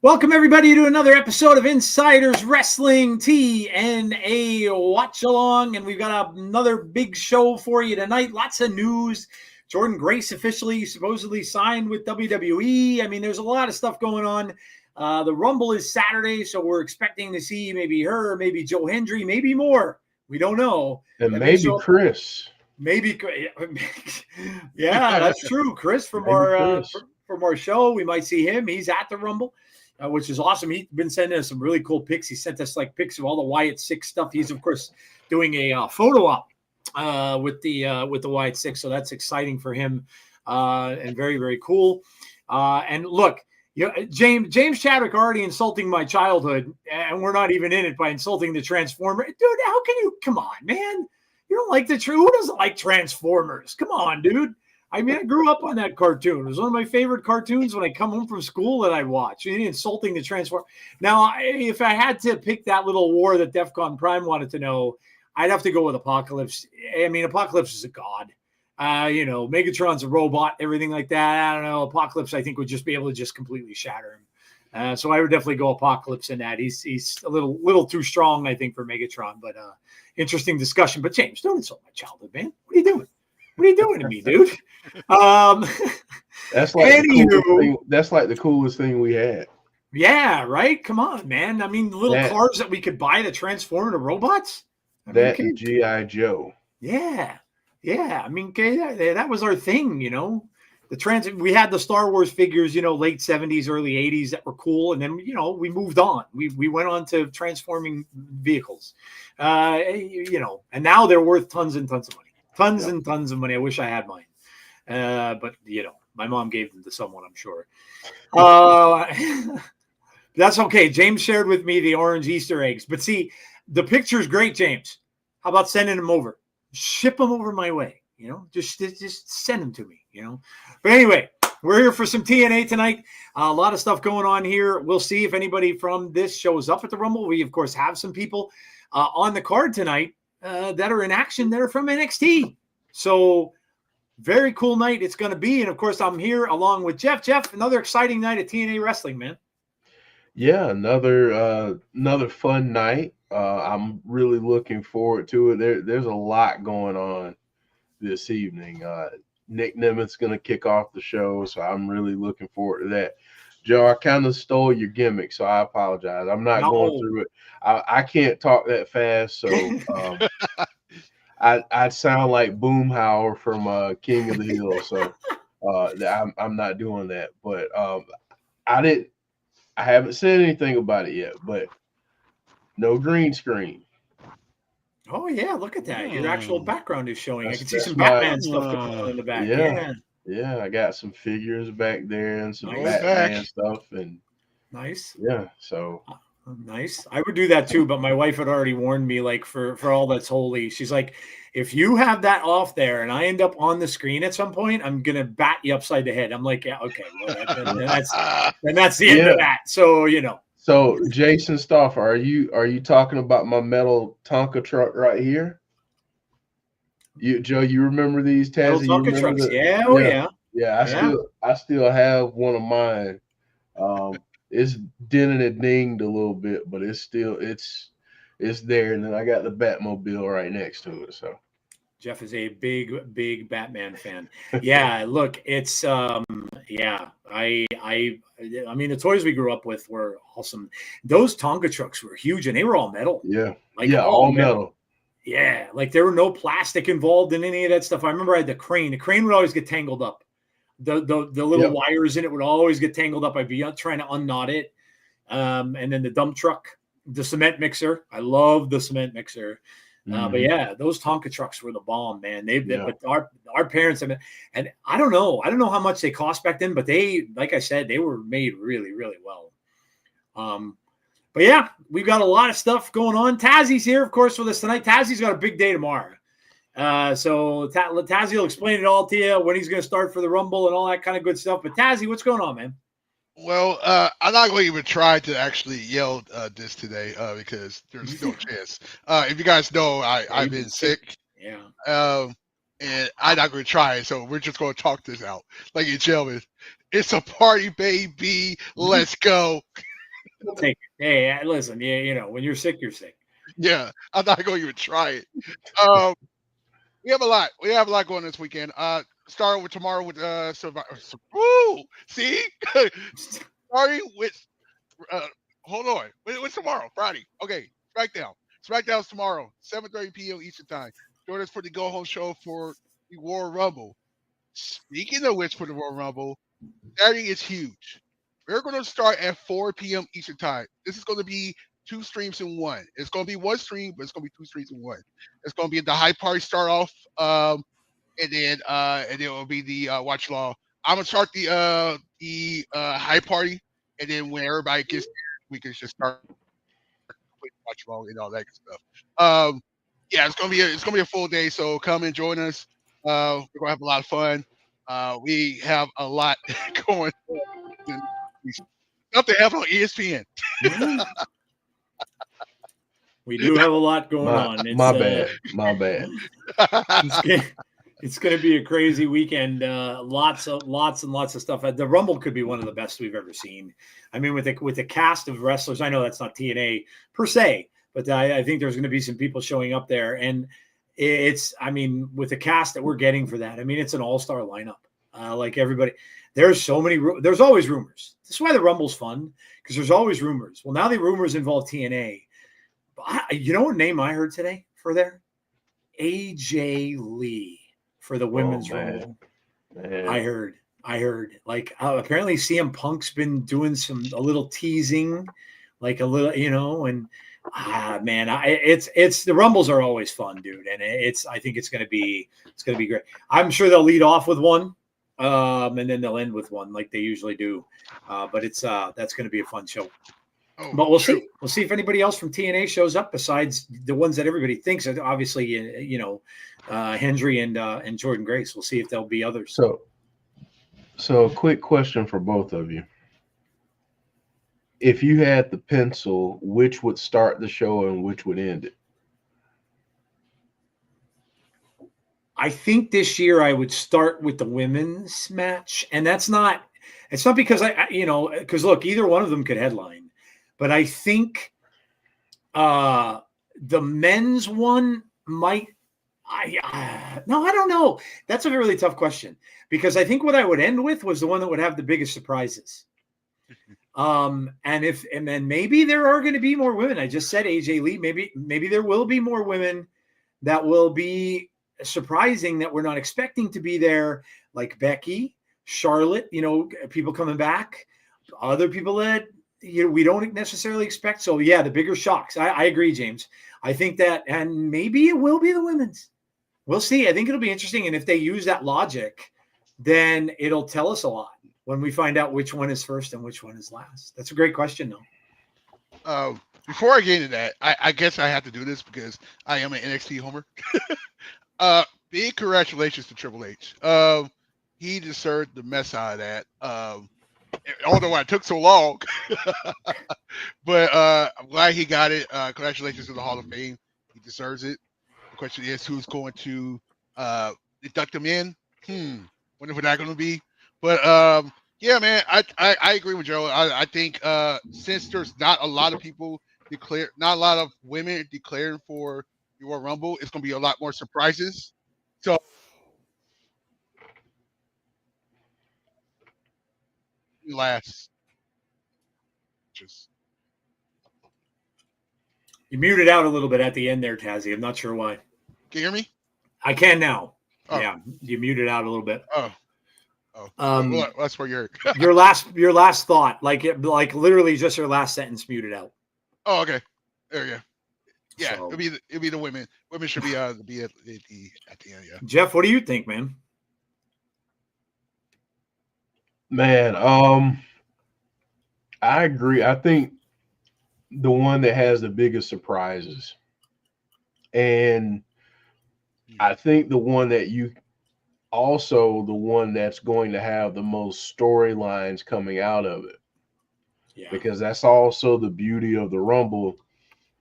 Welcome, everybody, to another episode of Insiders Wrestling TNA Watch Along. And we've got another big show for you tonight. Lots of news. Jordan Grace officially supposedly signed with WWE. I mean, there's a lot of stuff going on. The Rumble is Saturday, so we're expecting to see maybe her, maybe Joe Hendry, maybe more. We don't know. And maybe Chris. Maybe, yeah, that's true. Chris from our show, we might see him. He's at the Rumble. Which is awesome. He's been sending us some really cool pics. He sent us like pics of all the Wyatt Six stuff. He's of course doing a photo op with the Wyatt Six, so that's exciting for him and very, very cool. And look, James Chadwick already insulting my childhood, and we're not even in it by insulting the Transformer. Dude, how can you? Come on, man. You don't like who doesn't like Transformers? Come on, dude. I mean, I grew up on that cartoon. It was one of my favorite cartoons when I come home from school that I'd watch. Insulting the Transform. Now, if I had to pick that little war that DEFCON Prime wanted to know, I'd have to go with Apocalypse. I mean, Apocalypse is a god. Megatron's a robot, everything like that. I don't know. Apocalypse, I think, would just be able to just completely shatter him. So I would definitely go Apocalypse in that. He's a little too strong, I think, for Megatron. But interesting discussion. But James, don't insult my childhood, man. What are you doing? What are you doing to me, dude? That's like the coolest thing we had. Yeah, right? Come on, man. I mean, the little cars that we could buy to transform into robots. And G.I. Joe. Yeah. I mean, that was our thing, we had the Star Wars figures, late 70s, early 80s that were cool. And then, we moved on. We went on to transforming vehicles, and now they're worth tons and tons of money. Tons and tons of money. I wish I had mine. But, my mom gave them to someone, I'm sure. That's okay. James shared with me the orange Easter eggs. But see, the picture's great, James. How about sending them over? Ship them over my way. Just send them to me, But anyway, we're here for some TNA tonight. A lot of stuff going on here. We'll see if anybody from this shows up at the Rumble. We, of course, have some people on the card tonight that are in action that are from NXT. So very cool night it's going to be. And of course, I'm here along with Jeff. Jeff, another exciting night at TNA Wrestling, man. Yeah, another fun night. I'm really looking forward to it. There's a lot going on this evening. Nick Nemeth's going to kick off the show, so I'm really looking forward to that. Joe, I kind of stole your gimmick, so I apologize. I'm not going through it. I can't talk that fast, so I'd sound like Boomhauer from King of the Hill. So I'm not doing that. But I haven't said anything about it yet. But no green screen. Oh yeah, look at that! Your actual background is showing. I can see some Batman stuff going on in the back. Yeah, I got some figures back there and some Batman stuff, and nice. Yeah, so nice. I would do that too, but my wife had already warned me. Like for all that's holy, she's like, if you have that off there and I end up on the screen at some point, I'm gonna bat you upside the head. I'm like, yeah, okay, well, that's the end of that. So So Jason Stauffer, are you talking about my metal Tonka truck right here? Joe, you remember these, Tazzy? Tonka trucks, yeah. I still have one of mine. It's dented and dinged a little bit, but it's there. And then I got the Batmobile right next to it. So Jeff is a big Batman fan. Yeah, look, it's I mean, the toys we grew up with were awesome. Those Tonka trucks were huge, and they were all metal. Yeah, all metal. Yeah, like there were no plastic involved in any of that stuff. I remember I had the crane. The crane would always get tangled up. The little wires in it would always get tangled up. I'd be trying to unknot it. And then the dump truck, the cement mixer. I love the cement mixer. But yeah, those Tonka trucks were the bomb, man. But our parents, and I don't know how much they cost back then, but they, like I said, they were made really, really well. But yeah, we've got a lot of stuff going on. Tazzy's here, of course, with us tonight. Tazzy's got a big day tomorrow. So Tazzy will explain it all to you when he's going to start for the Rumble and all that kind of good stuff. But Tazzy, what's going on, man? Well, I'm not going to even try to actually yell this today because there's no chance. If you guys know, I've been sick. Yeah. And I'm not going to try it, so we're just going to talk this out. Ladies and gentlemen, it's a party, baby. Let's go. We'll take it. Hey, listen, when you're sick, you're sick. Yeah, I'm not going to even try it. We have a lot. We have a lot going this weekend. Starting with tomorrow with Survivor. Woo! See, starting with. Hold on. What's tomorrow? Friday. Okay. SmackDown. SmackDown's tomorrow, 7:30 p.m. Eastern Time. Join us for the go home show for the Royal Rumble. Speaking of which, for the Royal Rumble, Saturday is huge. We're going to start at 4 p.m. Eastern Time. This is going to be 2 streams in one. It's going to be 1 stream, but it's going to be 2 streams in one. It's going to be the high party start off, and then it will be the watch along. I'm gonna start the high party, and then when everybody gets there, we can just start watch along and all that good stuff. Yeah, it's gonna be a full day, so come and join us. We're gonna have a lot of fun. We have a lot going on. Stuff to have on ESPN. We do have a lot going on. It's, my bad. It's going to be a crazy weekend. Lots and lots of stuff. The Rumble could be one of the best we've ever seen. I mean, with the cast of wrestlers, I know that's not TNA per se, but I think there's going to be some people showing up there. And with the cast that we're getting for that, I mean, it's an all-star lineup. Like everybody, there's always rumors. That's why the Rumble's fun, because there's always rumors. Well, now the rumors involve TNA. You know what name I heard today for there? AJ Lee for the women's Rumble. Man. I heard like apparently CM Punk's been doing a little teasing, like a little, and man, it's the Rumbles are always fun, dude, and I think it's gonna be great. I'm sure they'll lead off with one, and then they'll end with one like they usually do, but that's gonna be a fun show. Oh, but we'll see. We'll see if anybody else from TNA shows up besides the ones that everybody thinks. Obviously, Hendry and Jordan Grace. We'll see if there'll be others. So a quick question for both of you: if you had the pencil, which would start the show and which would end it? I think this year I would start with the women's match, and it's not because because look, either one of them could headline. But I think the men's one might. I don't know. That's a really tough question, because I think what I would end with was the one that would have the biggest surprises. And then maybe there are going to be more women. I just said AJ Lee. Maybe there will be more women that will be surprising that we're not expecting to be there, like Becky, Charlotte. People coming back, other people that. We don't necessarily expect. So yeah, the bigger shocks. I agree, James. I think that, and maybe it will be the women's. We'll see. I think it'll be interesting. And if they use that logic, then it'll tell us a lot when we find out which one is first and which one is last. That's a great question, though. Before I get into that, I guess I have to do this because I am an NXT homer. Big congratulations to Triple H. He deserved the mess out of that. Although it took so long, but I'm glad he got it. Congratulations to the Hall of Fame. He deserves it. The question is, who's going to induct him in? Wonder who that's going to be. But yeah, man, I agree with Joe. I think since there's not a lot of people not a lot of women declaring for the Royal Rumble, it's going to be a lot more surprises. So. Last. You muted out a little bit at the end there, Tazzy. I'm not sure why. Can you hear me? I can now. Oh. Yeah, you muted out a little bit. Oh. Well, that's where you're. your last thought, like literally just your last sentence muted out. Oh, okay. There you go. Yeah, so. it'll be the women. Women should be at the end. Yeah. Jeff, what do you think, man? Man, I agree. I think the one that has the biggest surprises, and I think the one that's going to have the most storylines coming out of it. Yeah. Because that's also the beauty of the Rumble,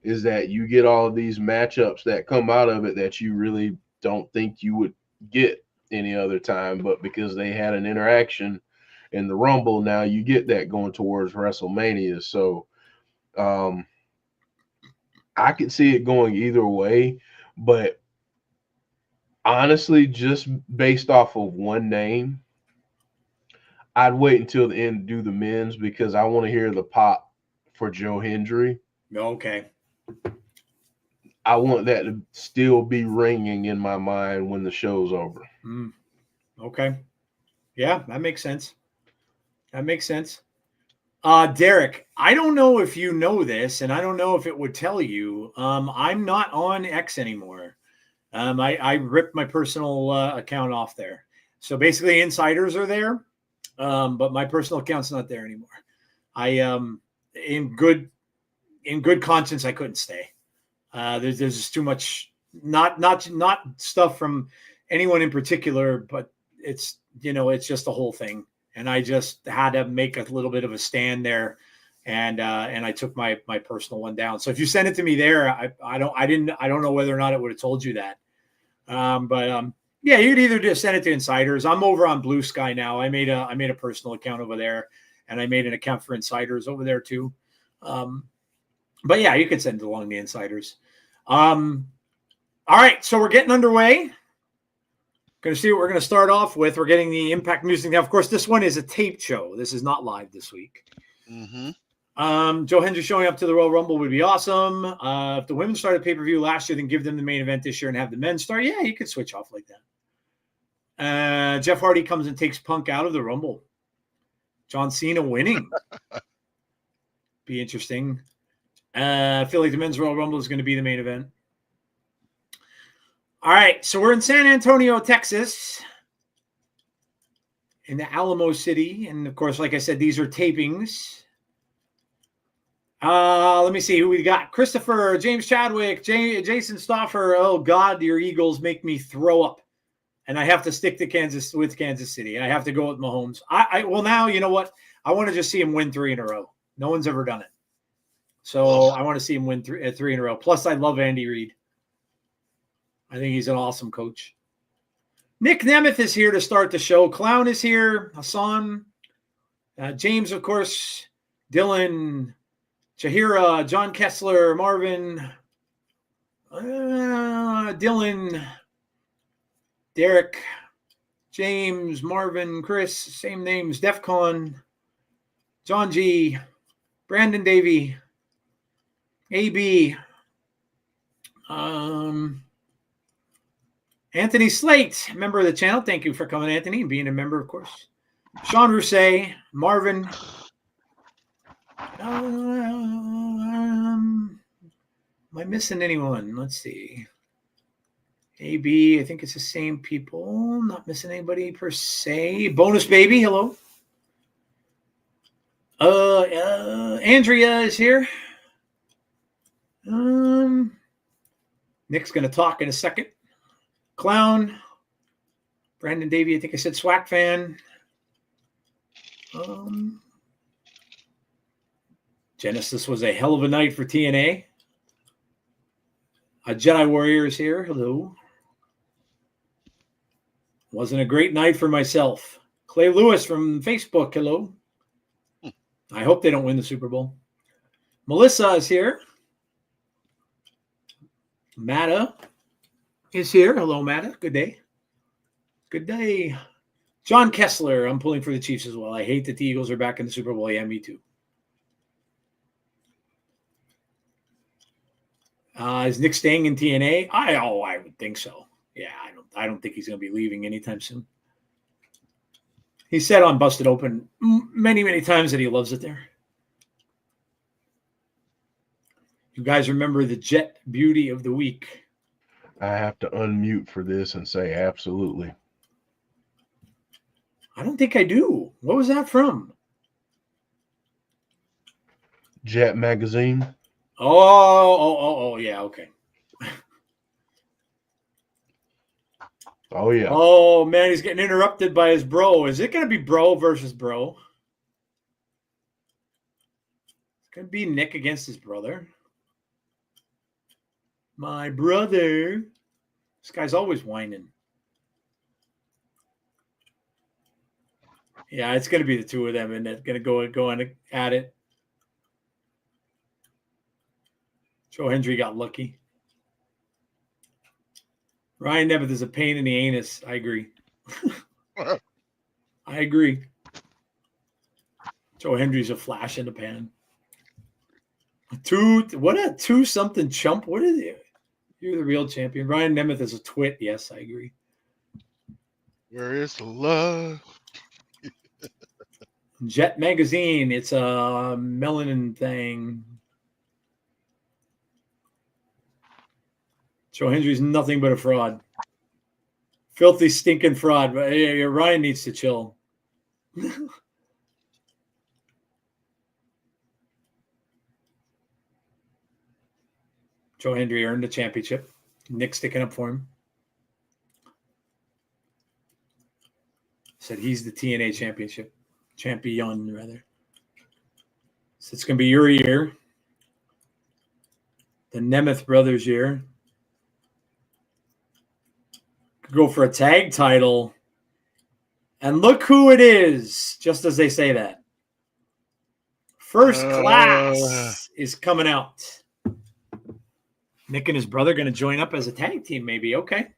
is that you get all of these matchups that come out of it that you really don't think you would get any other time, but because they had an interaction in the Rumble, now you get that going towards WrestleMania. So I could see it going either way, but honestly, just based off of one name, I'd wait until the end to do the men's because I want to hear the pop for Joe Hendry. Okay. I want that to still be ringing in my mind when the show's over. Okay. Yeah, that makes sense. Derek, I don't know if you know this, and I don't know if it would tell you. I'm not on X anymore. I ripped my personal account off there. So basically, insiders are there, but my personal account's not there anymore. In good conscience, I couldn't stay. There's just too much, not stuff from anyone in particular, but it's just the whole thing. And I just had to make a little bit of a stand there, and I took my personal one down. So if you send it to me there, I don't know whether or not it would have told you that. Yeah, you'd either just send it to Insiders. I'm over on Blue Sky now. I made a personal account over there, and I made an account for Insiders over there too. But yeah, you could send it along the Insiders. All right, so we're getting underway. Going to see what we're going to start off with. We're getting the Impact music now. Of course, this one is a taped show. This is not live this week. Joe Hendry showing up to the Royal Rumble would be awesome. If the women started pay-per-view last year, then give them the main event this year and have the men start. Yeah, you could switch off like that. Jeff Hardy comes and takes Punk out of the Rumble. John Cena winning. Be interesting. I feel like the men's Royal Rumble is going to be the main event. All right, so we're in San Antonio, Texas, in the Alamo City. And, of course, like I said, these are tapings. Let me see who we got. Christopher, James Chadwick, Jason Stauffer. Oh, God, your Eagles make me throw up. And I have to stick to Kansas City. I have to go with Mahomes. Well, now, you know what? I want to just see him win 3 in a row. No one's ever done it. So I want to see him win 3 in a row. Plus, I love Andy Reid. I think he's an awesome coach. Nick Nemeth is here to start the show. Clown is here. Hassan. James, of course. Dylan. Shahira. John Kessler. Marvin. Dylan. Derek. James. Marvin. Chris. Same names. Defcon. John G. Brandon Davey. AB. Anthony Slate, member of the channel. Thank you for coming, Anthony, and being a member, of course. Sean Rousset, Marvin. Am I missing anyone? Let's see. AB, I think it's the same people. Not missing anybody per se. Bonus Baby, hello. Andrea is here. Nick's going to talk in a second. Clown. Brandon Davey, I think I said Swag Fan. Genesis was a hell of a night for TNA. A Jedi Warrior is here. Hello. Wasn't a great night for myself. Clay Lewis from Facebook. Hello. I hope they don't win the Super Bowl. Melissa is here. Matta is here. Hello, Matta. Good day. Good day. John Kessler. I'm pulling for the Chiefs as well. I hate that the Eagles are back in the Super Bowl. Yeah, me too. Is Nick staying in TNA? I would think so. Yeah, I don't think he's going to be leaving anytime soon. He said on Busted Open many, many times that he loves it there. You guys remember the Jet Beauty of the Week? I have to unmute for this and say absolutely. I don't think I do. What was that from? Jet Magazine. Oh, yeah, okay. Oh, yeah. Oh, man, he's getting interrupted by his bro. Is it going to be bro versus bro? It's going to be Nick against his brother. My brother. This guy's always whining. Yeah, it's going to be the two of them, and it's going to go on at it. Joe Hendry got lucky. Ryan Nemeth is a pain in the anus. I agree. I agree. Joe Hendry's a flash in the pan. What a 2-something chump. What is it? You're the real champion. Ryan Nemeth is a twit. Yes, I agree. Where is the love? Jet Magazine. It's a melanin thing. Joe Hendry's nothing but a fraud. Filthy, stinking fraud. Ryan needs to chill. Joe Hendry earned the championship. Nick sticking up for him. Said he's the TNA championship. Champion, rather. So it's going to be your year. The Nemeth brothers' year. Could go for a tag title. And look who it is, just as they say that. First Class is coming out. Nick and his brother going to join up as a tag team, maybe. Okay.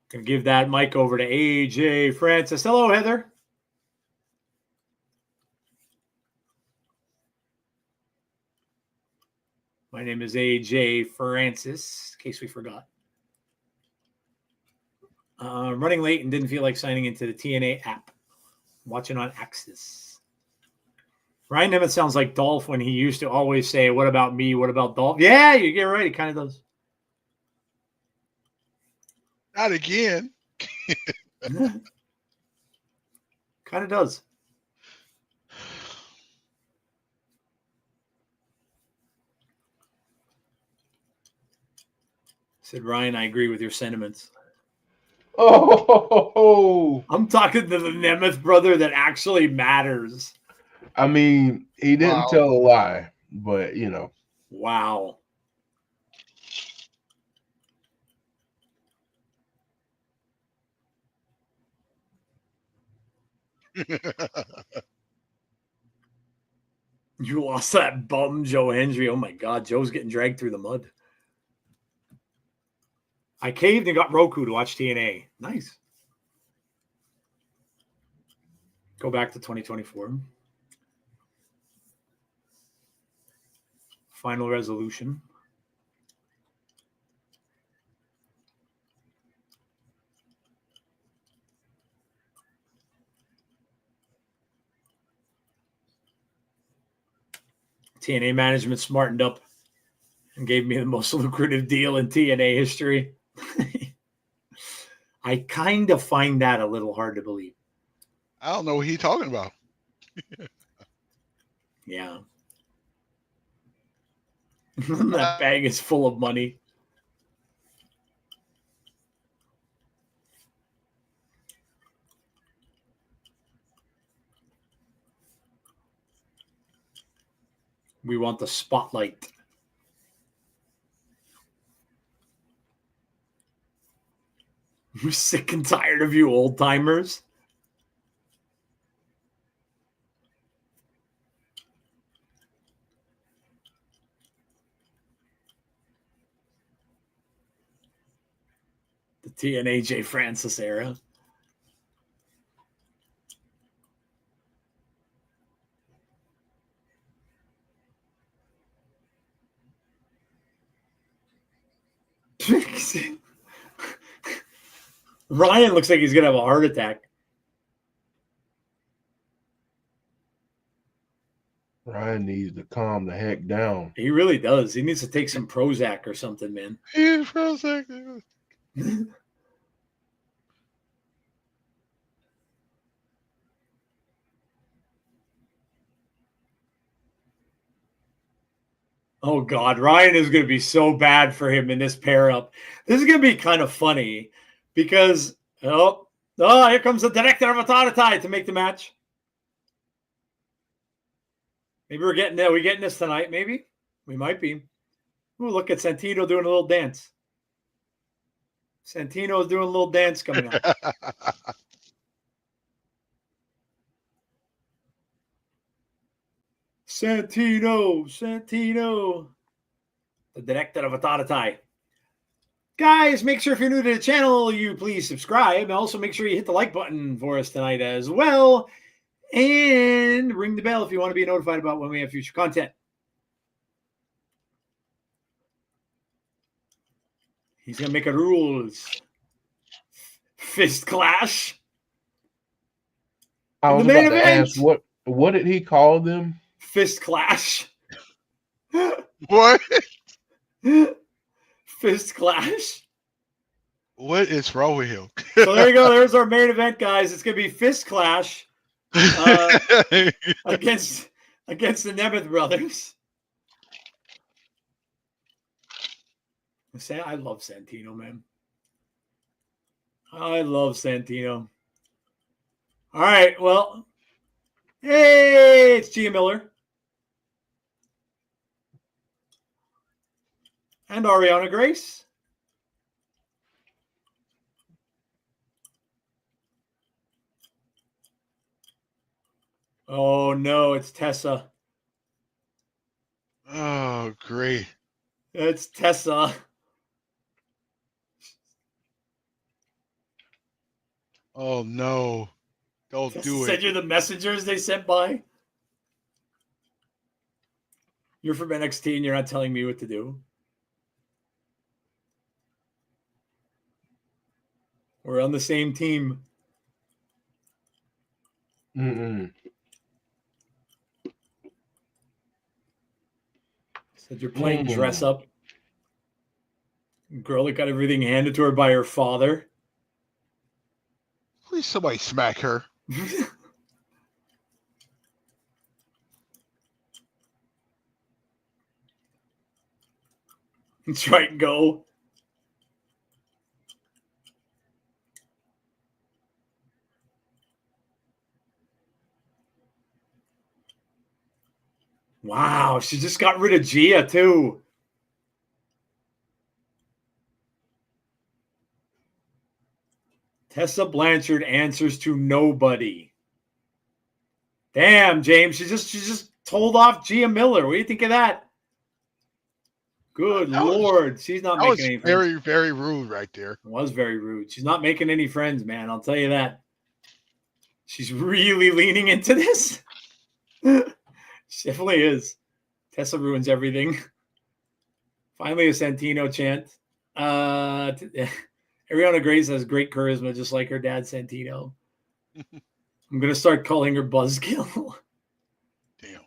Going to give that mic over to AJ Francis. Hello, Heather. My name is AJ Francis, in case we forgot. Running late and didn't feel like signing into the TNA app. Watching on Axis. Ryan Nemeth sounds like Dolph when he used to always say, what about me? What about Dolph? Yeah, you get right. He kind of does. Not again. Kind of does. Said Ryan, I agree with your sentiments. Oh, I'm talking to the Nemeth brother that actually matters. I mean, he didn't tell a lie, but you know. Wow. You lost that bum, Joe Hendry. Oh my God, Joe's getting dragged through the mud. I caved and got Roku to watch TNA. Nice. Go back to 2024. Final resolution. TNA management smartened up and gave me the most lucrative deal in TNA history. I kind of find that a little hard to believe. I don't know what he's talking about. Yeah. That bag is full of money. We want the spotlight. We're sick and tired of you old timers. The TNA J Francis era. Ryan looks like he's going to have a heart attack. Ryan needs to calm the heck down. He really does. He needs to take some Prozac or something, man. Prozac. Oh, God. Ryan is going to be so bad for him in this pair-up. This is going to be kind of funny because, oh, here comes the director of Authority to make the match. Maybe we're getting there. We're getting this tonight, maybe. We might be. Ooh, look at Santino doing a little dance. Santino is doing a little dance coming up. Santino. The director of Ataratai. Guys, make sure if you're new to the channel, you please subscribe. And also make sure you hit the like button for us tonight as well. And ring the bell if you want to be notified about when we have future content. He's going to make a rules. Fist clash. I was about to ask, what did he call them? Fist clash. What? Fist clash. What is wrong with him? So there you go. There's our main event, guys. It's going to be fist clash against the Nemeth brothers. I love Santino, man. I love Santino. All right, well, hey, it's Gia Miller. And Ariana Grace. Oh, no, it's Tessa. Oh, great. It's Tessa. Oh, no. Don't do it. Send you the messengers they sent by. You're from NXT and you're not telling me what to do. We're on the same team. Mm-mm. Said you're playing dress up. Girl that got everything handed to her by her father. Please somebody smack her. That's right, go. Wow, she just got rid of Gia, too. Tessa Blanchard answers to nobody. Damn, James, she just told off Gia Miller. What do you think of that? Good Lord. She's not making any friends. Very, very rude right there. It was very rude. She's not making any friends, man. I'll tell you that. She's really leaning into this. She definitely is. Tessa ruins everything. Finally, a Santino chant. Ariana Grace has great charisma, just like her dad, Santino. I'm going to start calling her Buzzkill. Damn.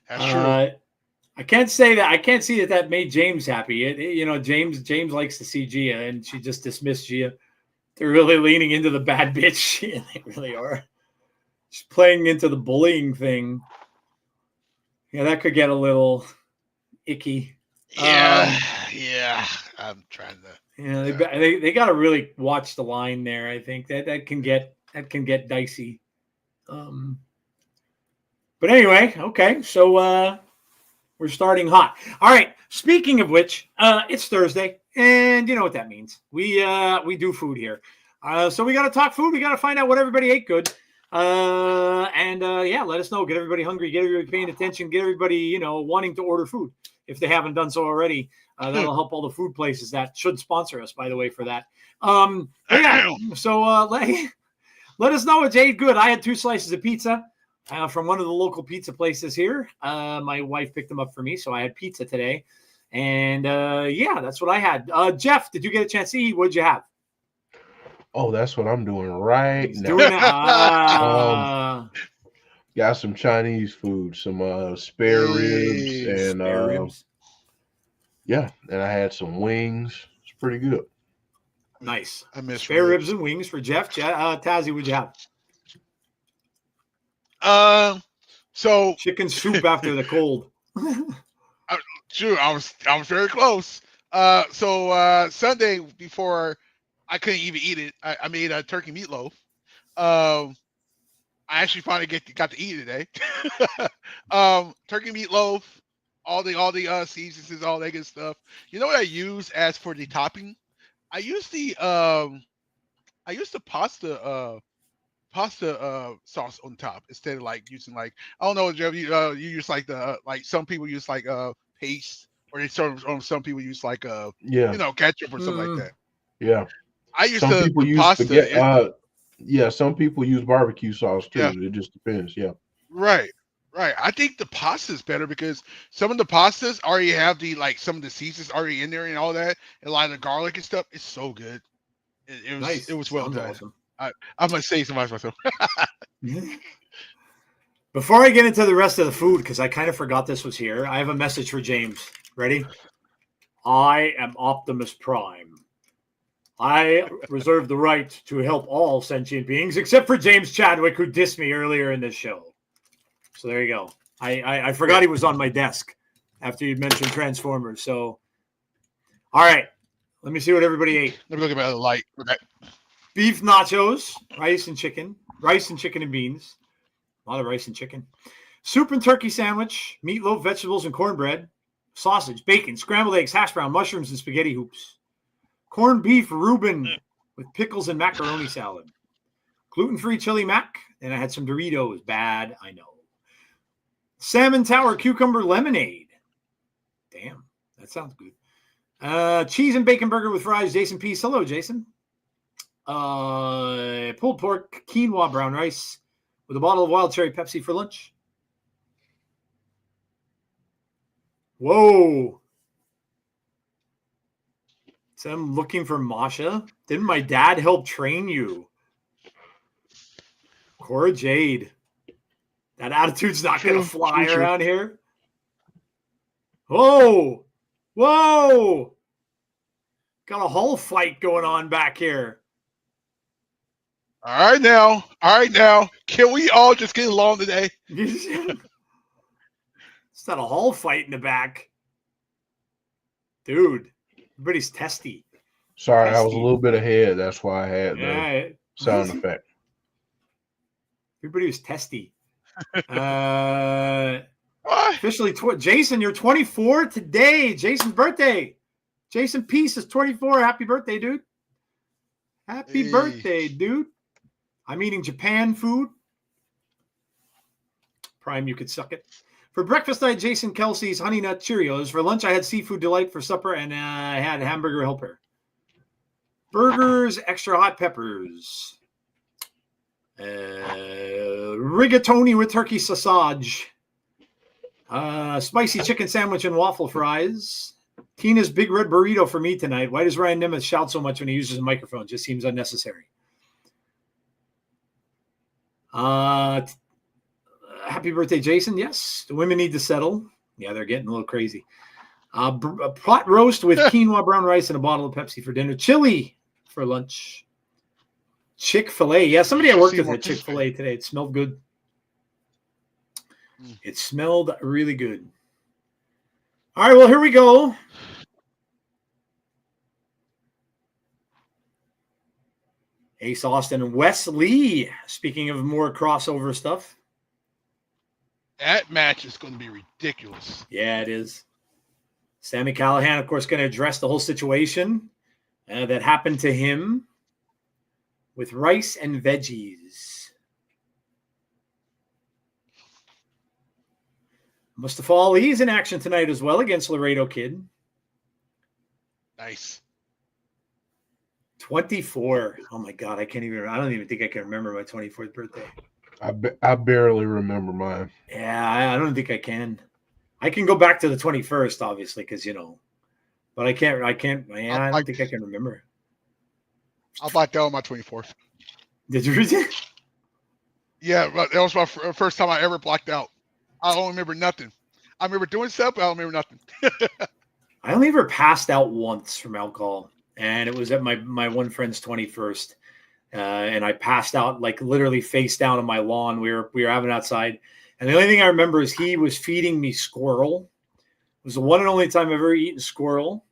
That's true. I can't say that. I can't see that made James happy. James likes to see Gia, and she just dismissed Gia. They're really leaning into the bad bitch. Yeah, they really are. She's playing into the bullying thing. Yeah, that could get a little icky. Yeah, I'm trying to. Yeah, they got to really watch the line there. I think that can get dicey. But anyway, okay. So we're starting hot. All right. Speaking of which, it's Thursday, and you know what that means. We do food here. So we got to talk food. We got to find out what everybody ate good. Let us know. Get everybody hungry. Get everybody paying attention. Get everybody, wanting to order food if they haven't done so already. That'll help all the food places that should sponsor us, by the way, for that. So let us know what Jade good. I had 2 slices of pizza from one of the local pizza places here. My wife picked them up for me, so I had pizza today. And that's what I had. Jeff, did you get a chance to eat? What'd you have? Oh, that's what I'm doing right now. Got some Chinese food, some spare ribs, and and I had some wings. It's pretty good. Nice. I miss spare ribs and wings for Jeff. Tazzy, what'd you have? So chicken soup after the cold. Sure, I was very close. So Sunday before I couldn't even eat it, I made a turkey meatloaf. I actually finally got to eat it today. Turkey meatloaf, all the seasons, all that good stuff. You know what I use as for the topping? I use the pasta pasta sauce on top instead of like using like I don't know, Jeff. You use like the like some people use like paste, or they some people use like ketchup or something like that. Yeah. I used Some to people the use pasta. some people use barbecue sauce too. Yeah. It just depends. Yeah. Right. I think the pasta is better because some of the pastas already have some of the seasons already in there and all that, and a lot of the garlic and stuff. It's so good. It was Nice. it was well Sounds done. awesome. I must say so much myself. Before I get into the rest of the food, because I kind of forgot this was here, I have a message for James. Ready? I am Optimus Prime. I reserve the right to help all sentient beings, except for James Chadwick, who dissed me earlier in this show. So there you go. I forgot he was on my desk after you mentioned Transformers. So, all right. Let me see what everybody ate. Let me look at the light. Okay. Beef nachos, rice and chicken and beans. A lot of rice and chicken. Soup and turkey sandwich, meatloaf, vegetables, and cornbread. Sausage, bacon, scrambled eggs, hash brown, mushrooms, and spaghetti hoops. Corned beef Reuben with pickles and macaroni salad. Gluten-free chili mac. And I had some Doritos. Bad, I know. Salmon tower cucumber lemonade. Damn, that sounds good. Cheese and bacon burger with fries. Jason Peace. Hello, Jason. Pulled pork, quinoa brown rice with a bottle of wild cherry Pepsi for lunch. Whoa. So I'm looking for Masha. Didn't my dad help train you? Cora Jade. That attitude's not going to fly around here. Whoa. Whoa. Got a whole fight going on back here. All right now. Can we all just get along today? It's not a whole fight in the back. Dude, everybody's testy. Sorry, I was a little bit ahead. That's why I had the sound effect. Everybody was testy. Officially, Jason, you're 24 today. Jason's birthday. Jason Peace is 24. Happy birthday, dude. Happy birthday, dude. I'm eating Japan food. Prime, you could suck it. For breakfast, I had Jason Kelsey's Honey Nut Cheerios. For lunch, I had Seafood Delight. For supper, and I had Hamburger Helper. Burgers, extra hot peppers. Rigatoni with turkey sausage. Spicy chicken sandwich and waffle fries. Tina's Big Red Burrito for me tonight. Why does Ryan Nemeth shout so much when he uses a microphone? Just seems unnecessary. Happy birthday, Jason. Yes, the women need to settle. Yeah, they're getting a little crazy. A pot roast with quinoa brown rice and a bottle of Pepsi for dinner. Chili for lunch. Chick-fil-A. Yeah, somebody I worked with at Chick-fil-A today. It smelled good. It smelled really good. All right, well, here we go. Ace Austin and Wes Lee. Speaking of more crossover stuff. That match is going to be ridiculous. Yeah, it is. Sami Callihan, of course, going to address the whole situation that happened to him with rice and veggies. Mustafa Ali is in action tonight as well against Laredo Kid. Nice. 24. Oh my God, I don't even think I can remember my 24th birthday. I barely remember mine. Yeah, I don't think I can. I can go back to the 21st, obviously, because but I can't. Yeah, I don't think I can remember. I'll black out on my 24th. Did you read it? Yeah, that was my first time I ever blacked out. I don't remember nothing. I remember doing stuff, but I don't remember nothing. I only ever passed out once from alcohol, and it was at my one friend's 21st. And I passed out like literally face down on my lawn. We were having outside. And the only thing I remember is he was feeding me squirrel. It was the one and only time I've ever eaten squirrel.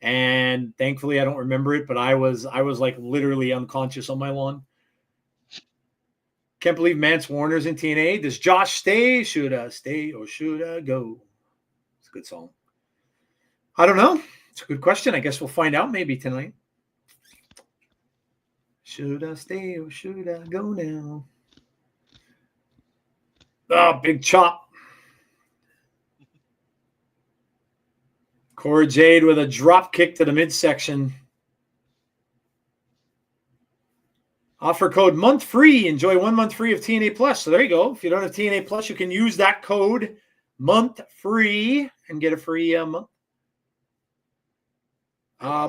And thankfully I don't remember it, but I was like literally unconscious on my lawn. Can't believe Mance Warner's in TNA. Does Josh stay? Should I stay or should I go? It's a good song. I don't know. It's a good question. I guess we'll find out maybe tonight. Should I stay or should I go now? Oh, big chop. Cora Jade with a drop kick to the midsection. Offer code month free. Enjoy 1 month free of TNA Plus. So there you go. If you don't have TNA Plus, you can use that code month free and get a free month.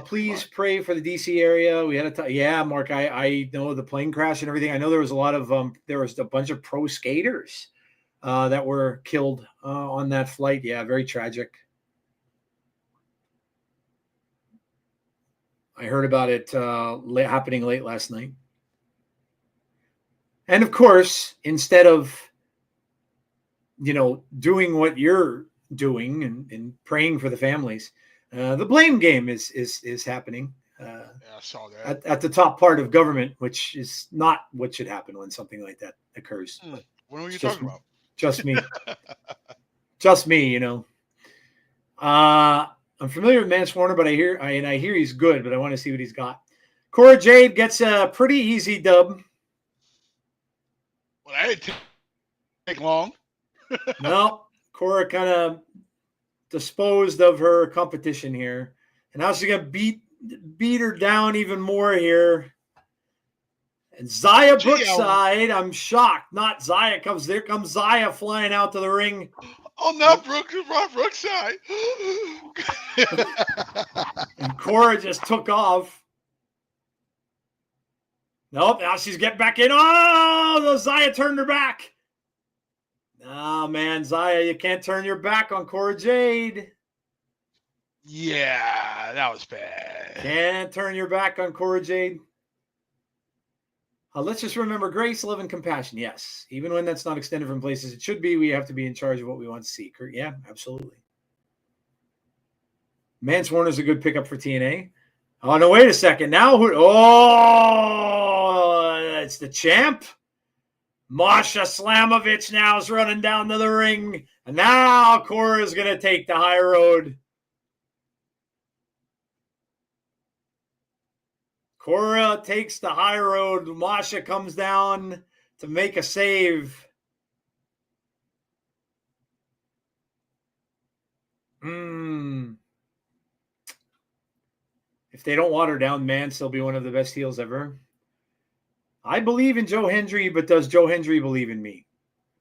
Please pray for the DC area. We had Mark. I know the plane crash and everything. I know there was a lot of there was a bunch of pro skaters that were killed on that flight. Yeah, very tragic. I heard about it happening late last night. And of course, instead of, doing what you're doing and praying for the families, the blame game is happening. Yeah, I saw that. At the top part of government, which is not what should happen when something like that occurs. What were you talking about? Just me. Just me, I'm familiar with Mance Warner, but I hear he's good, but I want to see what he's got. Cora Jade gets a pretty easy dub. Well, that didn't take long. No, Cora kind of disposed of her competition here. And now she's going to beat her down even more here. And Zaya Brookside, I'm shocked. Not Zaya comes. There comes Zaya flying out to the ring. Oh, not Brookside. And Cora just took off. Nope, now she's getting back in. Oh, the Zaya turned her back. Oh, man, Zaya, you can't turn your back on Cora Jade. Yeah, that was bad. Can't turn your back on Cora Jade. Let's just remember grace, love, and compassion. Yes, even when that's not extended from places it should be, we have to be in charge of what we want to see. Yeah, absolutely. Mance Warner's a good pickup for TNA. Oh, no, wait a second. Now who? Oh, it's the champ. Masha Slamovich now is running down to the ring. And now Cora is going to take the high road. Cora takes the high road. Masha comes down to make a save. If they don't water down Mance, he'll be one of the best heels ever. I believe in Joe Hendry, but does Joe Hendry believe in me?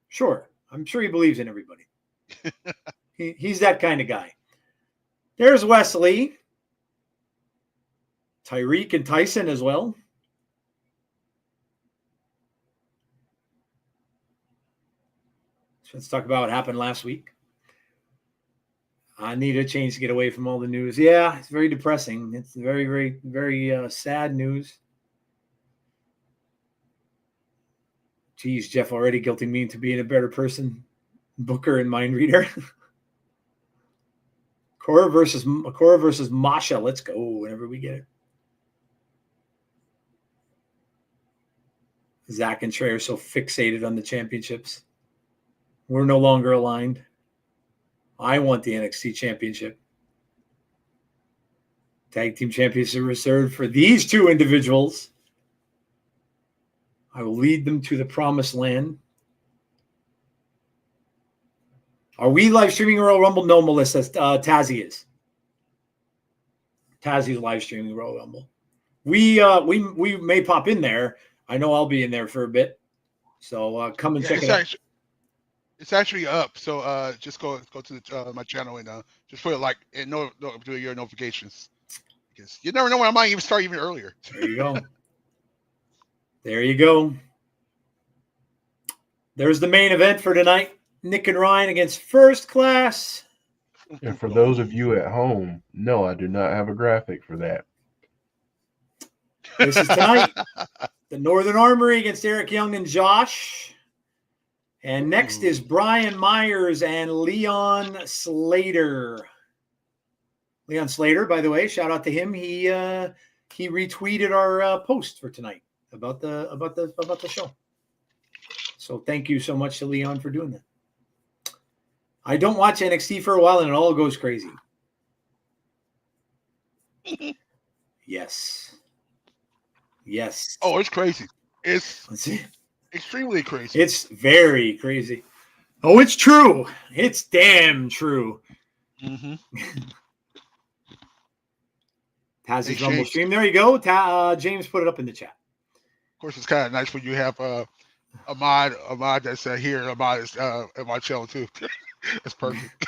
Sure. I'm sure he believes in everybody. He's that kind of guy. There's Wes Lee. Tyrien Tyson as well. So let's talk about what happened last week. I need a change to get away from all the news. Yeah, it's very depressing. It's very, very, very sad news. Geez, Jeff already guilting me into being a better person, booker and mind reader. Cora versus Masha. Let's go whenever we get it. Zach and Trey are so fixated on the championships. We're no longer aligned. I want the NXT championship. Tag team champions are reserved for these two individuals. I will lead them to the promised land. Are we live streaming Royal Rumble? No, Melissa. Tazzy is. Tazzy's live streaming Royal Rumble. We may pop in there. I know I'll be in there for a bit. So come and check it out. It's actually up. So just go to my channel and just put it like and do your notifications. Because you never know when I might even start even earlier. There you go. There you go. There's the main event for tonight. Nick and Ryan against First Class. And for those of you at home, no, I do not have a graphic for that. This is tonight. The Northern Armory against Eric Young and Josh. And next is Brian Myers and Leon Slater. Leon Slater, by the way, shout out to him. He retweeted our post for tonight about the show. So thank you so much to Leon for doing that. I don't watch NXT for a while and it all goes crazy. Yes. Oh, it's crazy. It's extremely crazy. It's very crazy. Oh, it's true. It's damn true. Mm-hmm. Taz's Rumble stream. There you go. James put it up in the chat. Of course, it's kind of nice when you have Ahmad that's here. Ahmad is at my channel too. That's perfect.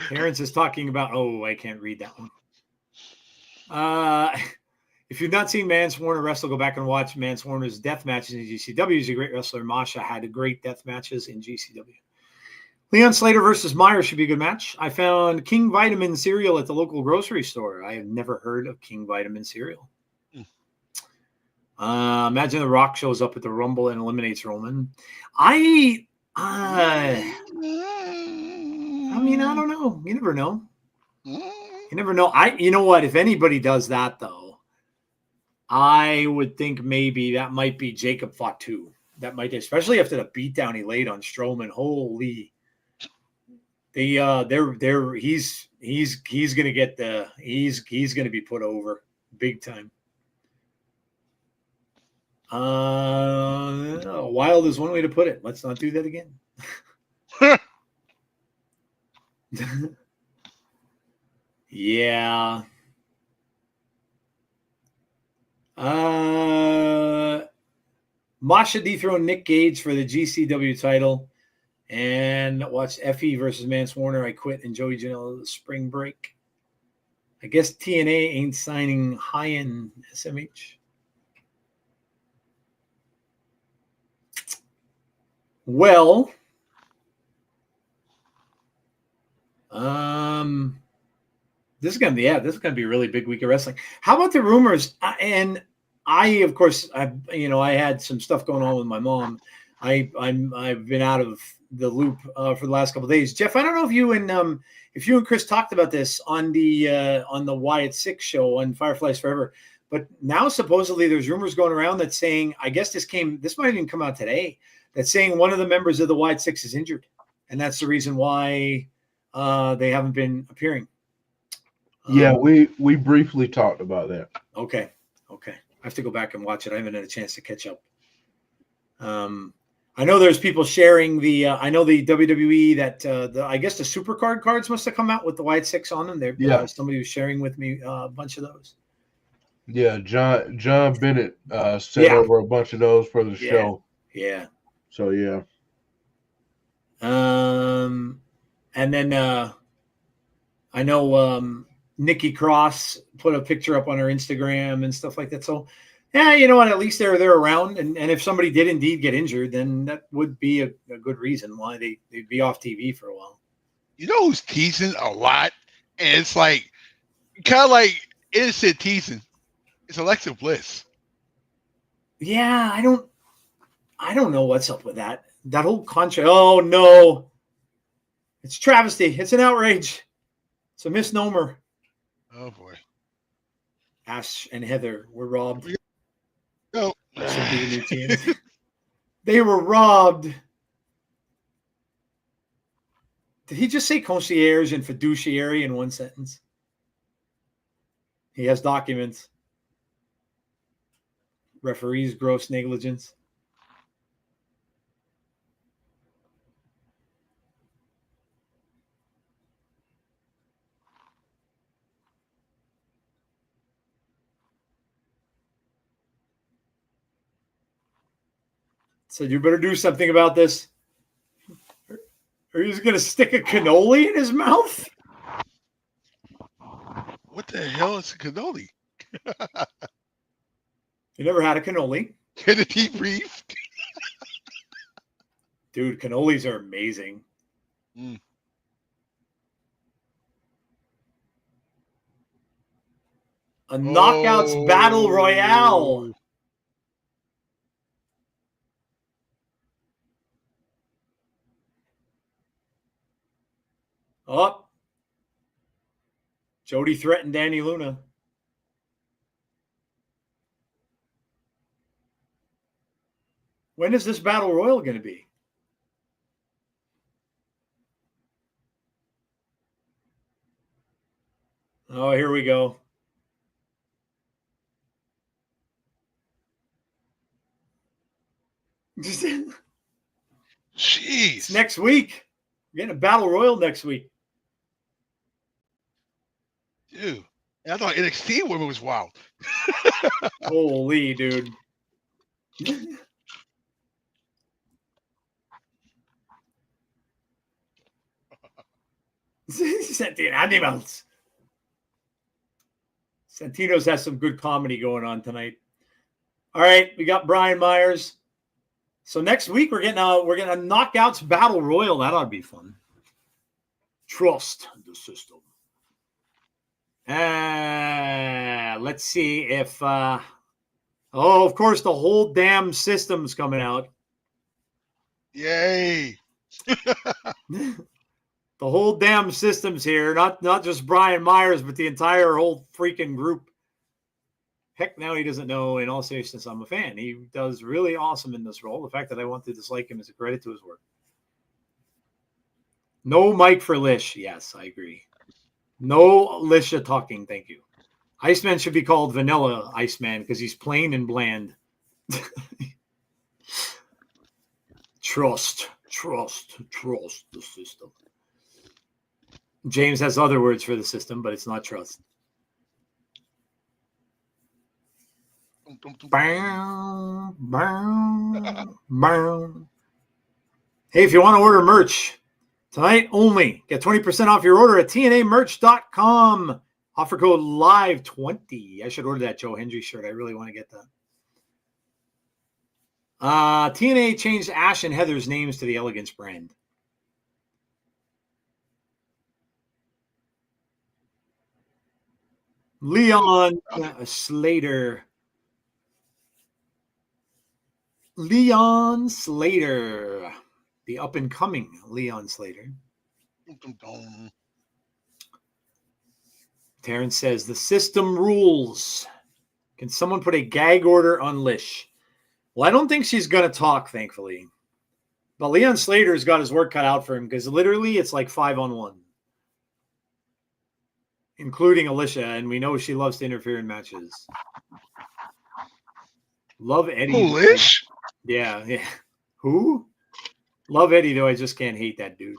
Terrence is talking about. Oh, I can't read that one. If you've not seen Mance Warner wrestle, go back and watch Mance Warner's death matches in GCW. He's a great wrestler. Masha had great death matches in GCW. Leon Slater versus Myers should be a good match. I found King Vitamin cereal at the local grocery store. I have never heard of King Vitamin cereal. Imagine The Rock shows up at the Rumble and eliminates Roman. I mean, I don't know. You never know. You never know. You know what? If anybody does that, though, I would think maybe that might be Jacob Fatu. That might, especially after the beatdown he laid on Strowman. Holy. He's gonna get he's gonna be put over big time. Wild is one way to put it. Let's not do that again. Yeah. Masha dethroned Nick Gage for the GCW title. And watched Effie versus Mance Warner. I quit. And Joey Janela the spring break. I guess TNA ain't signing high-end SMH. Well, this is gonna be this is gonna be a really big week of wrestling. How about the rumors? And I, of course, I had some stuff going on with my mom. I've been out of the loop for the last couple of days. Jeff, I don't know if you and Chris talked about this on the Wyatt Six show on Fireflies Forever, but now supposedly there's rumors going around that saying, I guess this might even come out today, that's saying one of the members of the Wyatt Six is injured, and that's the reason why they haven't been appearing. Yeah, we briefly talked about that. Okay. I have to go back and watch it. I haven't had a chance to catch up. I know there's people sharing I know the WWE that I guess the Supercard cards must have come out with the Wyatt Six on them. Somebody was sharing with me a bunch of those. Yeah, John Bennett sent over a bunch of those for the show. Yeah. So yeah. And then I know Nikki Cross put a picture up on her Instagram and stuff like that. So yeah, you know what? At least they're around, and if somebody did indeed get injured, then that would be a good reason why they'd be off TV for a while. You know who's teasing a lot, and it's like kind of like innocent teasing. It's Alexa Bliss. Yeah, I don't know what's up with that. That whole contract. Oh no, it's travesty. It's an outrage. It's a misnomer. Oh boy. Ash and Heather were robbed. No. Should be the new TNA. They were robbed. Did he just say concierge and fiduciary in one sentence? He has documents. Referees gross negligence. So you better do something about this. Are you just going to stick a cannoli in his mouth? What the hell is a cannoli? You never had a cannoli? Can it debrief? Dude, cannolis are amazing. A Knockouts Battle Royale. Oh. Jody threatened Danny Luna. When is this Battle Royal going to be? Oh, here we go. Jeez. It's next week. We're getting a battle royal next week. Dude. I thought NXT women was wild. Holy, dude. Sentient animals. Santino's has some good comedy going on tonight. All right, we got Brian Myers. So next week we're getting a knockouts battle royal. That ought to be fun. Trust the system. Let's see if of course the whole damn system's coming out. Yay. The whole damn system's here. Not just Brian Myers, but the entire whole freaking group. Heck, now he doesn't know. In all seriousness, I'm a fan. He does really awesome in this role. The fact that I want to dislike him is a credit to his work. No Mike for Lish. Yes, I agree. No Lisha talking. Thank you. Iceman should be called Vanilla Iceman because he's plain and bland. Trust the system. James has other words for the system, but it's not trust. Bow, bow, bow. Hey, if you want to order merch tonight only, get 20% off your order at tnamerch.com. Offer code LIVE20. I should order that Joe Hendry shirt. I really want to get that. TNA changed Ash and Heather's names to the Elegance brand. Leon Slater. Leon Slater. The up-and-coming Leon Slater. Terrence says, the system rules. Can someone put a gag order on Lish? Well, I don't think she's going to talk, thankfully. But Leon Slater's got his work cut out for him because literally it's like 5-on-1. Including Alicia, and we know she loves to interfere in matches. Love Eddie. Who, Lish? Yeah. Who? Love Eddie, though. I just can't hate that dude.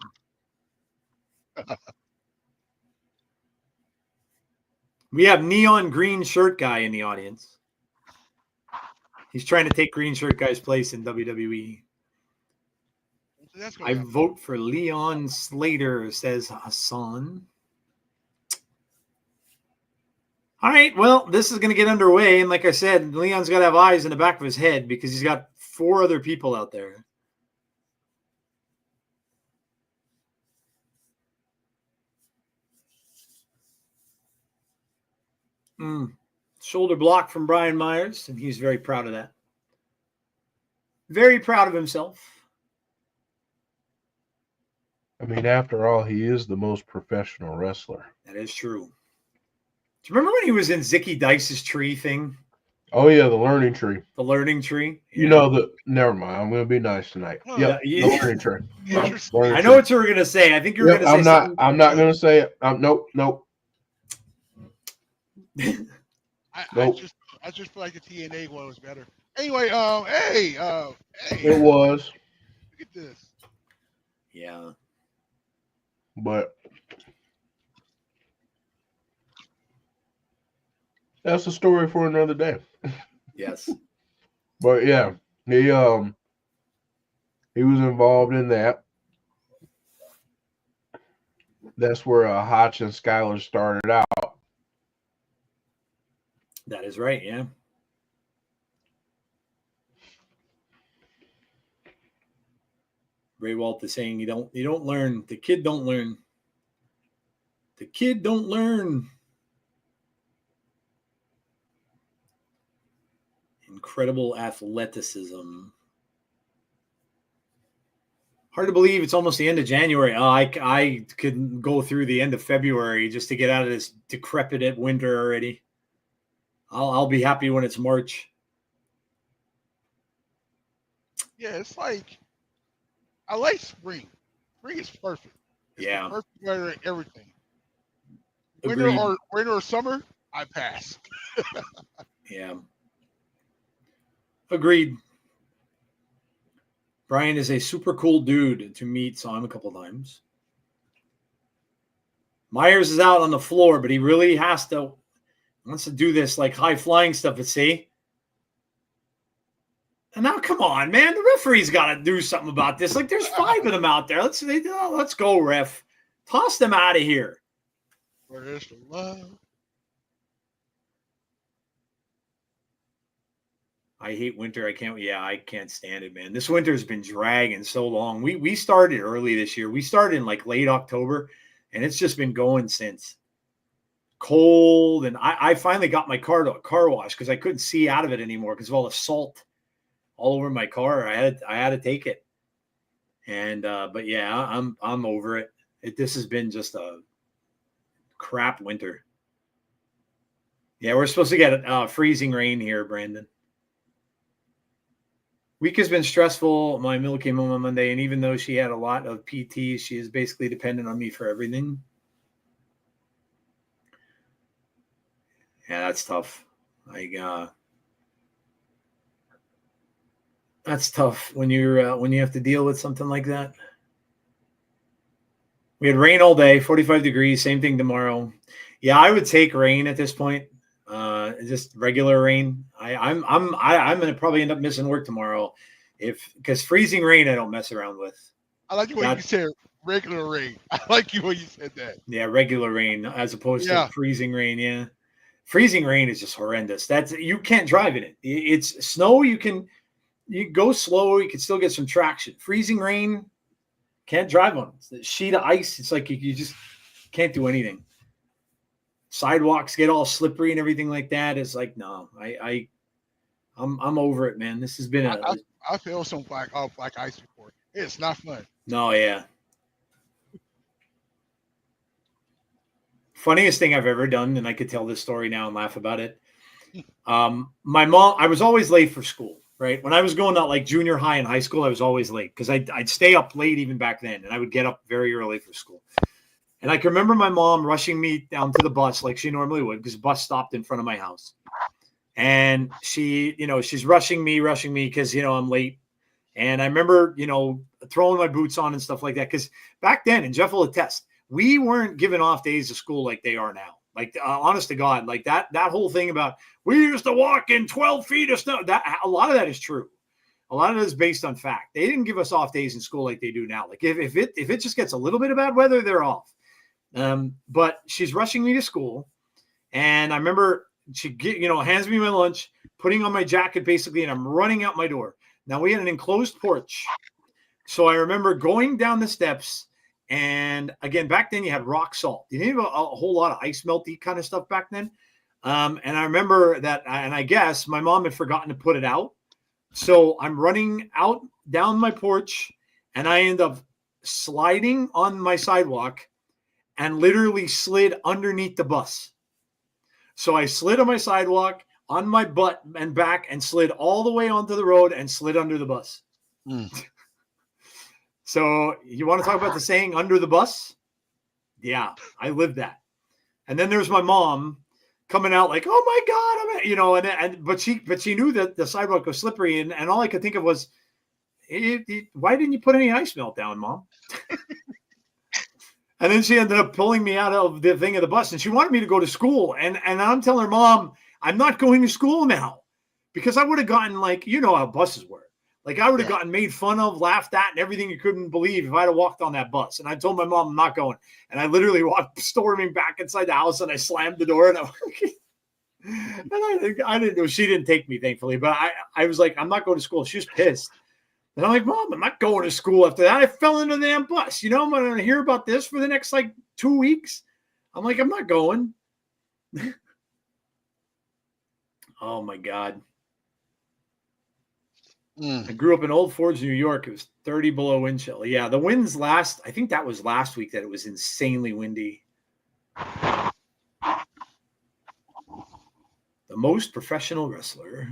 We have Neon Green Shirt Guy in the audience. He's trying to take Green Shirt Guy's place in WWE. I vote for Leon Slater, says Hassan. All right, well, this is going to get underway. And like I said, Leon's got to have eyes in the back of his head because he's got 4 other people out there. Shoulder block from Brian Myers, and he's very proud of that. Very proud of himself. I mean, after all, he is the most professional wrestler. That is true. Do you remember when he was in Zicky Dice's tree thing? Oh, yeah, the learning tree. The learning tree? Yeah. You know, never mind. I'm going to be nice tonight. Oh, Yep, yeah. the learning tree. I know what you were going to say. I think you were going to say something. I'm not going to say it. Nope. I just feel like the TNA one was better. Anyway, hey. It was. Look at this. Yeah. But that's a story for another day. Yes. But yeah, he was involved in that. That's where Hotch and Skylar started out. That is right, yeah. Ray Walt is saying you don't learn. The kid don't learn. The kid don't learn. Incredible athleticism. Hard to believe it's almost the end of January. I could go through the end of February just to get out of this decrepit winter already. I'll be happy when it's March. Yeah, it's like I like spring. Spring is perfect. It's yeah. the perfect weather and everything. Agreed. Winter or summer, I pass. Yeah. Agreed. Brian is a super cool dude to meet. Saw him a couple times. Myers is out on the floor, but he really wants to do this like high flying stuff at sea. And now, come on, man, the referee's got to do something about this. Like, there's 5 of them out there. Let's go, ref. Toss them out of here. Where is the love? I hate winter. I can't stand it, man. This winter's been dragging so long. We started early this year. We started in like late October, and it's just been going since. Cold, and I finally got my car to a car wash because I couldn't see out of it anymore because of all the salt all over my car. I had to take it. And but yeah, I'm over it. This has been just a crap winter. Yeah, we're supposed to get freezing rain here, Brandon. Week has been stressful. My mill came home on Monday, and even though she had a lot of PT, she is basically dependent on me for everything. Yeah, that's tough. That's tough when you have to deal with something like that. We had rain all day, 45 degrees. Same thing tomorrow. Yeah, I would take rain at this point. Just regular rain. I'm gonna probably end up missing work tomorrow, because freezing rain I don't mess around with. I like the way you said regular rain. I like you when you said that. Yeah, regular rain as opposed to freezing rain. Yeah, freezing rain is just horrendous. You can't drive in it. It's snow. You go slow. You can still get some traction. Freezing rain, can't drive on it. It's a sheet of ice. It's like you just can't do anything. Sidewalks get all slippery and everything like that. It's like, no, I'm over it, man. This has been I feel some black ice before. It's not fun. No, yeah. Funniest thing I've ever done, and I could tell this story now and laugh about it. My mom, I was always late for school, right? When I was going to like junior high and high school, I was always late because I'd stay up late even back then, and I would get up very early for school. And I can remember my mom rushing me down to the bus like she normally would because the bus stopped in front of my house. And she's rushing me because, I'm late. And I remember, throwing my boots on and stuff like that. Because back then, and Jeff will attest, we weren't giving off days of school like they are now. Like, honest to God, like that whole thing about we used to walk in 12 feet of snow. A lot of that is true. A lot of it is based on fact. They didn't give us off days in school like they do now. Like if it just gets a little bit of bad weather, they're off. But she's rushing me to school, and I remember she hands me my lunch, putting on my jacket basically, and I'm running out my door. Now we had an enclosed porch, so I remember going down the steps, and again back then you had rock salt. You didn't have a whole lot of ice melty kind of stuff back then, and I remember that, and I guess my mom had forgotten to put it out, so I'm running out down my porch, and I end up sliding on my sidewalk. And literally slid underneath the bus. So I slid on my sidewalk, on my butt and back, and slid all the way onto the road and slid under the bus. So you want to talk about the saying under the bus? Yeah, I lived that. And then there's my mom coming out like, oh my God, but she knew that the sidewalk was slippery, and all I could think of was, why didn't you put any ice melt down, Mom? And then she ended up pulling me out of the thing of the bus, and she wanted me to go to school. And I'm telling her, Mom, I'm not going to school now, because I would have gotten how buses were. Like I would have gotten made fun of, laughed at, and everything you couldn't believe if I'd have walked on that bus. And I told my mom I'm not going. And I literally walked storming back inside the house, and I slammed the door. And I didn't know, she didn't take me, thankfully. But I was like, I'm not going to school. She was pissed. And I'm like, Mom, I'm not going to school after that. I fell into the damn bus. I'm going to hear about this for the next 2 weeks. I'm like, I'm not going. Oh my God. I grew up in Old Forge, New York. It was 30 below wind chill. Yeah, the winds I think that was last week that it was insanely windy. The most professional wrestler.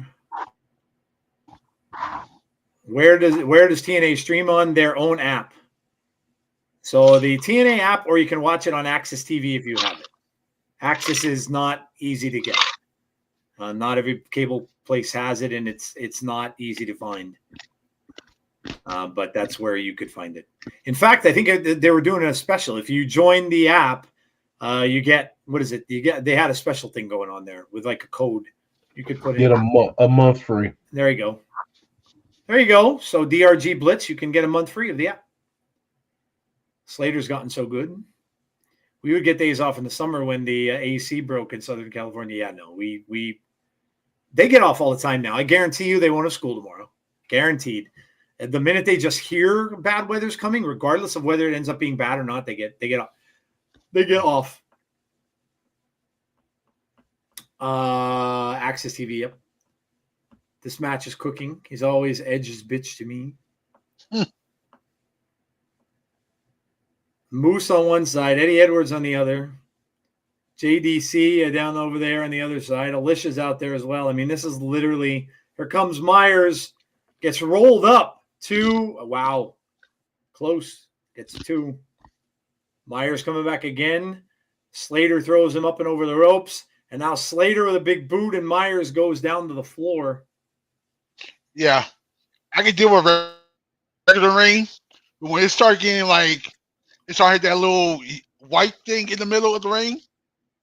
Where does TNA stream on? Their own app. So the TNA app, or you can watch it on Access TV if you have it. Access is not easy to get. Not every cable place has it, and it's not easy to find. but that's where you could find it. In fact, I think they were doing a special. If you join the app, you get, what is it? They had a special thing going on there with like a code you could put in. Get a month free. There you go. There you go. So DRG Blitz, you can get a month free of the app. Slater's gotten so good. We would get days off in the summer when the AC broke in Southern California. Yeah, no, they get off all the time now. I guarantee you they won't have school tomorrow. Guaranteed. The minute they just hear bad weather's coming, regardless of whether it ends up being bad or not, they get off. They get off. Access TV, yep. This match is cooking. He's always Edge's bitch to me. Moose on one side, Eddie Edwards on the other. JDC down over there on the other side. Alicia's out there as well. I mean, this is literally, here comes Myers. Gets rolled up. 2. Wow. Close. Gets 2. Myers coming back again. Slater throws him up and over the ropes. And now Slater with a big boot, and Myers goes down to the floor. Yeah. I can deal with regular ring. But when it started getting like, it started that little white thing in the middle of the ring.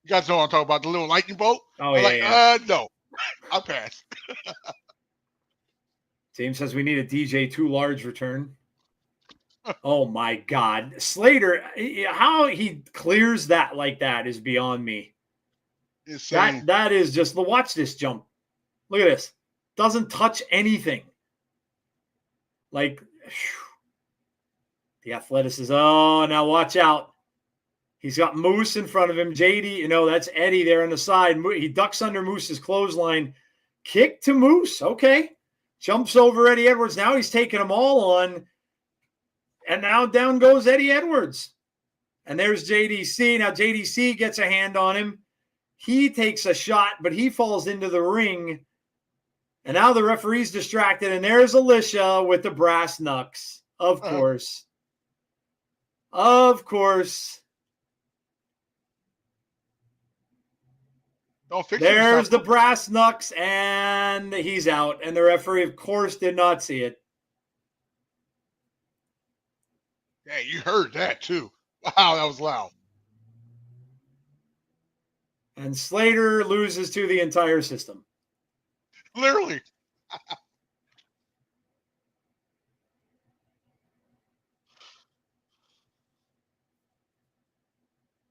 You guys know what I'm talking about, the little lightning bolt? Oh, yeah. No. I'll pass. James says we need a DJ Too Large return. Oh, my God. Slater, how he clears that like that is beyond me. That is just, watch this jump. Look at this. Doesn't touch anything. Like, the athleticism. Oh, now watch out. He's got Moose in front of him. JD, that's Eddie there on the side. He ducks under Moose's clothesline. Kick to Moose. Okay. Jumps over Eddie Edwards. Now he's taking them all on. And now down goes Eddie Edwards. And there's JDC. Now JDC gets a hand on him. He takes a shot, but he falls into the ring. And now the referee's distracted. And there's Alicia with the brass knucks. Of course. Of course. There's the brass knucks, and he's out. And the referee, of course, did not see it. Yeah, you heard that, too. Wow, that was loud. And Slater loses to the entire system. Literally.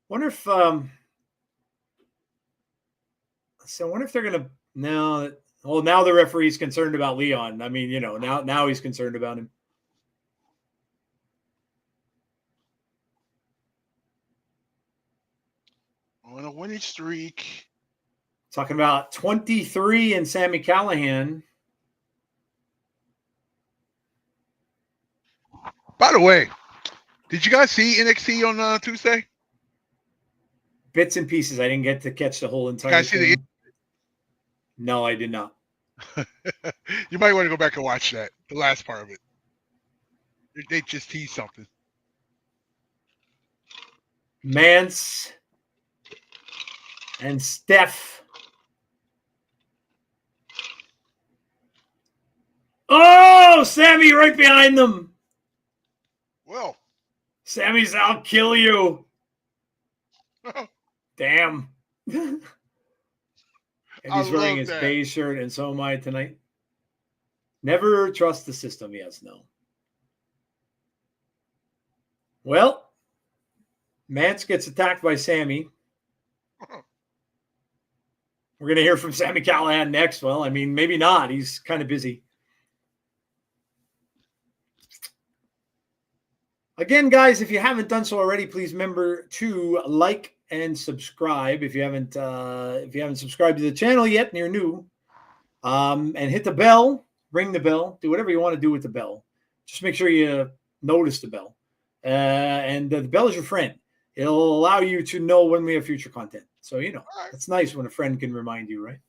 Wonder if I wonder if they're gonna now the referee's concerned about Leon. I mean, now he's concerned about him. On a winning streak. Talking about 23 and Sami Callihan. By the way, did you guys see NXT on Tuesday? Bits and pieces. I didn't get to catch the whole entire thing. No, I did not. You might want to go back and watch that, the last part of it. They just teased something. Mance and Steph. Oh, Sami right behind them. Well. Sami's, I'll kill you. Damn. And he's wearing his beige shirt, and so am I tonight. Never trust the system. Yes, no. Well, Mance gets attacked by Sami. We're going to hear from Sami Callihan next. Well, I mean, maybe not. He's kind of busy. Again, guys, if you haven't done so already, please remember to like and subscribe if you haven't subscribed to the channel yet and you're new. And hit the bell, ring the bell, do whatever you want to do with the bell. Just make sure you notice the bell. And the bell is your friend. It'll allow you to know when we have future content. So, it's nice when a friend can remind you, right?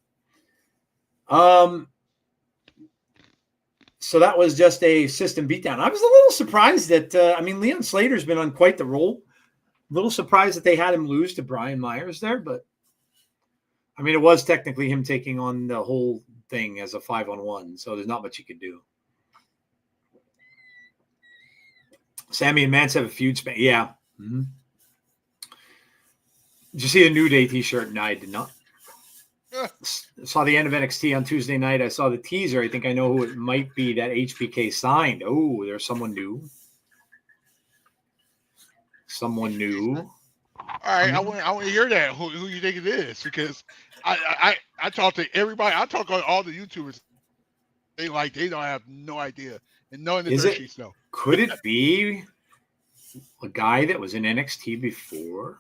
So that was just a system beatdown. I was a little surprised that, Leon Slater's been on quite the roll. A little surprised that they had him lose to Brian Myers there, but it was technically him taking on the whole thing as a 5-on-1, so there's not much you could do. Sami and Mance have a feud span. Yeah. Mm-hmm. Did you see the New Day T-shirt? No, I did not. Saw the end of NXT on Tuesday night. I saw the teaser. I think I know who it might be that HBK signed. Oh, there's someone new. Someone new. All right, I want to hear that. Who you think it is? Because I talk to everybody. I talk to all the YouTubers. They don't have no idea, and none of the dirt sheets know. Could it be a guy that was in NXT before?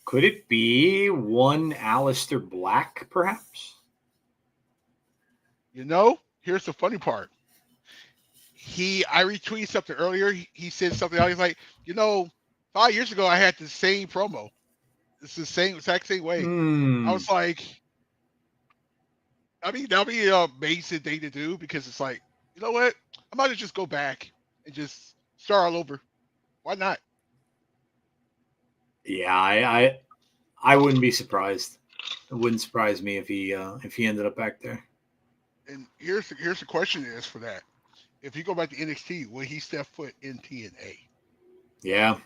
Could it be one Aleister Black, perhaps? Here's the funny part. I retweeted something earlier. He said something else. He's like, 5 years ago I had the same promo. It's the exact same way. I was like, that'd be an amazing thing to do, because it's like, you know what? I might just go back and just start all over. Why not? Yeah, I wouldn't be surprised. It wouldn't surprise me if he ended up back there. And here's the question is for that. If he go back to NXT, will he step foot in TNA? Yeah,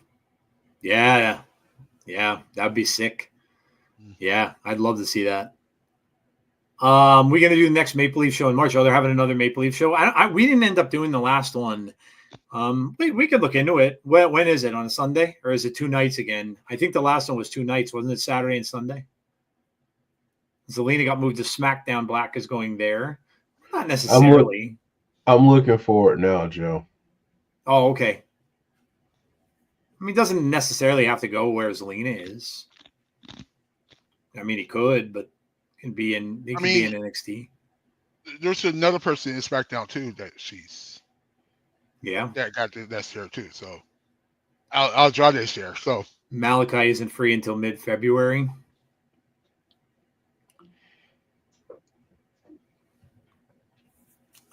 that'd be sick. Yeah, I'd love to see that. We're gonna do the next Maple Leaf show in March. Oh, they're having another Maple Leaf show. We didn't end up doing the last one. We could look into it. When is it? On a Sunday, or is it 2 nights again? I think the last one was 2 nights, wasn't it? Saturday and Sunday. Zelina got moved to SmackDown. Black is going there. Not necessarily. I'm looking for it now, Joe. Oh, okay. I mean, it doesn't necessarily have to go where Zelina is. I mean, he could, but he could be in NXT. There's another person in SmackDown too that she's that's there too. So I'll draw this there. So Malachi isn't free until mid-February.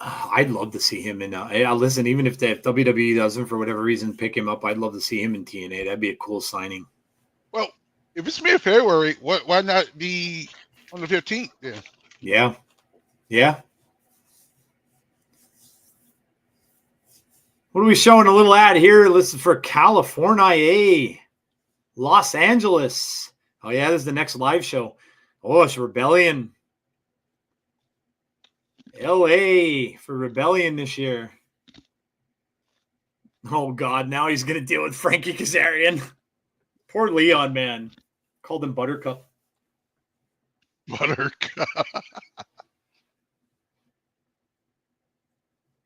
I'd love to see him in. Listen, even if WWE doesn't for whatever reason pick him up, I'd love to see him in TNA. That'd be a cool signing. Well, if it's mid-February, why not be on the 15th? Yeah. What are we showing? A little ad here. Listen for California, Los Angeles. Oh yeah, this is the next live show. Oh, it's Rebellion. LA for Rebellion this year. Oh God, now he's gonna deal with Frankie Kazarian. Poor Leon, man. Called him Buttercup. Buttercup.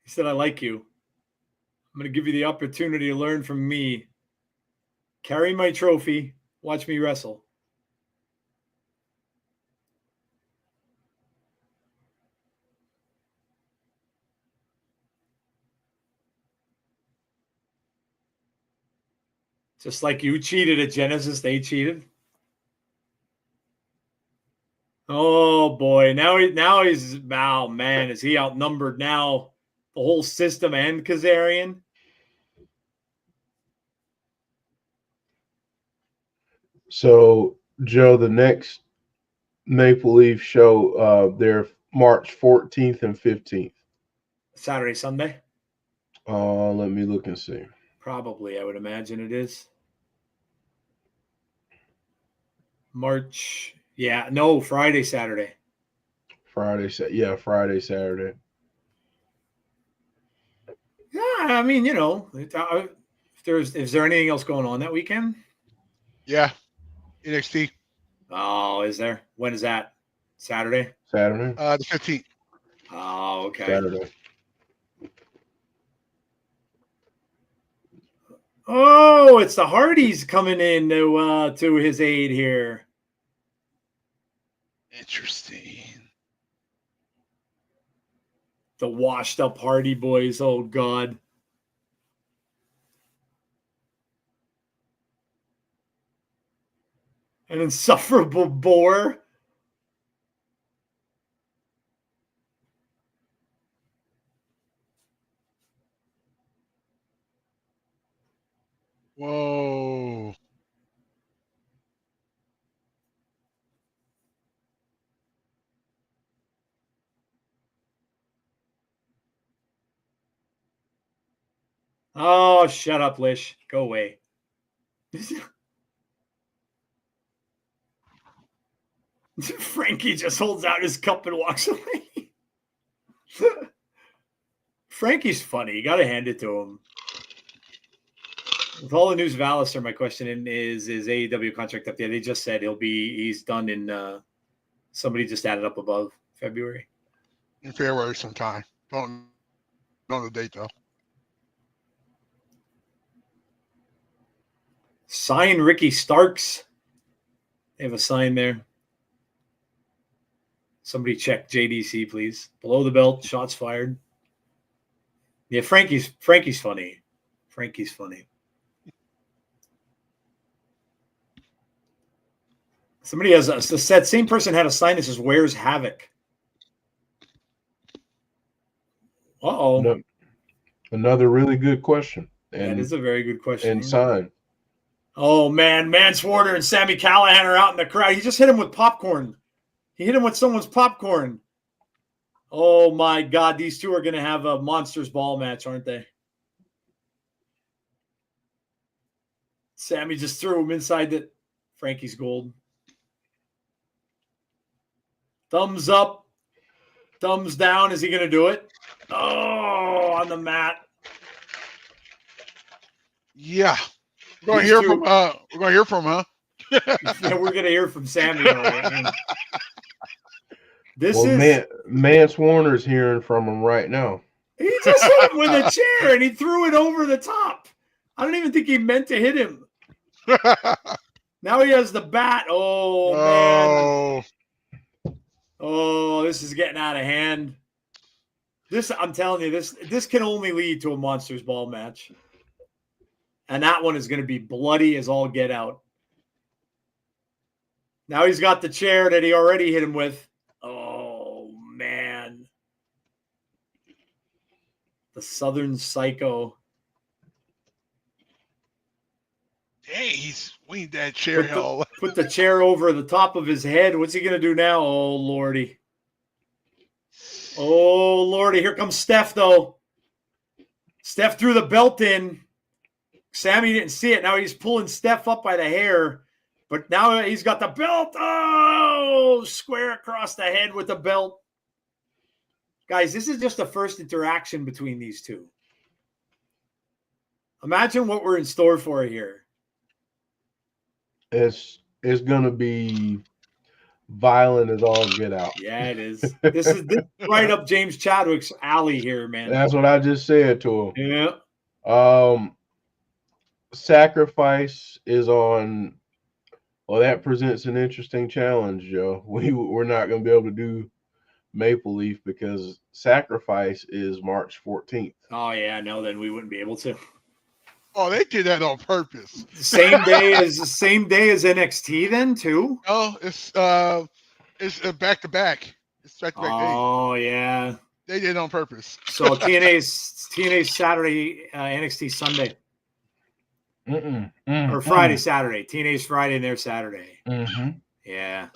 He said, I like you. I'm going to give you the opportunity to learn from me. Carry my trophy. Watch me wrestle. Just like you cheated at Genesis, they cheated. Oh boy, now he's man, is he outnumbered now? The whole system and Kazarian. So Joe, the next Maple Leaf show, they're March 14th and 15th. Saturday, Sunday. Let me look and see. Probably, I would imagine it is. March. Yeah, no, Friday, Saturday. Friday, Saturday. Yeah, I mean, is there anything else going on that weekend? Yeah, NXT. Oh, is there? When is that? Saturday? The 15th. Oh, okay. Saturday. Oh, it's the Hardys coming in to his aid here. Interesting. The washed up Hardy boys. Oh God. An insufferable bore. Whoa. Oh, shut up, Lish. Go away. Frankie just holds out his cup and walks away. Frankie's funny. You got to hand it to him. With all the news of Alistair, my question is AEW contract up there? They just said he's done in somebody just added up above February. In February sometime. Don't know the date though. Sign Ricky Starks. They have a sign there. Somebody check JDC, please. Below the belt, shots fired. Yeah, Frankie's funny. Frankie's funny. Somebody has that same person had a sign that says "Where's Havoc?" Uh-oh. No, another really good question. And that is a very good question. And sign. Oh, man. Mance Warner and Sami Callihan are out in the crowd. He just hit him with popcorn. He hit him with someone's popcorn. Oh, my God. These two are going to have a Monsters Ball match, aren't they? Sami just threw him inside the Frankie's gold. Thumbs up. Thumbs down. Is he going to do it? Oh, on the mat. Yeah. We're going to hear from huh? Yeah, we're going to hear from Sami. Mance Warner's hearing from him right now. He just hit him with a chair and he threw it over the top. I don't even think he meant to hit him. Now he has the bat. Oh, man. Oh, this is getting out of hand. I'm telling you, this can only lead to a Monsters Ball match. And that one is going to be bloody as all get out. Now he's got the chair that he already hit him with. Oh, man. The Southern Psycho. Hey, he's winged that chair. Put the chair over the top of his head. What's he going to do now? Oh, Lordy. Oh, Lordy. Here comes Steph, though. Steph threw the belt in. Sami didn't see it. Now he's pulling Steph up by the hair. But now he's got the belt. Oh, square across the head with the belt. Guys, this is just the first interaction between these two. Imagine what we're in store for here. It's going to be violent as all get out. Yeah, it is. This is right up James Chadwick's alley here, man. That's what I just said to him. Yeah. Sacrifice is on. Well, that presents an interesting challenge, Joe. We're not going to be able to do Maple Leaf because Sacrifice is March 14th. Oh, yeah. No, then we wouldn't be able to. Oh, they did that on purpose. Same day as NXT then too? No, it's back to back. It's back to back. Oh, yeah. They did it on purpose. So TNA's Saturday, NXT Sunday. Or Friday, Saturday. TNA's Friday and their Saturday. Mm-hmm. Yeah.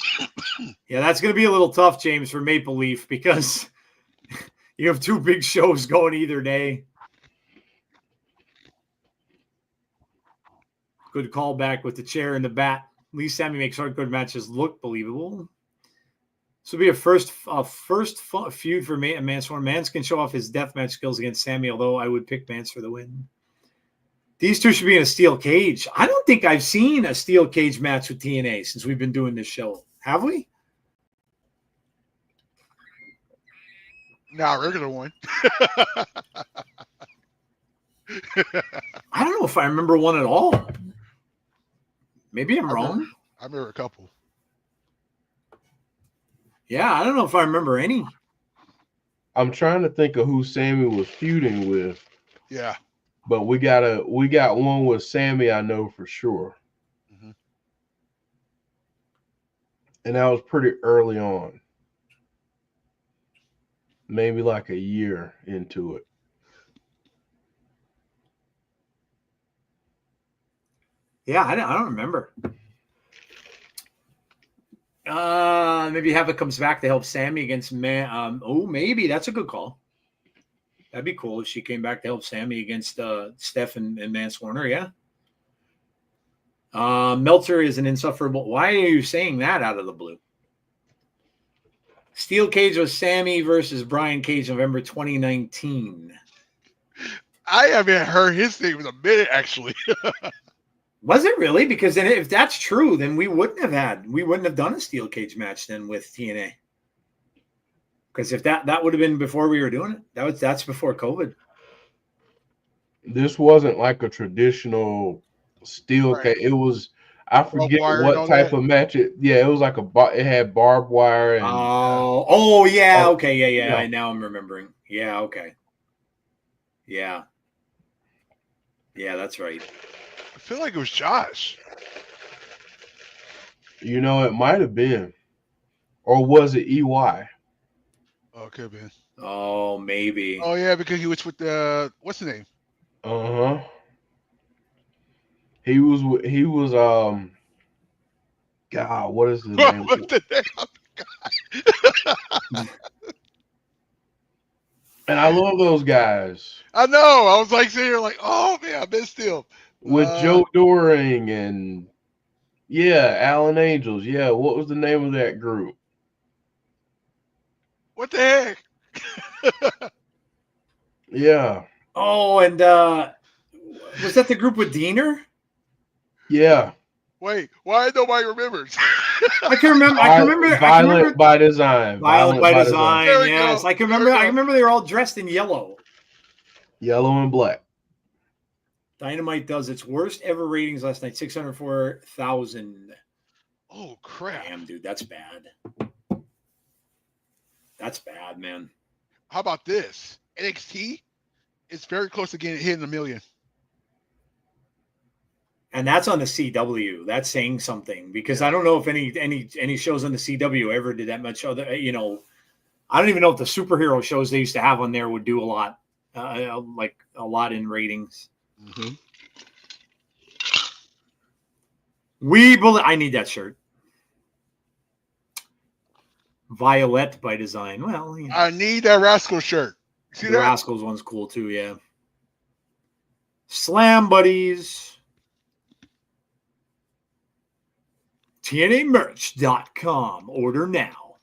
Yeah, that's going to be a little tough, James, for Maple Leaf because you have two big shows going either day. Good callback with the chair and the bat. At least Sami makes hardcore matches look believable. This will be a first feud for Mance Warner. Mance can show off his deathmatch skills against Sami, although I would pick Mance for the win. These two should be in a steel cage. I don't think I've seen a steel cage match with TNA since we've been doing this show. Have we? Nah, regular one. I don't know if I remember one at all. Maybe I'm wrong. I remember a couple. Yeah, I don't know if I remember any. I'm trying to think of who Sami was feuding with. Yeah. But we got one with Sami, I know for sure. Mm-hmm. And that was pretty early on. Maybe like a year into it. Yeah, I don't remember. Maybe Havoc comes back to help Sami against maybe that's a good call. That'd be cool if she came back to help Sami against Steph and Mance Warner. Yeah. Meltzer is an insufferable. Why are you saying that out of the blue? Steel Cage was Sami versus Brian Cage, November 2019. I haven't heard his name in a minute, actually. Was it really? Because then, if that's true, then we wouldn't have done a steel cage match then with TNA. Because if that would have been before we were doing it, that's before COVID. This wasn't like a traditional steel cage. It was, I forget what type of match it. Yeah, it was like it had barbed wire and. Yeah, okay, yeah. Now I'm remembering. Yeah, okay. Yeah, that's right. I feel like it was Josh. It might have been, or was it EY? Oh, it could have been. Oh, maybe. Oh yeah, because he was with what's the name? He was God, what is the name? What the name? And I love those guys. I know. I was like sitting here like, oh man, I missed him. With Joe Doring and Alan Angels. Yeah, what was the name of that group? What the heck? Yeah. Oh, and was that the group with Diener? Yeah. Wait, why nobody remembers? I can remember. Violent by Design. Violent by Design. Yes, I can remember. I remember they were all dressed in yellow. Yellow and black. Dynamite does its worst ever ratings last night, 604,000. Oh crap! Damn, dude, that's bad. That's bad, man. How about this? NXT is very close to hitting 1 million. And that's on the CW. That's saying something, because I don't know if any shows on the CW ever did that much other. I don't even know if the superhero shows they used to have on there would do a lot, like a lot in ratings. Mm-hmm. I need that shirt. Violet by Design. Well, I need that Rascal shirt. See the that? Rascals one's cool too. Yeah. Slam Buddies. TNAmerch.com. Order now.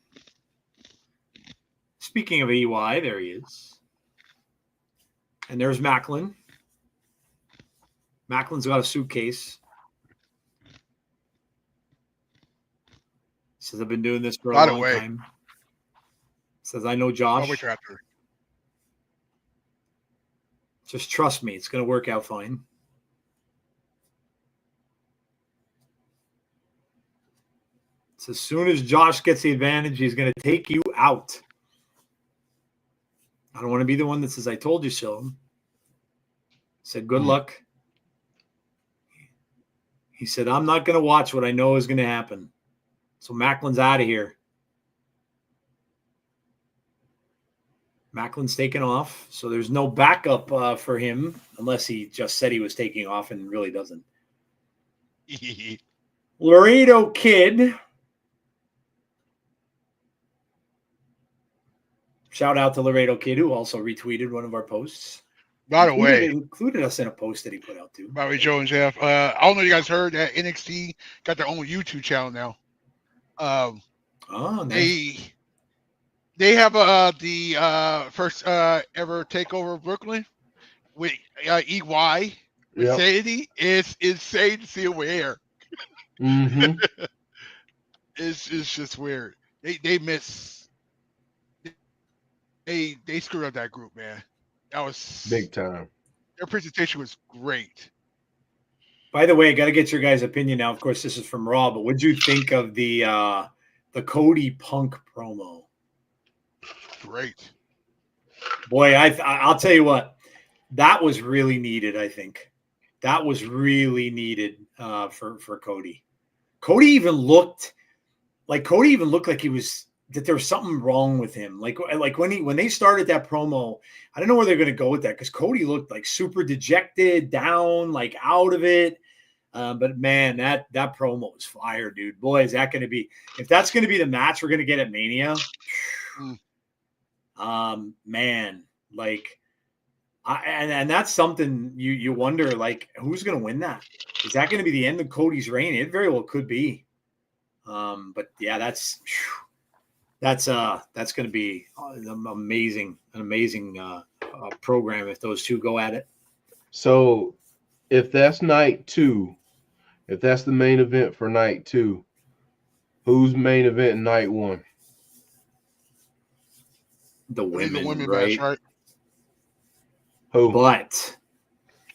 Speaking of EY, there he is. And there's Macklin. Macklin's got a suitcase. Says, I've been doing this for a long time. Says, I know Josh. I'll wait till after. Just trust me. It's going to work out fine. So as soon as Josh gets the advantage, he's going to take you out. I don't want to be the one that says, I told you so. Said, good luck. He said, I'm not going to watch what I know is going to happen. So Macklin's out of here. Macklin's taken off. So there's no backup for him, unless he just said he was taking off and really doesn't. Laredo Kid. Shout out to Laredo Kid, who also retweeted one of our posts. By the way, included us in a post that he put out too. By the way, Joe and Jeff, I don't know if you guys heard that NXT got their own YouTube channel now. Nice. They have the first ever takeover of Brooklyn with EY. Yep. Sadie. It's insane to see him with hair. Mm-hmm. It's just weird. They screwed up that group, man. That was big time. Their presentation was great. By the way, I got to get your guys' opinion now. Of course, this is from Raw, but what'd you think of the Cody Punk promo? Great. Boy, I'll tell you what, that was really needed. I think that was really needed for Cody. Cody even looked like he was. That there was something wrong with him. Like when they started that promo, I don't know where they're going to go with that, because Cody looked like super dejected, down, like out of it. But man, that promo was fire, dude. Boy, is that going to be, if that's going to be the match we're going to get at Mania, man, like And that's something you wonder, like, who's going to win that? Is that going to be the end of Cody's reign? It very well could be. But yeah, that's going to be an amazing program if those two go at it. So if that's night 2, if that's the main event for night 2, who's main event in night 1? The women match, right? Who? But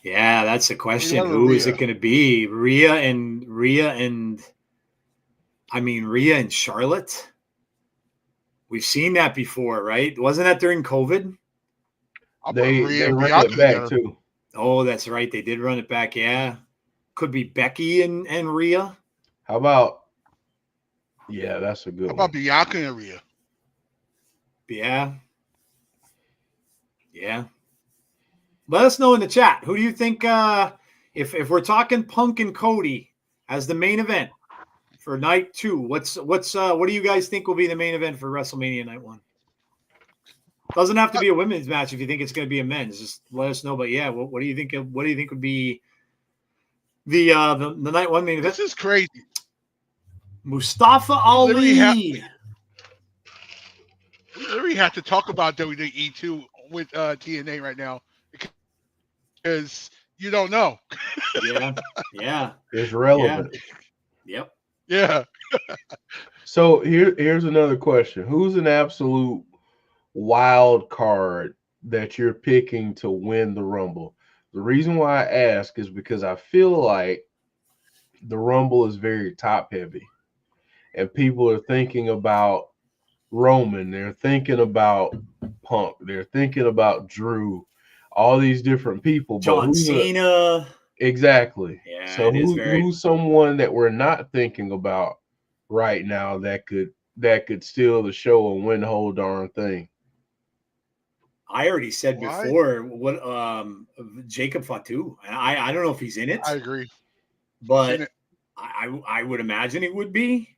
yeah, that's the question. Who is it going to be? Rhea and Charlotte. We've seen that before, right? Wasn't that during COVID? They ran it back too. Oh, that's right. They did run it back. Yeah. Could be Becky and Rhea. How about? Yeah, that's a good one. How about Bianca and Rhea? Yeah. Yeah. Let us know in the chat. Who do you think, if we're talking Punk and Cody as the main event for night 2, what do you guys think will be the main event for WrestleMania night 1? Doesn't have to be a women's match if you think it's going to be a men's. Just let us know. But yeah, what do you think? What do you think would be the night 1 main event? This is crazy. Mustafa Ali. We literally have to talk about WWE too with TNA right now because you don't know. Yeah. It's relevant. Yeah. Yep. Yeah. So here's another question. Who's an absolute wild card that you're picking to win the Rumble? The reason why I ask is because I feel like the Rumble is very top heavy and people are thinking about Roman, they're thinking about Punk, they're thinking about Drew, all these different people. John Cena. Exactly. Yeah. So who's someone that we're not thinking about right now that could steal the show and win the whole darn thing? I already said before what Jacob Fatu. I don't know if he's in it. I agree. But I would imagine he would be.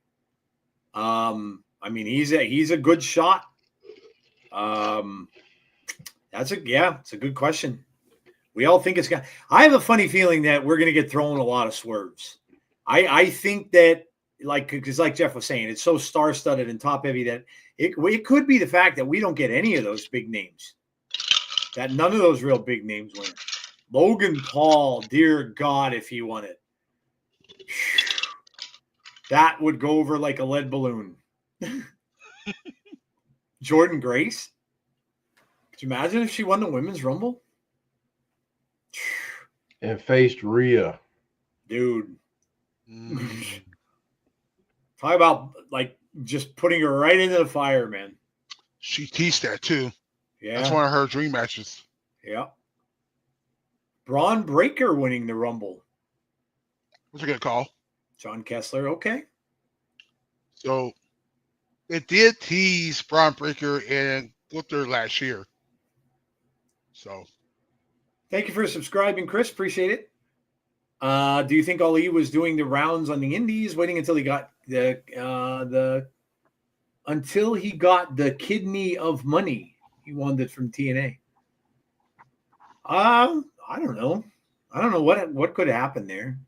I mean, he's a good shot. It's a good question. We all think it's I have a funny feeling that we're going to get thrown a lot of swerves. I think that, because like Jeff was saying, it's so star-studded and top-heavy that it could be the fact that we don't get any of those big names. That none of those real big names win. Logan Paul, dear God, if he won it. That would go over like a lead balloon. Jordan Grace. Could you imagine if she won the Women's Rumble? And faced Rhea. Dude. Talk about just putting her right into the fire, man. She teased that too. Yeah. That's one of her dream matches. Yeah. Braun Breaker winning the Rumble. That's a good call. John Kessler, okay. So it did tease Braun Breaker and Gunther last year. So thank you for subscribing, Chris. Appreciate it. Do you think Ali was doing the rounds on the indies, waiting until he got the kidney of money? He won it from TNA. I don't know. I don't know what could happen there.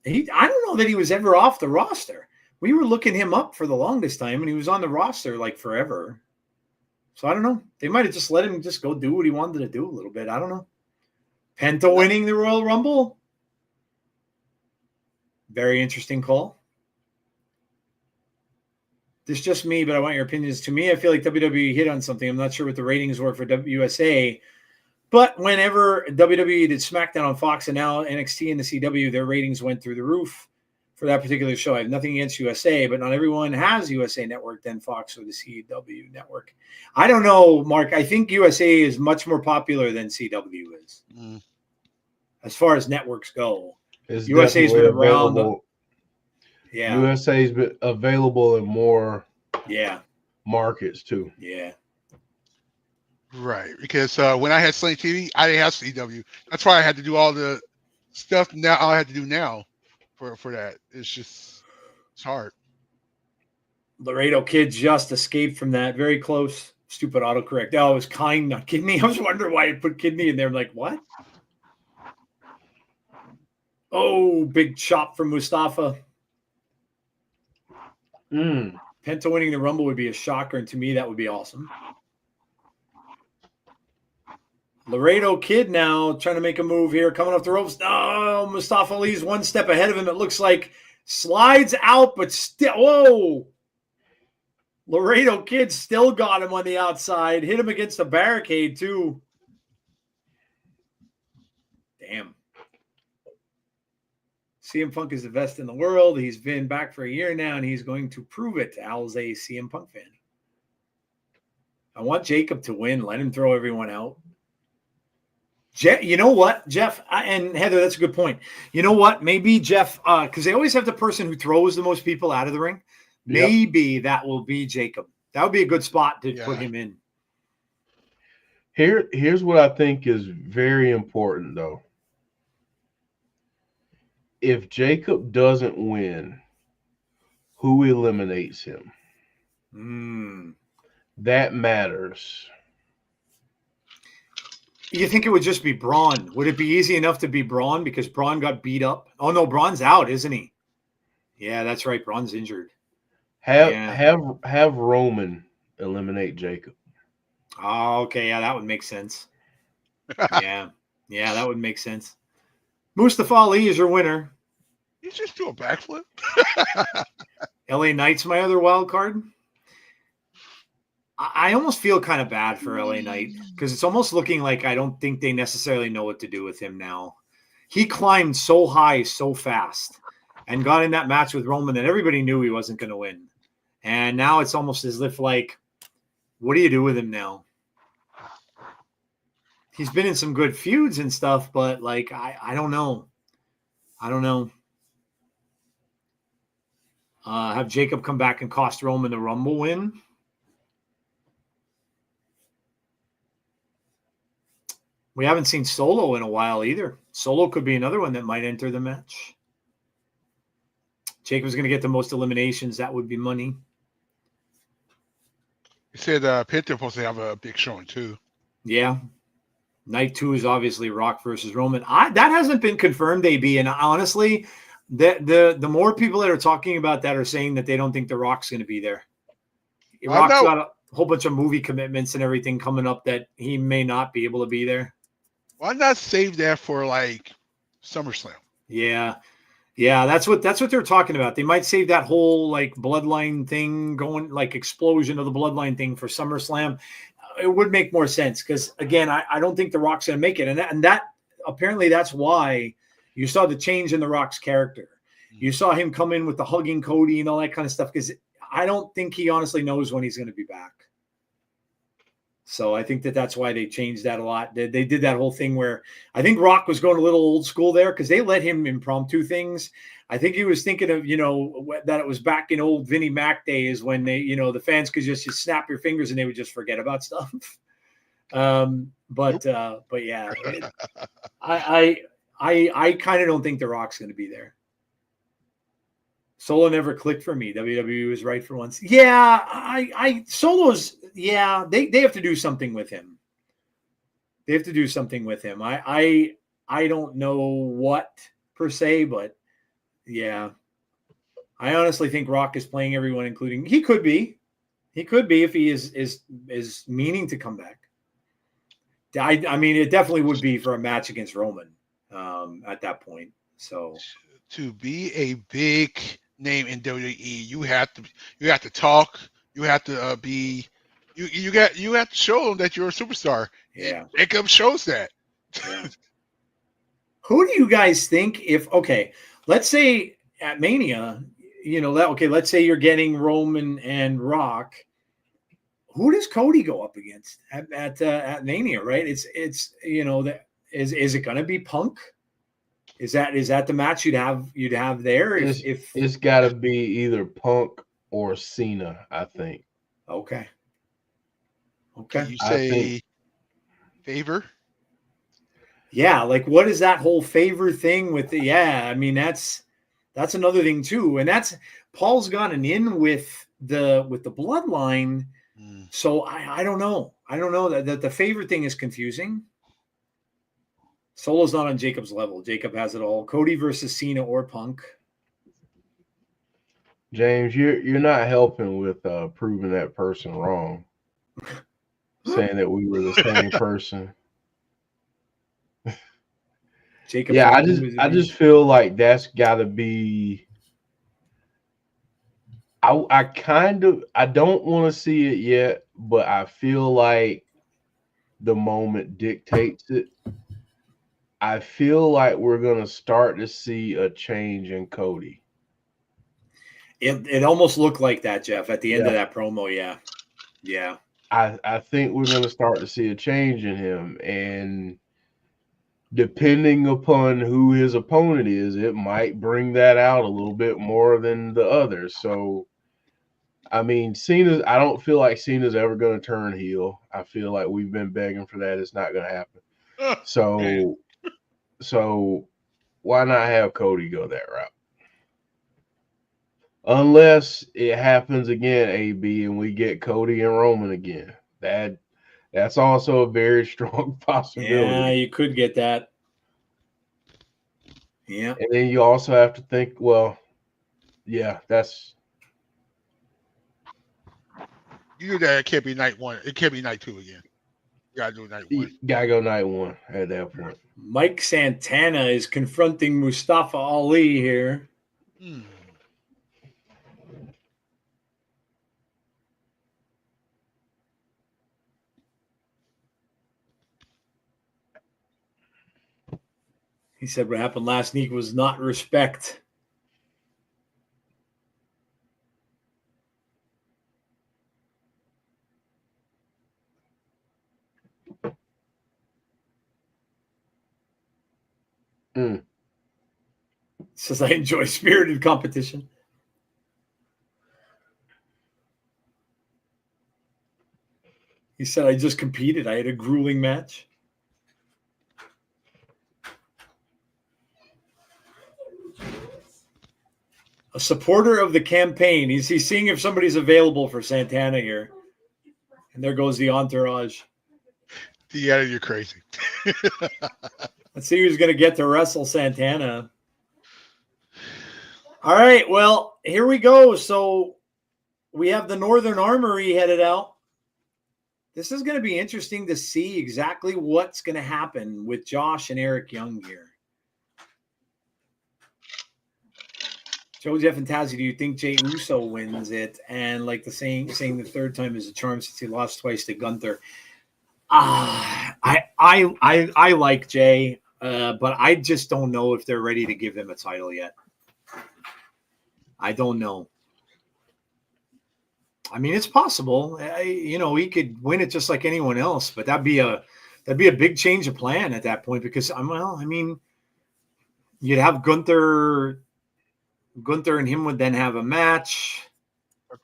I don't know that he was ever off the roster. We were looking him up for the longest time, and he was on the roster like forever. So I don't know. They might have just let him just go do what he wanted to do a little bit. I don't know. Penta winning the Royal Rumble. Very interesting call. This is just me, but I want your opinions. To me, I feel like WWE hit on something. I'm not sure what the ratings were for USA, but whenever WWE did SmackDown on Fox and now NXT and the CW, their ratings went through the roof for that particular show. I have nothing against USA, but not everyone has USA Network than Fox or the CW Network. I don't know, Mark. I think USA is much more popular than CW is. As far as networks go. USA's been around. Yeah. USA's been available in more markets too. Yeah. Right. Because when I had Sling TV, I didn't have CW. That's why I had to do all the stuff now I had to do now for that. It's hard. Laredo Kid just escaped from that. Very close. Stupid autocorrect. Oh, it was kind, not kidney. I was wondering why it put kidney in there. I'm like, what? Oh, big chop from Mustafa. Penta winning the Rumble would be a shocker, and to me, that would be awesome. Laredo Kid now trying to make a move here, coming off the ropes. Oh, Mustafa Ali's one step ahead of him. It looks like slides out, but still, whoa. Laredo Kid still got him on the outside. Hit him against the barricade, too. Damn. CM Punk is the best in the world. He's been back for a year now, and he's going to prove it. Al's a CM Punk fan. I want Jacob to win. Let him throw everyone out. You know what, Jeff? And Heather, that's a good point. You know what? Maybe Jeff, because they always have the person who throws the most people out of the ring. Maybe that will be Jacob. That would be a good spot to put him in. Here's what I think is very important, though. If Jacob doesn't win, who eliminates him? That matters. You think it would just be Braun? Would it be easy enough to be Braun because Braun got beat up? Oh, no, Braun's out, isn't he? Yeah, that's right. Braun's injured. Have Roman eliminate Jacob. Oh, okay. Yeah, that would make sense. Yeah, that would make sense. Mustafa Ali is your winner. He's just doing a backflip. LA Knight's my other wild card. I almost feel kind of bad for LA Knight because it's almost looking like I don't think they necessarily know what to do with him now. He climbed so high so fast and got in that match with Roman that everybody knew he wasn't going to win. And now it's almost as if, like, what do you do with him now? He's been in some good feuds and stuff, but, like, I don't know. Have Jacob come back and cost Roman the Rumble win? We haven't seen Solo in a while either. Solo could be another one that might enter the match. Jacob's going to get the most eliminations. That would be money. You said Penta supposed to have a big showing too. Yeah. Night 2 is obviously Rock versus Roman. That hasn't been confirmed, AB. And honestly, the more people that are talking about that are saying that they don't think The Rock's going to be there. Rock's got a whole bunch of movie commitments and everything coming up that he may not be able to be there. Why not save that for like SummerSlam? Yeah, that's what they're talking about. They might save that whole like bloodline thing going, like explosion of the bloodline thing for SummerSlam. It would make more sense because again, I don't think The Rock's going to make it, and that apparently that's why you saw the change in The Rock's character. You saw him come in with the hugging Cody and all that kind of stuff because I don't think he honestly knows when he's going to be back. So I think that's why they changed that a lot. They did that whole thing where I think Rock was going a little old school there because they let him impromptu things. I think he was thinking of, that it was back in old Vinnie Mac days when they, the fans could just snap your fingers and they would just forget about stuff. But yeah, I kind of don't think The Rock's going to be there. Solo never clicked for me. WWE was right for once. Yeah, Solo's. Yeah, they have to do something with him. I don't know what per se, but yeah, I honestly think Rock is playing everyone, including he could be if he is meaning to come back. I mean, it definitely would be for a match against Roman at that point. So to be a big name in WWE, you have to talk. You have to be. You have to show them that you're a superstar. Yeah, Jacob shows that. Yeah. Who do you guys think? Let's say at Mania, let's say you're getting Roman and Rock. Who does Cody go up against at Mania? Right? Is it going to be Punk? Is that the match you'd have there? If it's got to be either Punk or Cena, I think. Okay. You say favor? Yeah, like what is that whole favor thing with the? Yeah, I mean that's another thing too, and that's Paul's gotten in with the bloodline. So I don't know. I don't know that the favorite thing is confusing. Solo's not on Jacob's level. Jacob has it all. Cody versus Cena or Punk. James, you're not helping with proving that person wrong. Saying that we were the same person. Jacob, yeah, I just feel like that's got to be. I don't want to see it yet, but I feel like the moment dictates it. I feel like we're gonna start to see a change in Cody. It almost looked like that, Jeff, at the end of that promo. Yeah. I think we're gonna start to see a change in him, and depending upon who his opponent is, it might bring that out a little bit more than the others. So, I mean, I don't feel like Cena's ever going to turn heel. I feel like we've been begging for that. It's not going to happen. So why not have Cody go that route? Unless it happens again, AB, and we get Cody and Roman again. That's also a very strong possibility. Yeah, you could get that. Yeah. And then you also have to think, well, yeah, that's. You do that. It can't be night one. It can't be night two again. You gotta do night one. You gotta go night one at that point. Mike Santana is confronting Mustafa Ali here. He said what happened last week was not respect. Says I enjoy spirited competition. He said I just competed. I had a grueling match. A supporter of the campaign. He's seeing if somebody's available for Santana here. And there goes the entourage. Yeah, you're crazy. Let's see who's going to get to wrestle Santana. All right, well, here we go. So we have the Northern Armory headed out. This is going to be interesting to see exactly what's going to happen with Josh and Eric Young here. Joe, Jeff, and Tazzy, do you think Jey Uso wins it? And like saying the third time is a charm since he lost twice to Gunther. I like Jey, but I just don't know if they're ready to give him a title yet. I don't know. I mean, it's possible. He could win it just like anyone else, but that'd be a big change of plan at that point because you'd have Gunther and him would then have a match.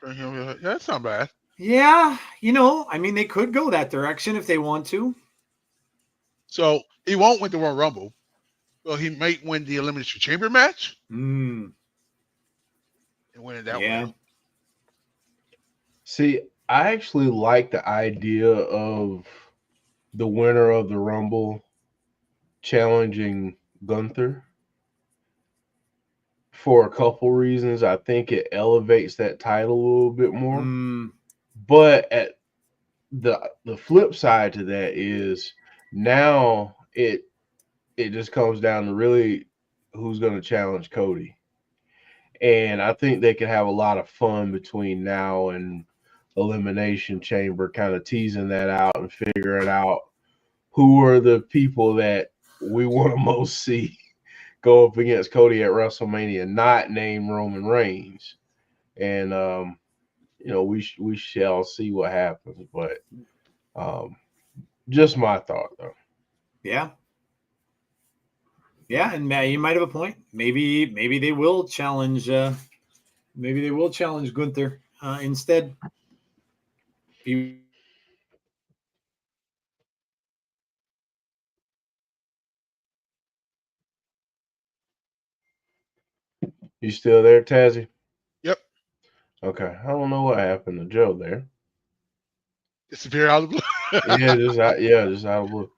That's not bad. Yeah, they could go that direction if they want to. So he won't win the Royal Rumble. Well, he might win the Elimination Chamber match. And win it that way. See, I actually like the idea of the winner of the Rumble challenging Gunther for a couple reasons. I think it elevates that title a little bit more. But at the flip side to that is now it just comes down to really who's going to challenge Cody. And I think they could have a lot of fun between now and Elimination Chamber, kind of teasing that out and figuring out who are the people that we want to most see go up against Cody at WrestleMania, not named Roman Reigns. And we shall see what happens, but just my thought though. Yeah, and you might have a point. Maybe they will challenge. Maybe they will challenge Gunther instead. You still there, Tazzy? Yep. Okay. I don't know what happened to Joe there. Disappear out of the blue. just out of blue.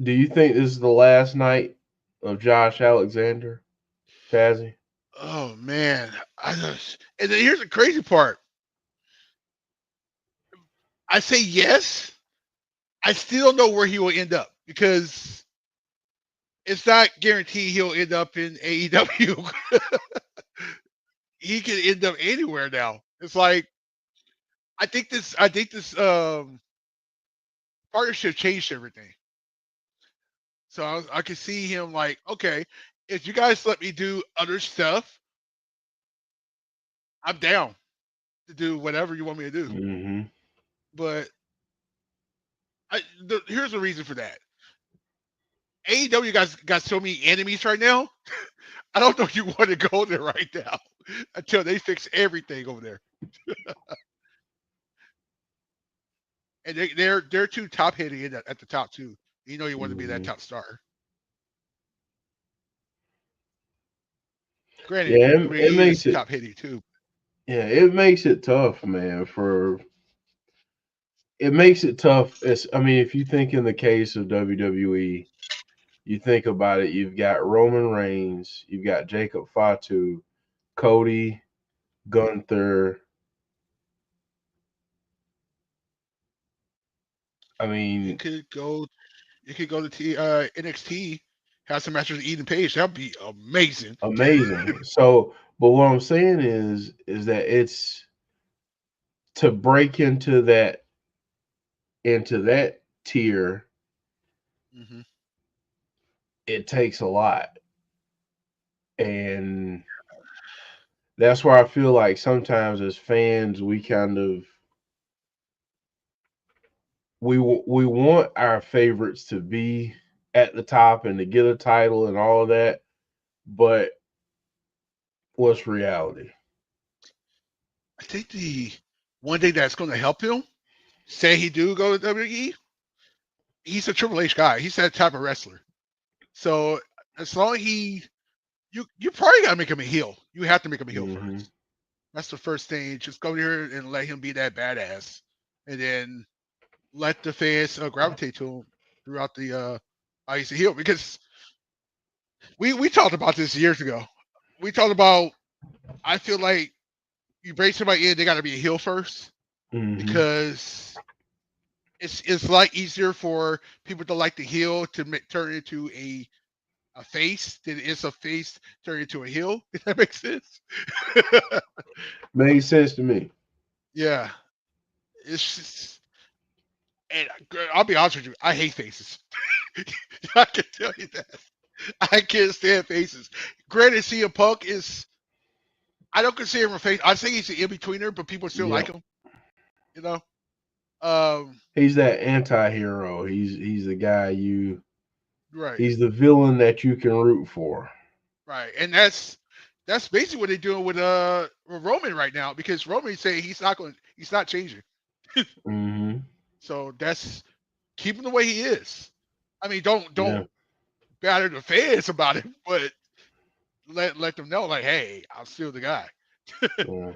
Do you think this is the last night of Josh Alexander, Tazzy? Oh man, and then here's the crazy part. I say yes. I still don't know where he will end up because it's not guaranteed he'll end up in AEW. He can end up anywhere now. It's like I think this partnership changed everything. So I can see him like, okay, if you guys let me do other stuff, I'm down to do whatever you want me to do. Mm-hmm. But here's the reason for that. AEW guys got so many enemies right now. I don't know if you want to go there right now until they fix everything over there. And they're too top heavy at the top too. You know you want to be that top star. Granted, Yeah, it WWE makes is it top heavy too. Yeah, it makes it tough, man. It makes it tough. I mean, if you think in the case of WWE, you think about it. You've got Roman Reigns, you've got Jacob Fatu, Cody, Gunther. I mean, You could go to NXT, have some matches with Eden Page. That'd be amazing. amazing. So, but what I'm saying is that it's to break into that tier. Mm-hmm. It takes a lot, and that's where I feel like sometimes as fans we kind of we want our favorites to be at the top and to get a title and all of that, but what's reality? I think the one thing that's going to help him, say he do go to WWE, he's a Triple H guy. He's that type of wrestler. So as long as you probably got to make him a heel. You have to make him a heel Mm-hmm. first. That's the first thing. Just go here and let him be that badass, and then let the fans gravitate to him throughout the he's a heel. Because we talked about this years ago. We talked about. I feel like you bring somebody in, they got to be a heel first Mm-hmm. because it's a lot easier for people to like the heel to turn into a face than it's a face turn into a heel. If that makes sense. Makes sense to me. Yeah, it's just, and I'll be honest with you, I hate faces. I can tell you that. I can't stand faces. Granted, CM Punk is. I don't consider him a face. I think he's an in-betweener, but people still like Yep. him. You know. He's that anti-hero. He's the guy Right. he's the villain that you can root for. Right. And that's basically what they're doing with Roman right now because Roman saying he's not changing. Mm-hmm. So that's keep him the way he is. I mean, don't Yeah. batter the fans about it, but let them know like, hey, I'm still the guy. Yeah.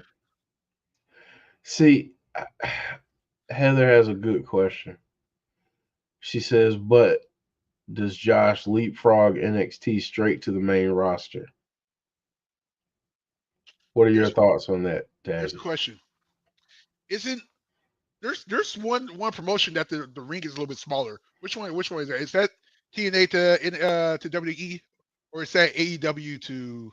See, Heather has a good question. She says, but does Josh leapfrog NXT straight to the main roster? What are your thoughts on that, Here's the Tazzy? question: Isn't there's one promotion that the ring is a little bit smaller? Which one is that? Is that TNA to WWE, or is that AEW to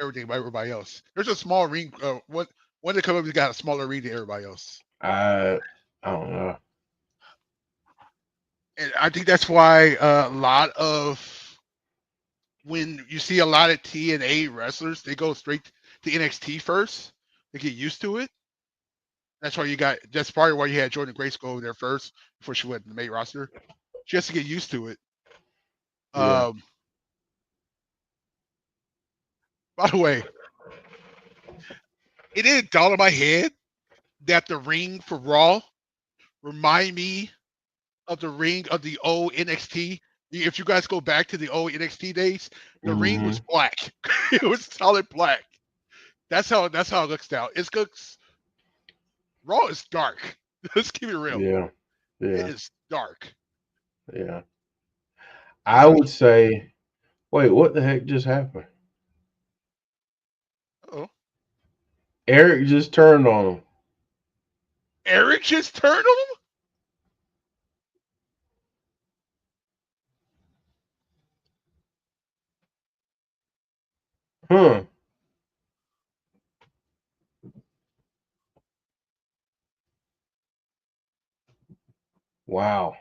everything by everybody else? There's a small ring. One that comes up has got a smaller ring than everybody else, I don't know. and I think that's why a lot of when you see a lot of TNA wrestlers, they go straight to NXT first. They get used to it. That's why that's probably why you had Jordan Grace go over there first before she went to the main roster. She has to get used to it. Yeah. By the way, it didn't dawn in my head that the ring for Raw remind me of the ring of the old NXT. If you guys go back to the old NXT days, the ring Mm-hmm. was black. It was solid black. That's how it looks now. It looks Raw is dark. Let's keep it real. Yeah. It is dark. Yeah. I would say, wait, what the heck just happened? Oh, Eric just turned on him. Eric just turned on him? Huh. Wow.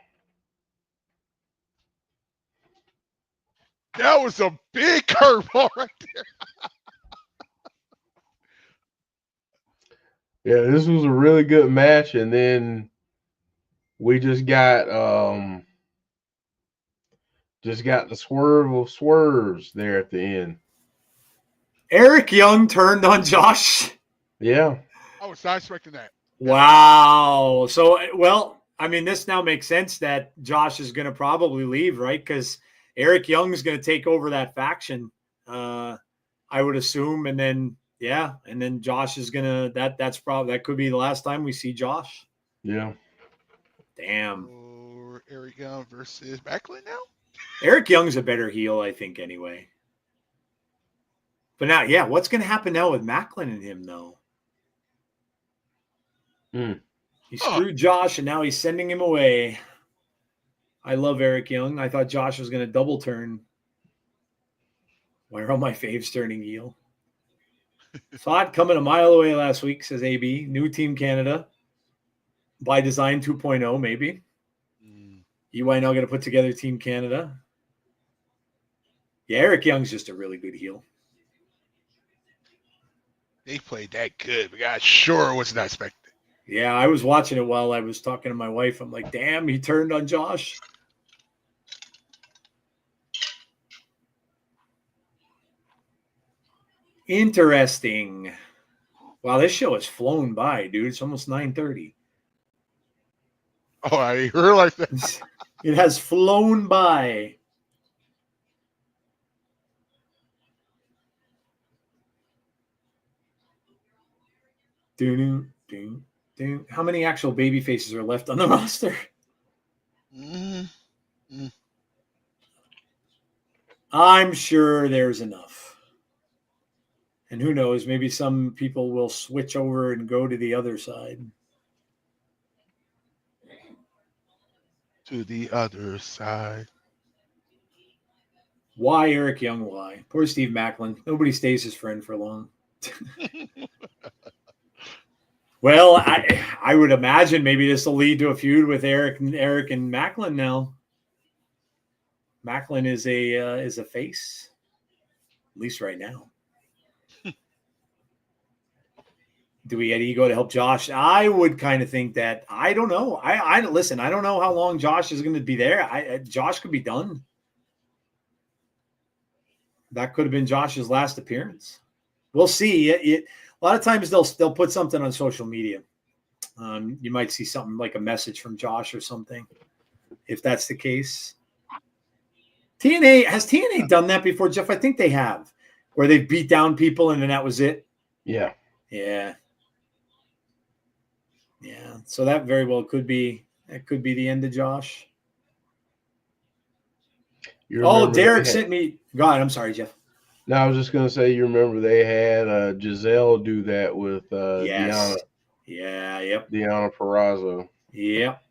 That was a big curveball right there. Yeah, this was a really good match, and then we just got the swerve of swerves there at the end. Eric Young turned on Josh. Yeah. I was not expecting that. Wow. So, well, I mean, this now makes sense that Josh is going to probably leave, right? Because Eric Young is going to take over that faction, I would assume. And then, yeah, and then Josh is going to, that could be the last time we see Josh. Yeah. Damn. Or Eric Young versus Macklin now? Eric Young's a better heel, I think, anyway. But now, yeah, what's going to happen now with Macklin and him, though? He screwed Josh, and now he's sending him away. I love Eric Young. I thought Josh was going to double turn. Why are all my faves turning heel? Saw it coming a mile away last week, says AB. New Team Canada. By Design 2.0, maybe. EY now going to put together Team Canada. Yeah, Eric Young's just a really good heel. They played that good, but I sure was not expecting. Yeah, I was watching it while I was talking to my wife. I'm like, damn, he turned on Josh. Interesting. Wow, this show has flown by, dude. It's almost 9:30. Oh, I realized that. It has flown by. How many actual baby faces are left on the roster? I'm sure there's enough. And who knows, maybe some people will switch over and go to the other side. To the other side. Why Eric Young? Why? Poor Steve Macklin. Nobody stays his friend for long. Well, I would imagine maybe this will lead to a feud with Eric and Macklin now. Macklin is a face, at least right now. Do we get ego to help Josh? I would kind of think that. I don't know. I listen. I don't know how long Josh is going to be there. Josh could be done. That could have been Josh's last appearance. We'll see. A lot of times they'll put something on social media. You might see something like a message from Josh or something, if that's the case. Has TNA done that before, Jeff? I think they have, where they beat down people and then that was it. Yeah. Yeah. So that very well could be the end of Josh. Derek sent me. God, I'm sorry, Jeff. No, I was just gonna say, you remember they had Giselle do that with Yes. Deanna. Yeah. Yep. Deanna Purrazzo. Yep.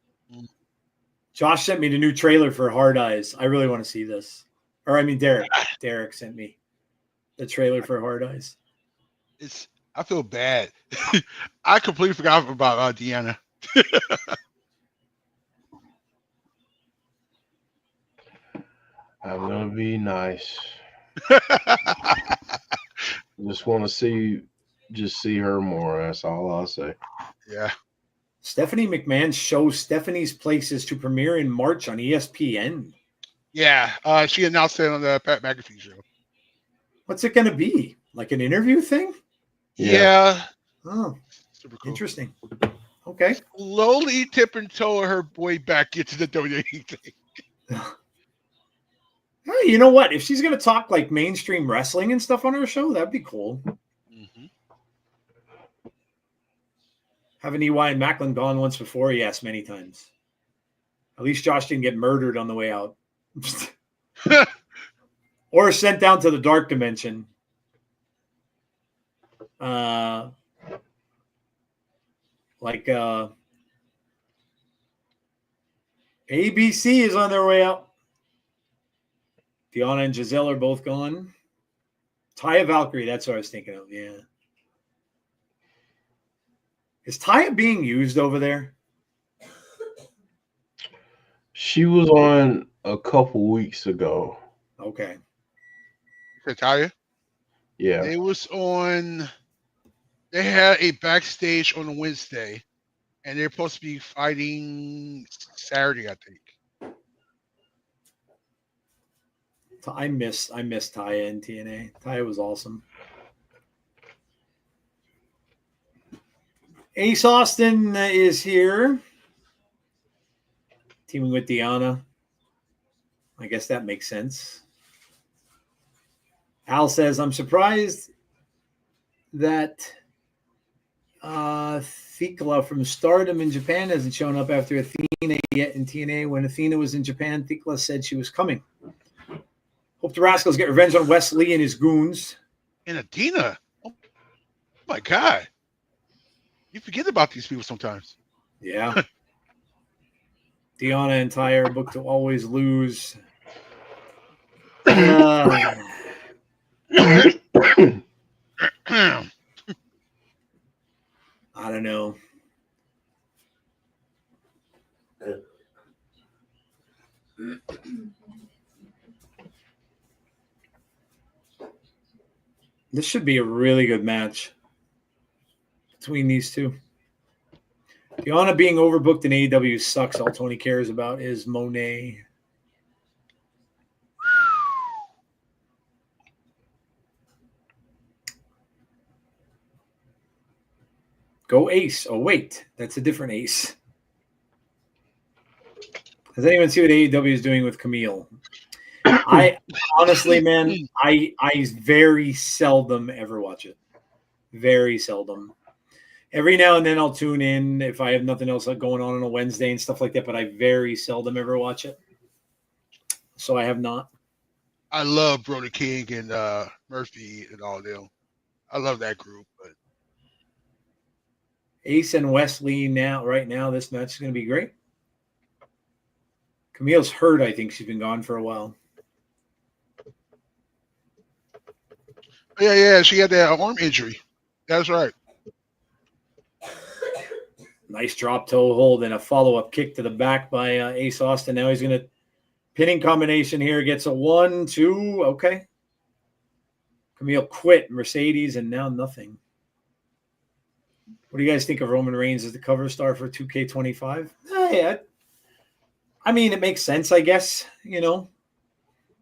Josh sent me the new trailer for Hard Eyes. I really want to see this. Or I mean, Derek sent me the trailer for Hard Eyes. I feel bad. I completely forgot about Deanna. I'm gonna be nice. Just want to see her more. That's all I'll say. Yeah. Stephanie McMahon shows Stephanie's Places to premiere in March on ESPN. Yeah, she announced it on the Pat McAfee show. What's it going to be? Like an interview thing? Yeah. Oh, super cool. Interesting. Okay. Slowly tipping toe her way back into the WWE thing. Hey, you know what? If she's going to talk like mainstream wrestling and stuff on her show, that'd be cool. Mm-hmm. Haven't EY and Macklin gone once before? Yes, many times. At least Josh didn't get murdered on the way out. Or sent down to the dark dimension. ABC is on their way out. Deanna and Giselle are both gone. Taya Valkyrie, that's what I was thinking of. Yeah. Is Taya being used over there? She was on a couple weeks ago. Okay. To tell you? Yeah. It was on. They had a backstage on Wednesday, and they're supposed to be fighting Saturday, I think. I miss Taya in TNA. Taya was awesome. Ace Austin is here. Teaming with Deanna. I guess that makes sense. Al says, I'm surprised that Thekla from Stardom in Japan hasn't shown up after Athena yet in TNA. When Athena was in Japan, Thekla said she was coming. Hope the Rascals get revenge on Wes Lee and his goons. And Athena. Oh my God. You forget about these people sometimes. Yeah. Deanna and Taya are booked to always lose. I don't know. This should be a really good match between these two. Deanna being overbooked in AEW sucks. All Tony cares about is Monet. Go Ace. Oh, wait. That's a different Ace. Does anyone see what AEW is doing with Camille? I honestly, man, I very seldom ever watch it. Very seldom. Every now and then I'll tune in if I have nothing else going on a Wednesday and stuff like that, but I very seldom ever watch it. So I have not. I love Brody King and Murphy and all them. I love that group. But Ace and Wes Lee right now, this match is going to be great. Camille's hurt. I think she's been gone for a while. Yeah. She had that arm injury. That's right. Nice drop toe hold and a follow-up kick to the back by Ace Austin. Now he's going to pinning combination here. Gets a 1, 2. Okay. Camille quit Mercedes and now nothing. What do you guys think of Roman Reigns as the cover star for 2K25? Yeah. I mean, it makes sense, I guess,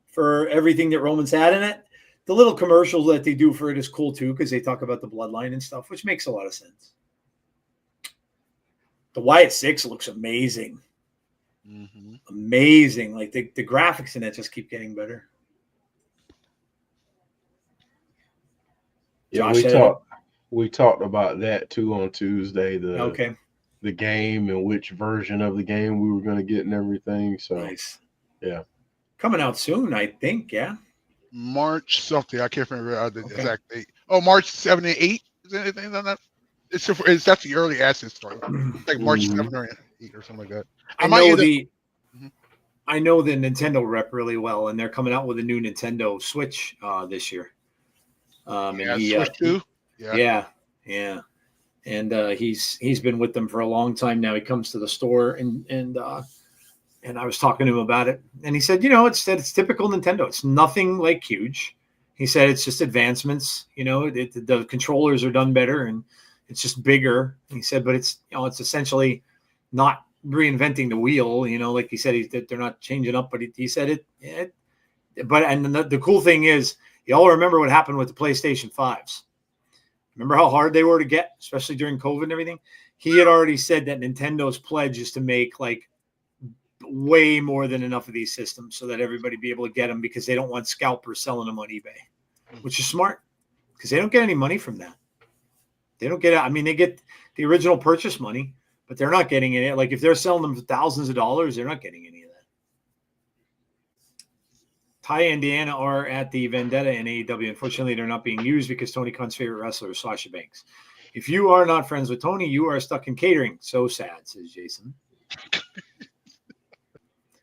for everything that Roman's had in it. The little commercials that they do for it is cool too, because they talk about the bloodline and stuff, which makes a lot of sense. The Wyatt 6 looks amazing. Mm-hmm. Amazing. Like the graphics in it just keep getting better. Yeah, we talked about that too on Tuesday. The game and which version of the game we were going to get and everything. So nice. Yeah. Coming out soon, I think. Yeah. March something. I can't remember the exact date. Oh, March 7 and 8. Is there anything on that? It's that's the early access story. Like March 7 or 8 or something like that. I know the Nintendo rep really well, and they're coming out with a new Nintendo Switch this year. Switch 2. Yeah. And he's been with them for a long time now. He comes to the store and I was talking to him about it, and he said, it's typical Nintendo. It's nothing like huge. He said it's just advancements. The controllers are done better and it's just bigger. And he said, but it's it's essentially not reinventing the wheel. Like he said, they're not changing up. But he said it. But the cool thing is, y'all remember what happened with the PlayStation 5s. Remember how hard they were to get, especially during COVID and everything? He had already said that Nintendo's pledge is to make like way more than enough of these systems so that everybody be able to get them, because they don't want scalpers selling them on eBay, which is smart because they don't get any money from that. They don't get it. I mean, they the original purchase money, but they're not getting any. Like if they're selling them for thousands of dollars, they're not getting any of that. Ty and Deanna are at the Vendetta in AEW. Unfortunately, they're not being used because Tony Khan's favorite wrestler is Sasha Banks. If you are not friends with Tony, you are stuck in catering. So sad, says Jason.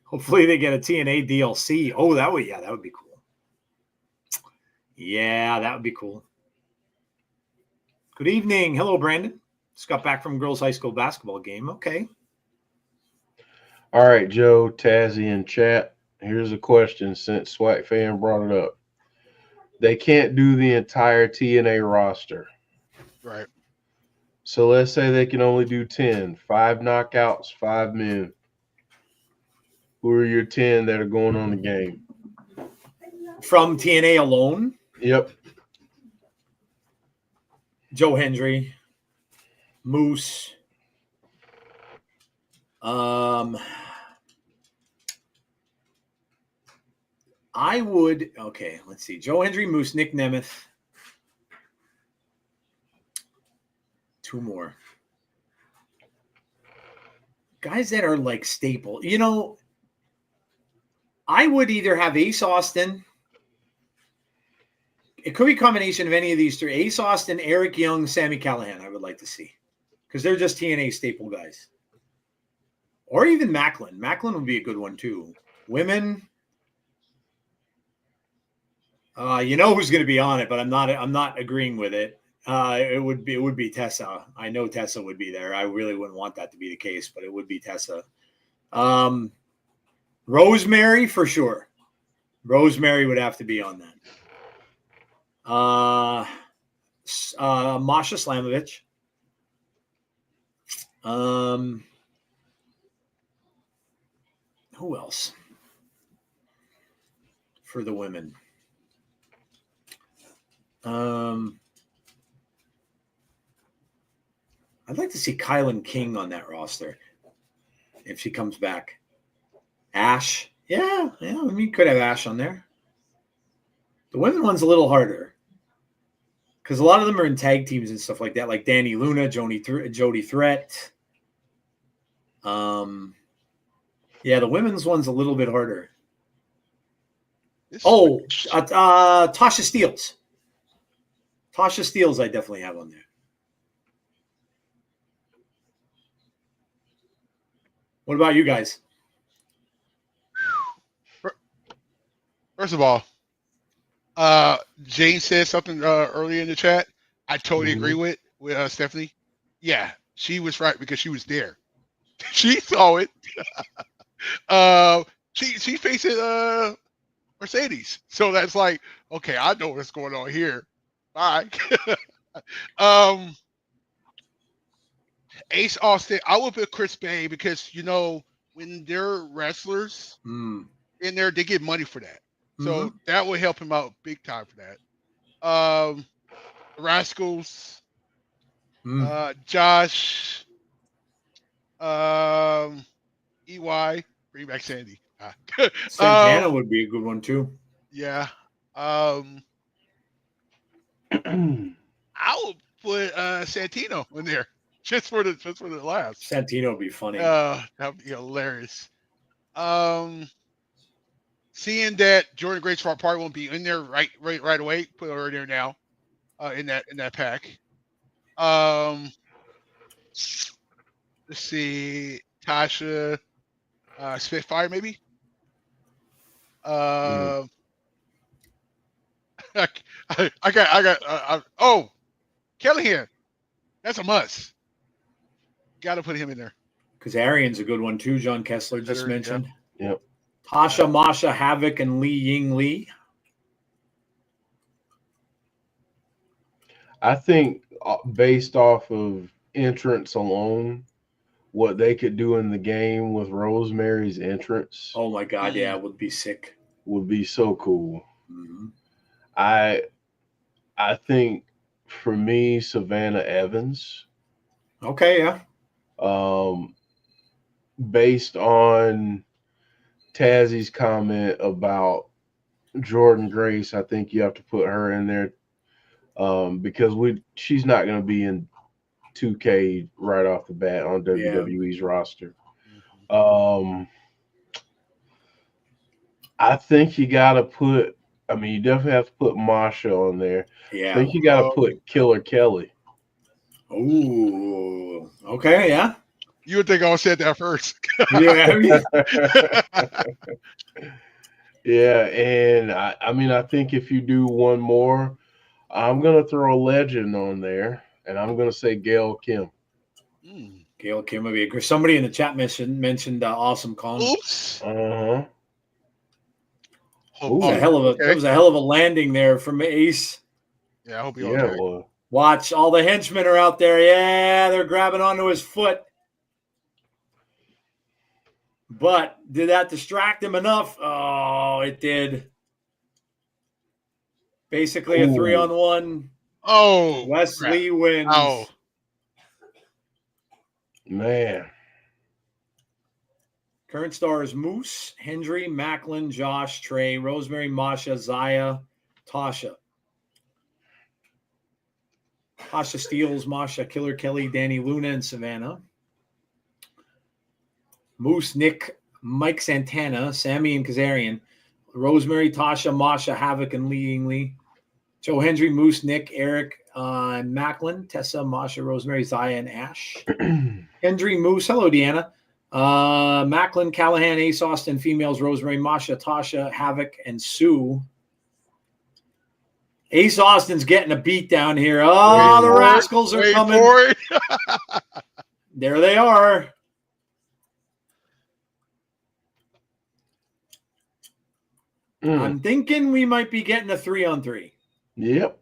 Hopefully they get a TNA DLC. Oh, that would be cool. Yeah, that would be cool. Good evening. Hello, Brandon. Just got back from girls' high school basketball game. Okay. All right, Joe, Tazzy, and chat. Here's a question since Swag Fan brought it up. They can't do the entire TNA roster. Right. So let's say they can only do 10. 5 knockouts, 5 men. Who are your 10 that are going on the game? From TNA alone? Yep. Joe Hendry. Moose. I would, okay, let's see. Joe Hendry, Moose, Nick Nemeth. 2 more. Guys that are like staple. You know, I would either have Ace Austin. It could be a combination of any of these 3. Ace Austin, Eric Young, Sami Callihan, I would like to see. Because they're just TNA staple guys. Or even Macklin. Macklin would be a good one too. Women. You know who's going to be on it, but I'm not agreeing with it. It would be Tessa. I know Tessa would be there. I really wouldn't want that to be the case, but it would be Tessa. Rosemary for sure. Rosemary would have to be on that. Masha Slamovich. Who else for the women? I'd like to see Kylan King on that roster if she comes back. Ash, yeah. I mean, you could have Ash on there. The women one's a little harder because a lot of them are in tag teams and stuff like that, like Danny Luna, Jody Threat. Yeah, the women's one's a little bit harder. Tasha Steeles. Tasha Steeles, I definitely have on there. What about you guys? First of all, Jane said something earlier in the chat. I totally agree with Stephanie. Yeah, she was right because she was there. She saw it. She faced Mercedes, so that's like, okay, I know what's going on here. Bye. Ace Austin, I would put Chris Bay because when they're wrestlers in there, they get money for that. So that would help him out big time for that. Rascals, Josh, EY, bring back Sandy. Santana would be a good one too. Yeah. I would put Santino in there just for the laughs. Santino would be funny. That would be hilarious. Seeing that Jordan Grace probably won't be in there right away, put her in there now, in that pack. Let's see, Tasha, Spitfire maybe. I got. Callihan, that's a must. Got to put him in there. Because Arian's a good one too. John Kessler just mentioned. Yep. Tasha, Masha, Havoc, and Li Ying Lee. I think based off of entrance alone, what they could do in the game with Rosemary's entrance. Oh my God, yeah, it would be sick. Would be so cool. Mm-hmm. I think for me, Savannah Evans. Okay, yeah. Based on Tazzy's comment about Jordan Grace, I think you have to put her in there because she's not going to be in 2K right off the bat on WWE's roster. I think you got to put. I mean, you definitely have to put Masha on there. Yeah. I think you got to put Killer Kelly. Ooh. Okay. Yeah. You would think I said that first. Yeah. Yeah, and I mean, I think if you do one more, I'm gonna throw a legend on there, and I'm gonna say Gail Kim. Gail Kim would be a great. Somebody in the chat mentioned Awesome Kong. Oops. It was a hell of a landing there from Ace. Yeah, I hope you're okay. Well, watch, all the henchmen are out there. Yeah, they're grabbing onto his foot. But did that distract him enough? Oh, it did. Basically a 3-on-1. Oh, Wes Lee wins. Oh, man. Current stars: Moose, Hendry, Macklin, Josh, Trey, Rosemary, Masha, Zaya, Tasha. Tasha Steeles, Masha, Killer Kelly, Danny Luna, and Savannah. Moose, Nick, Mike Santana, Sami, and Kazarian. Rosemary, Tasha, Masha, Havoc, and Lee. Joe Hendry, Moose, Nick, Eric, Macklin, Tessa, Masha, Rosemary, Zaya, and Ash. Hendry, Moose, hello, Deanna. Macklin, Callihan, Ace Austin, females, Rosemary, Masha, Tasha, Havoc, and Sue. Ace Austin's getting a beat down here. Oh, the Rascals are coming. There they are. I'm thinking we might be getting a 3-on-3. Yep.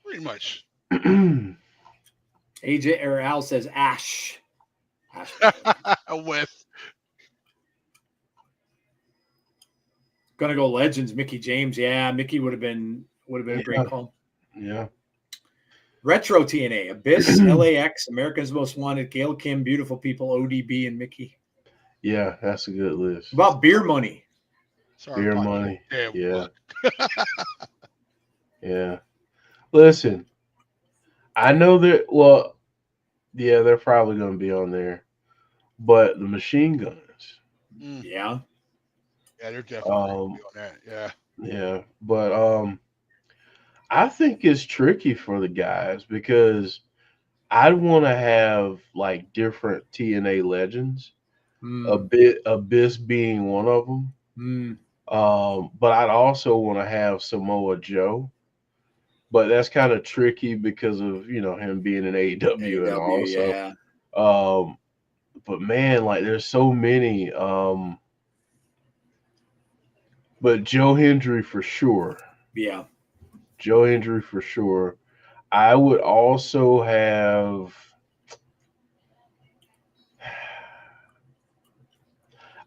Pretty much. AJ or Al says Ash. Wes. Gonna go Legends, Mickey James. Yeah, Mickey would have been a great call. Yeah. Retro TNA, Abyss, LAX, America's Most Wanted, Gail Kim, Beautiful People, ODB, and Mickey. Yeah, that's a good list. What about Beer Money? Beer Money. Damn. Yeah. Yeah. Listen, I know that, well, yeah, they're probably going to be on there, but the Machine Guns. Yeah. Yeah, they're definitely on that. Yeah. Yeah. But I think it's tricky for the guys because I'd want to have like different TNA legends, Abyss being one of them. But I'd also want to have Samoa Joe. But that's kind of tricky because of, him being in AEW and also. Yeah. But man, like there's so many. But Joe Hendry for sure. Yeah. Joe Hendry for sure. I would also have.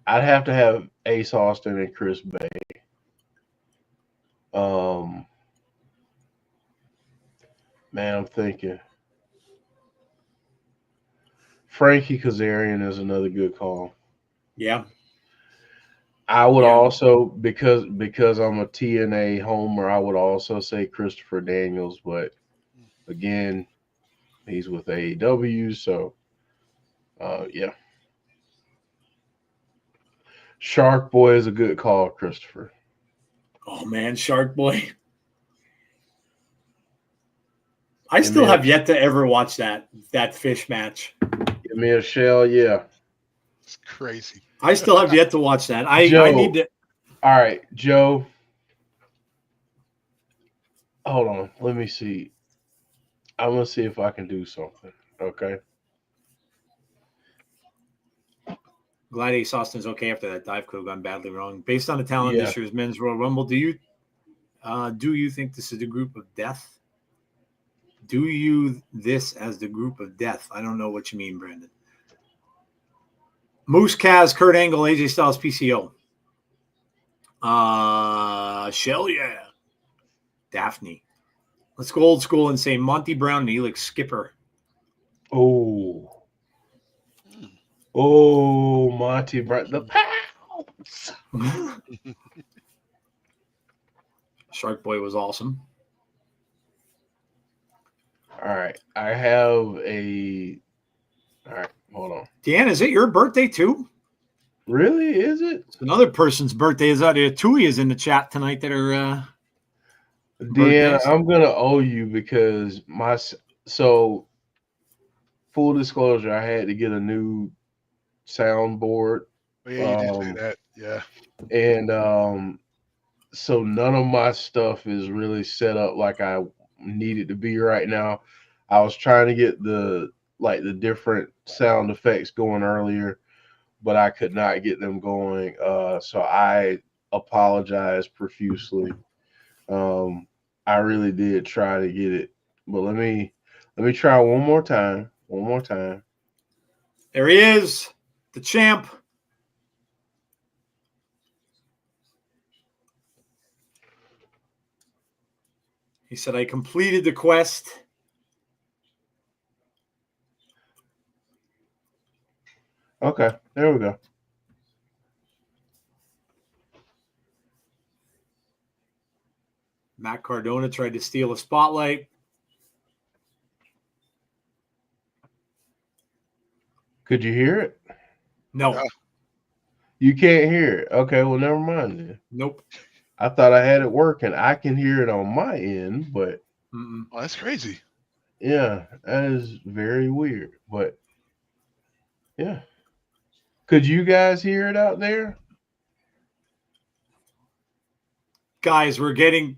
I'd have to have Ace Austin and Chris Bay. Man, I'm thinking. Frankie Kazarian is another good call. Yeah. I would also, because I'm a TNA homer, I would also say Christopher Daniels, but again, he's with AEW, so yeah. Shark Boy is a good call, Christopher. Oh man, Shark Boy. I still have yet to ever watch that fish match. Give me a shell, yeah. It's crazy. I still have yet to watch that. I need to. All right, Joe. Hold on. Let me see. I'm going to see if I can do something. Okay. Glad Ace Austin's okay after that dive could have gone badly wrong. Based on the talent this year's Men's Royal Rumble, do you think this is the group of death? Do you this as the group of death? I don't know what you mean, Brandon. Moose, Kaz, Kurt Angle, AJ Styles, PCO. Shell, yeah. Daphne. Let's go old school and say Monty Brown, Neelix, Skipper. Oh, Monty Brown. The pounds. Shark Boy was awesome. All right. I have a. All right. Hold on. Dan, is it your birthday too? Really? Is it? It's another person's birthday. Is that Tui is in the chat tonight that are Dan, I'm gonna owe you because so full disclosure, I had to get a new soundboard. Yeah, you did say that. Yeah. And so none of my stuff is really set up like I need it to be right now. I was trying to get the different sound effects going earlier, but I could not get them going. So I apologize profusely. I really did try to get it, but let me try one more time. One more time. There he is, the champ. He said, I completed the quest. Okay, there we go. Matt Cardona tried to steal a spotlight. Could you hear it? No. You can't hear it. Okay, well, never mind then. Nope. I thought I had it working. I can hear it on my end, but oh, that's crazy. Yeah, that is very weird. But yeah, could you guys hear it out there? Guys, we're getting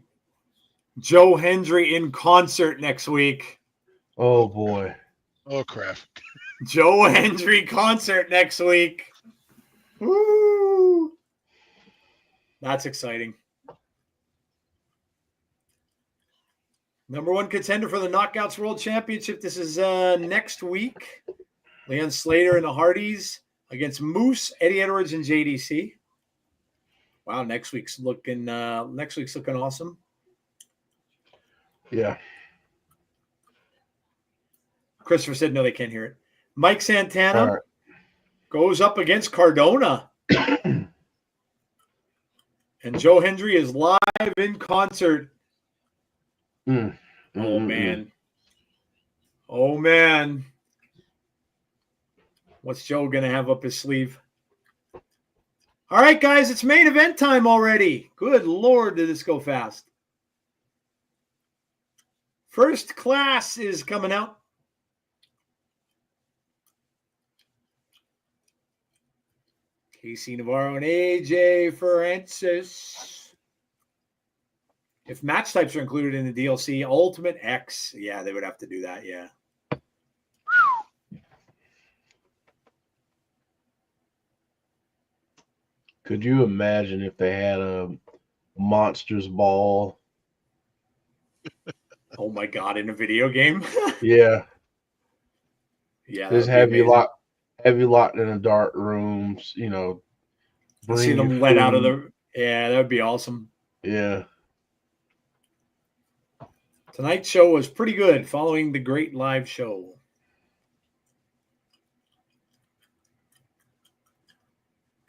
Joe Hendry in concert next week. Oh boy. Oh crap. Joe Hendry concert next week. Woo! That's exciting. Number one contender for the Knockouts World Championship. This is next week. Leon Slater and the Hardys against Moose, Eddie Edwards, and JDC. Wow, next week's looking awesome. Yeah. Christopher said no, they can't hear it. Mike Santana goes up against Cardona. And Joe Hendry is live in concert. Oh, man. Oh, man. What's Joe going to have up his sleeve? All right, guys, it's main event time already. Good Lord, did this go fast. First class is coming out. Casey Navarro and AJ Francis. If match types are included in the DLC, Ultimate X, yeah, they would have to do that, yeah. Could you imagine if they had a Monsters Ball? Oh my God, in a video game? Yeah. Yeah. Just have you locked in a dark room, you know. See them let out of the. Yeah, that would be awesome. Yeah. Tonight's show was pretty good, following the great live show.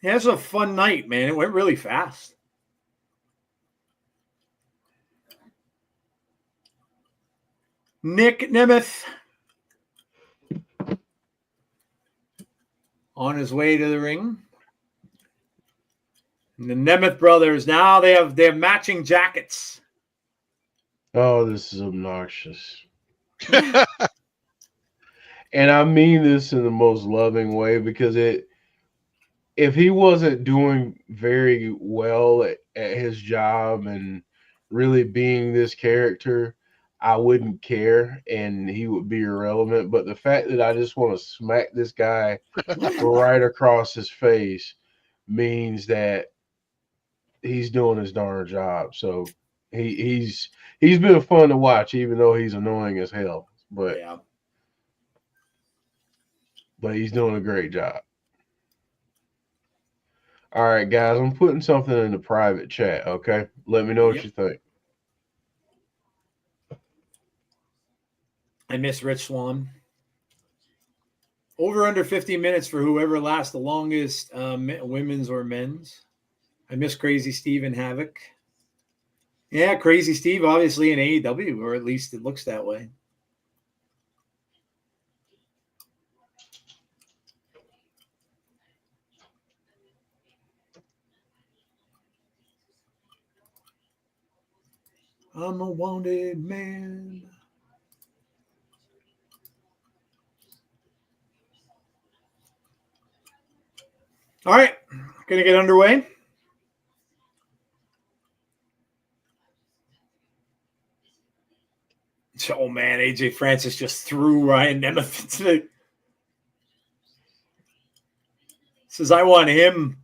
It was a fun night, man. It went really fast. Nick Nemeth on his way to the ring. And the Nemeth brothers, now they have matching jackets. Oh, this is obnoxious. And I mean this in the most loving way, because if he wasn't doing very well at his job and really being this character, I wouldn't care and he would be irrelevant. But the fact that I just want to smack this guy right across his face means that he's doing his darn job. So he's been fun to watch, even though he's annoying as hell. But yeah. But he's doing a great job. All right, guys, I'm putting something in the private chat, okay? Let me know what you think. I miss Rich Swann. Over under 50 minutes for whoever lasts the longest, women's or men's. I miss Crazy Steve and Havoc. Yeah, Crazy Steve, obviously in AEW, or at least it looks that way. I'm a wanted man. All right, gonna get underway. Oh man, AJ Francis just threw Ryan Nemeth into the. Says I want him.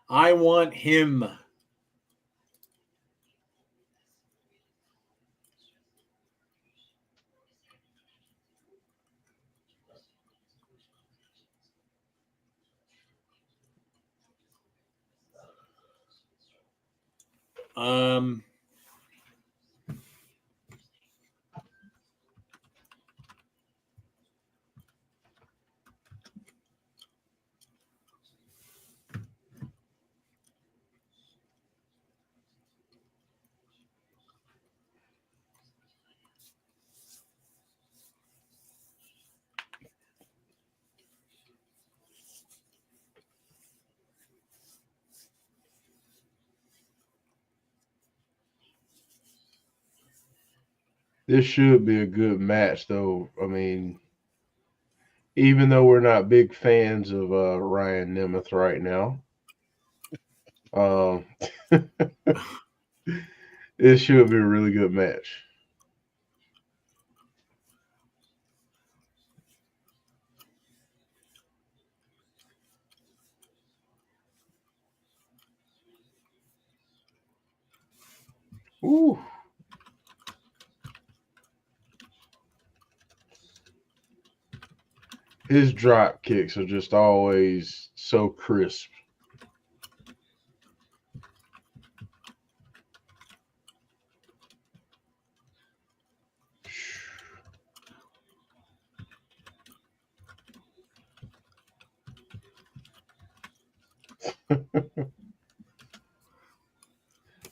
I want him. This should be a good match, though. I mean, even though we're not big fans of Ryan Nemeth right now, this should be a really good match. Ooh. His drop kicks are just always so crisp.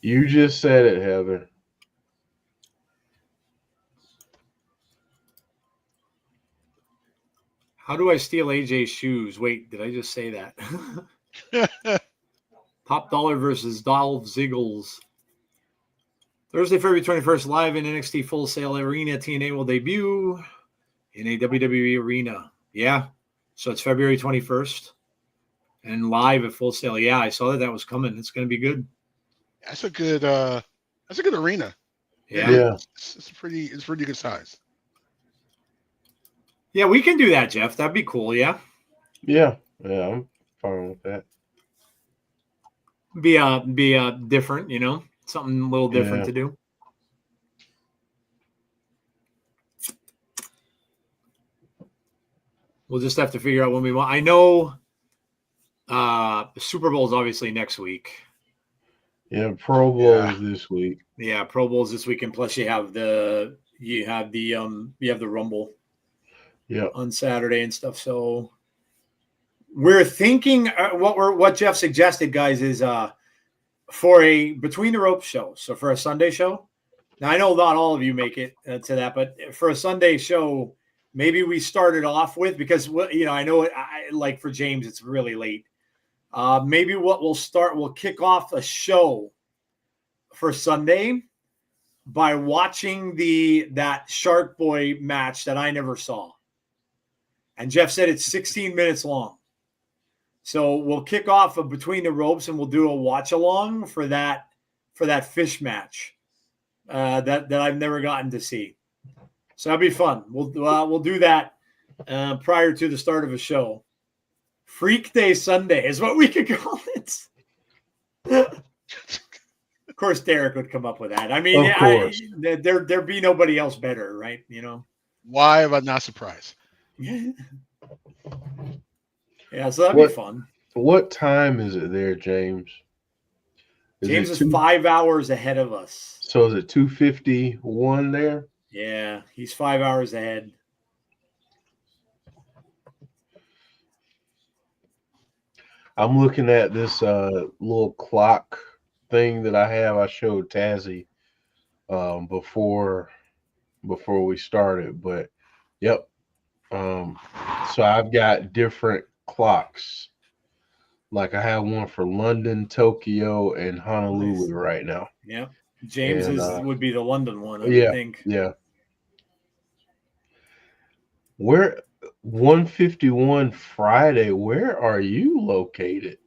You just said it, Heather. How do I steal AJ's shoes? Wait, did I just say that? Top Dollar versus Dolph Ziggles. Thursday, February 21st, live in NXT Full Sail Arena. TNA will debut in a WWE arena. Yeah. So it's February 21st and live at Full Sail. Yeah, I saw that was coming. It's going to be good. That's a good arena. Yeah. It's pretty good size. Yeah, we can do that, Jeff. That'd be cool. Yeah. Yeah, I'm fine with that. Be different, something a little different to do. We'll just have to figure out when we want. I know the Super Bowl is obviously next week. Yeah, Pro Bowl's this week. Yeah, Pro Bowl's this weekend. Plus, you have the Rumble. Yeah. On Saturday and stuff. So we're thinking what Jeff suggested, guys, is for a between the ropes show. So for a Sunday show. Now I know not all of you make it to that, but for a Sunday show, maybe we started off with because I know like for James it's really late. Maybe we'll kick off a show for Sunday by watching that Shark Boy match that I never saw. And Jeff said it's 16 minutes long. So we'll kick off between the ropes and we'll do a watch along for that fish match that I've never gotten to see. So that'll be fun. We'll do that prior to the start of a show. Freak Day Sunday is what we could call it. Of course, Derek would come up with that. I mean, of course. There'd be nobody else better, right? Why am I not surprised? Yeah, so that'd be fun. What time is it there, James? James is 5 hours ahead of us. So is it 2:51 there? Yeah, he's 5 hours ahead. I'm looking at this little clock thing that I have. I showed Tazzy before we started, but yep. So I've got different clocks Like I have one for London, Tokyo, and Honolulu right now. Yeah. James would be the London one, I would think. Yeah. Where 151 Friday, where are you located?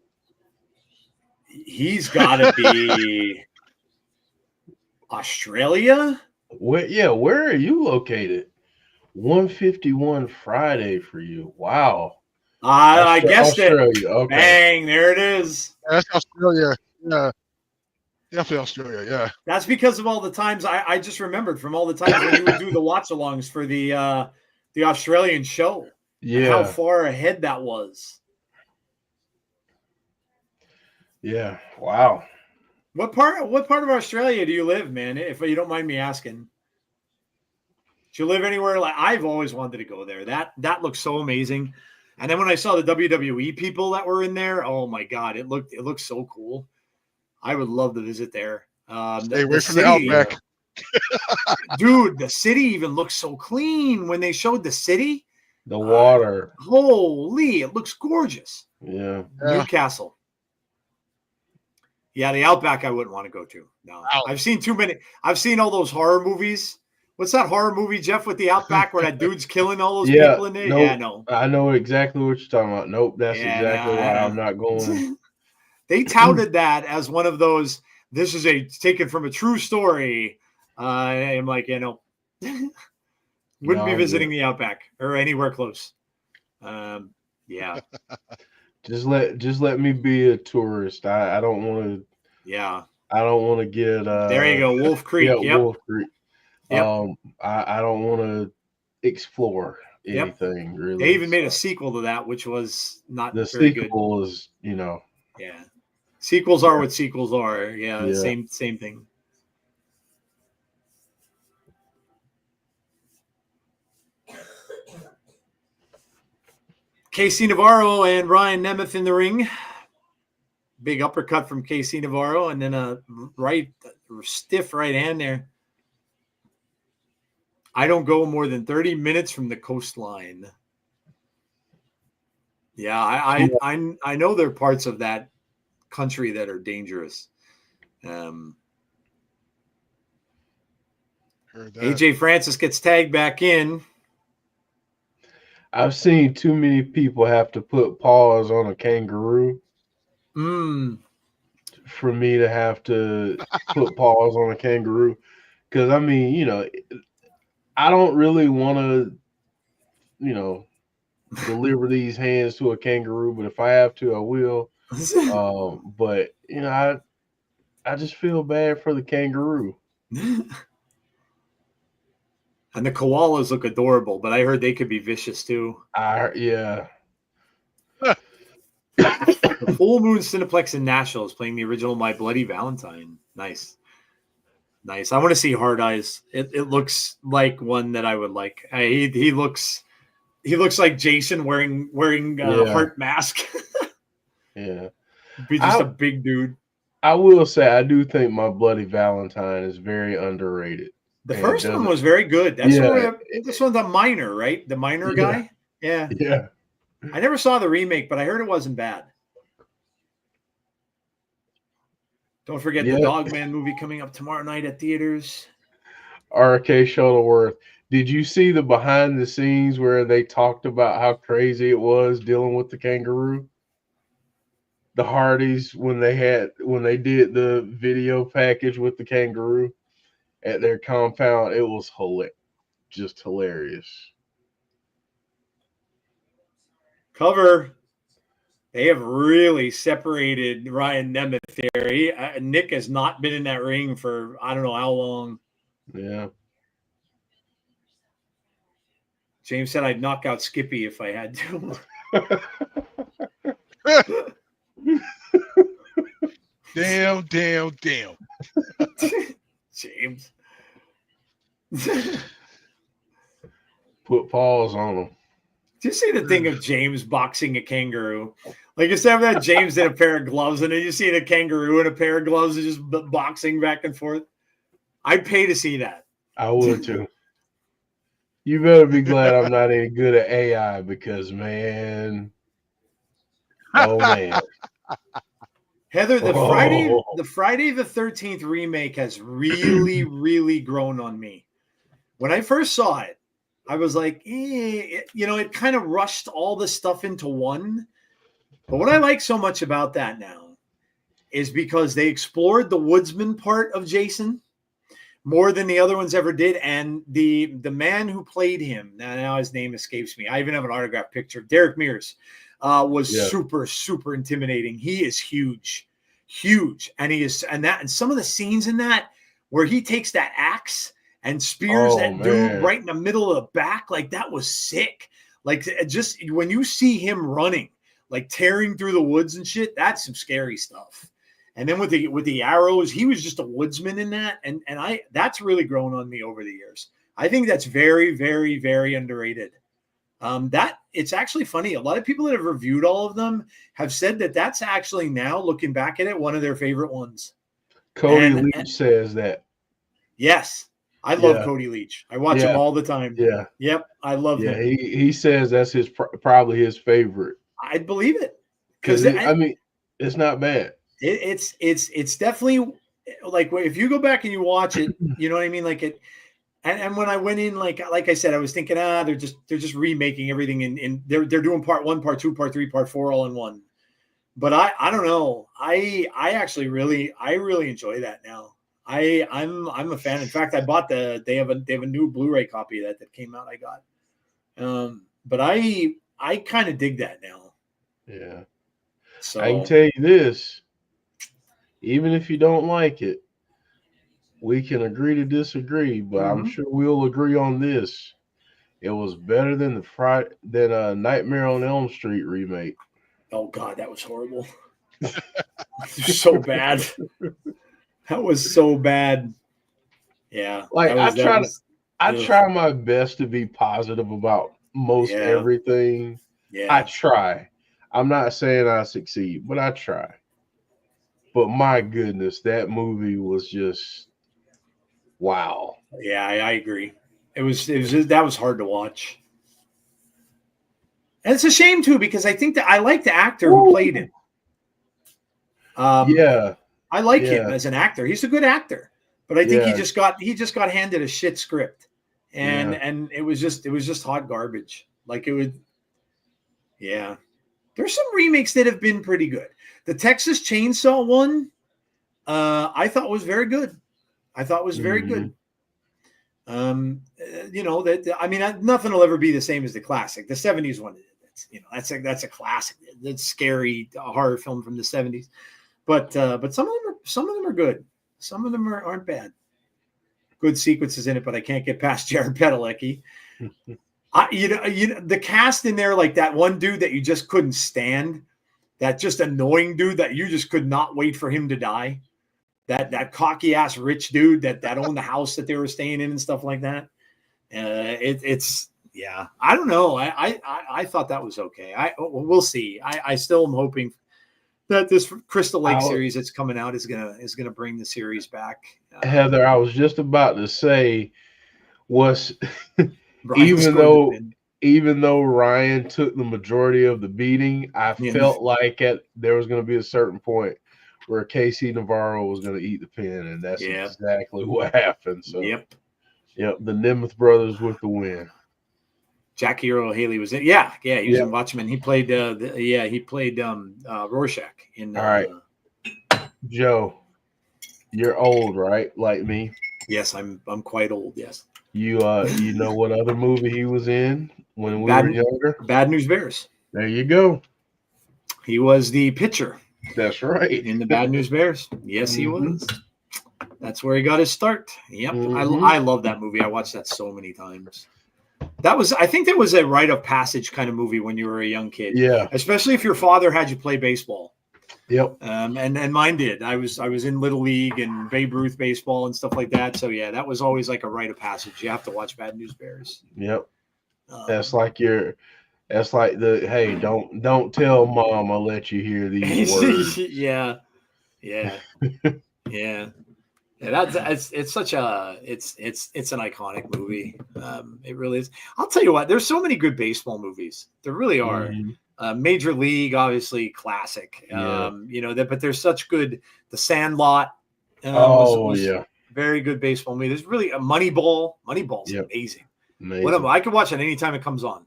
He's got to be Australia? Where are you located? 151 Friday for you. Wow. I guessed Australia. it. Okay. Bang, there it is. That's Australia. Yeah. Definitely Australia, yeah. That's because of all the times I just remembered from all the times when you would do the watch-alongs for the Australian show. Yeah. And how far ahead that was. Yeah. Wow. What part of Australia do you live, man? If you don't mind me asking. Do you live anywhere? Like I've always wanted to go there. That looks so amazing. And then when I saw the WWE people that were in there, oh my God, it looked so cool. I would love to visit there. Stay away from the Outback. Dude, the city even looks so clean when they showed the city. The water. Holy, it looks gorgeous. Yeah. Newcastle. Yeah, the Outback I wouldn't want to go to. No. I've seen too many. I've seen all those horror movies. What's that horror movie, Jeff, with the Outback where that dude's killing all those people in there? Nope. Yeah, no. I know exactly what you're talking about. Nope, that's exactly why I'm not going. They touted that as one of those, this is taken from a true story. I'm like, wouldn't be visiting the Outback or anywhere close. Yeah. Just let me be a tourist. I don't want to. Yeah. I don't want to get. There you go, Wolf Creek. Yeah, Wolf Creek. Yep. I don't want to explore anything really. They even made a sequel to that, which was not the very sequel good. Is Yeah. Sequels are what sequels are. Yeah. Same thing. KC Navarro and Ryan Nemeth in the ring. Big uppercut from KC Navarro, and then a stiff right hand there. I don't go more than 30 minutes from the coastline. Yeah, I know there are parts of that country that are dangerous. AJ Francis gets tagged back in. I've seen too many people have to put paws on a kangaroo for me to have to put paws on a kangaroo. Because, I mean, I don't really want to, deliver these hands to a kangaroo, but if I have to, I will. But, I just feel bad for the kangaroo. And the koalas look adorable, but I heard they could be vicious too. Yeah. The Full Moon Cineplex in Nashville is playing the original My Bloody Valentine. Nice. I want to see Hard Eyes. It looks like one that I would like. He looks like Jason wearing heart mask. Yeah. Be just a big dude. I will say I do think My Bloody Valentine is very underrated. The first one was very good. That's this one's a minor, right? The minor guy. Yeah. Yeah. I never saw the remake, but I heard it wasn't bad. Don't forget the Dogman movie coming up tomorrow night at theaters. RK Shuttleworth. Did you see the behind the scenes where they talked about how crazy it was dealing with the kangaroo? The Hardys when they did the video package with the kangaroo at their compound, it was just hilarious. Cover. They have really separated Ryan Nemeth there. Nick has not been in that ring for I don't know how long. Yeah. James said I'd knock out Skippy if I had to. Damn. James. Put paws on them. Do you see the thing of James boxing a kangaroo? Like instead of that, James in a pair of gloves, and then you see the kangaroo in a pair of gloves and just boxing back and forth. I'd pay to see that. I would too. You better be glad I'm not any good at AI because, man, oh man. Heather, the Friday the 13th remake has really, really grown on me. When I first saw it, I was like, it kind of rushed all the stuff into one. But what I like so much about that now is because they explored the woodsman part of Jason more than the other ones ever did. And the man who played him, now his name escapes me. I even have an autographed picture. Derek Mears was super, super intimidating. He is huge. And some of the scenes in that where he takes that axe and spears dude right in the middle of the back, like that was sick. Like just when you see him running, like tearing through the woods and shit, that's some scary stuff. And then with the arrows, he was just a woodsman in that. And that's really grown on me over the years. I think that's very, very, very underrated. That it's actually funny. A lot of people that have reviewed all of them have said that that's actually now looking back at it, one of their favorite ones. Cody Leach says that. Yes. I love Cody Leach. I watch him all the time. Yeah. Yep. I love him. He says that's probably his favorite. I'd believe it. Because it's not bad. It's definitely like if you go back and you watch it, you know what I mean? Like it. And when I went in, like I said, I was thinking, they're just remaking everything in they're doing part 1, part 2, part 3, part 4 all in one. But I don't know. I actually really enjoy that now. I'm a fan. In fact, I bought they have a new Blu-ray copy that came out. I got. But I kind of dig that now. Yeah. So I can tell you this, even if you don't like it, we can agree to disagree, but I'm sure we'll agree on this. It was better than Nightmare on Elm Street remake. Oh God, that was horrible. So bad. That was so bad. Yeah. Like I try my best to be positive about most everything. Yeah. I try. I'm not saying I succeed, but I try. But my goodness, that movie was just wow. Yeah, I agree. It was that was hard to watch. And it's a shame too, because I think that I like the actor who played him. I like him as an actor. He's a good actor, but I think he just got handed a shit script, and it was just hot garbage. Like it would, There's some remakes that have been pretty good. The Texas Chainsaw one, I thought was very good. Very good. Nothing will ever be the same as the classic. The 70s one, that's a classic. That's scary horror film from the 70s. But some of them are good. Some of them aren't bad. Good sequences in it, but I can't get past Jared Padalecki. The cast in there, like that one dude that you just couldn't stand, that just annoying dude that you just could not wait for him to die. That cocky ass rich dude that owned the house that they were staying in and stuff like that. I don't know. I thought that was okay. We'll see. I still am hoping that this Crystal Lake series that's coming out is gonna bring the series back. Heather, I was just about to say, even though Ryan took the majority of the beating, I felt like there was going to be a certain point where Casey Navarro was going to eat the pin, and that's exactly what happened. So, the Nemeth brothers with the win. Jackie Earl Haley was in. He was in Watchmen. He played. He played Rorschach in. All right, Joe, you're old, right? Like me. Yes, I'm quite old. Yes. You know what other movie he was in when we were younger? Bad News Bears. There you go. He was the pitcher. That's right. In the Bad News Bears. Yes, he was. That's where he got his start. Yep. I love that movie. I watched that so many times. I think that was a rite of passage kind of movie when you were a young kid. Yeah. Especially if your father had you play baseball. Yep. And mine did. I was in Little League and Babe Ruth baseball and stuff like that. So that was always like a rite of passage. You have to watch Bad News Bears. Yep. That's like hey, don't tell mom I'll let you hear these words. Yeah. It's such it's an iconic movie. It really is. I'll tell you what, there's so many good baseball movies. There really are. Major League, obviously classic. Yeah. But there's such good. The Sandlot was yeah. very good baseball movie. There's really a Moneyball. Moneyball's amazing. I could watch it anytime it comes on.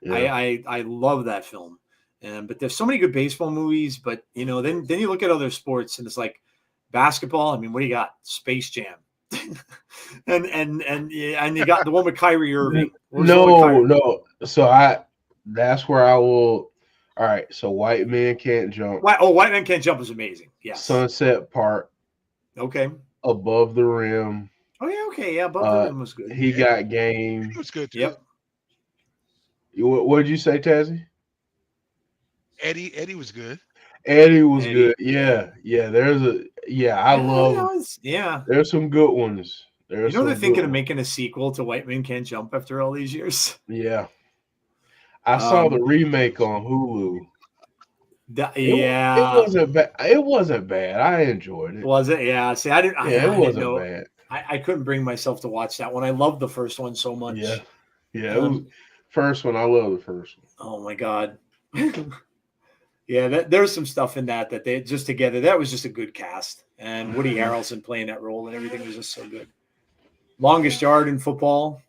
Yeah. I love that film. But there's so many good baseball movies. But then you look at other sports and it's like basketball. I mean, what do you got? Space Jam. and you got the one with Kyrie Irving. No. So that's where I will. All right. So White Man Can't Jump. White Man Can't Jump is amazing. Yes. Sunset Park. Okay. Above the Rim. Oh yeah. Okay. Yeah. Above the Rim was good. He Got Game. It was good too. Yep. What did you say, Tazzy? Eddie was good. Eddie was good. Yeah. I love. There's some good ones. They're thinking of making a sequel to White Man Can't Jump after all these years. Yeah. I saw the remake on Hulu. It wasn't bad. I enjoyed it. Was it? Yeah. See, it wasn't bad. I couldn't bring myself to watch that one. I loved the first one so much. Yeah. It was first one. I love the first one. Oh my God. Yeah, there's some stuff in that they just together. That was just a good cast, and Woody Harrelson playing that role, and everything was just so good. Longest Yard in football.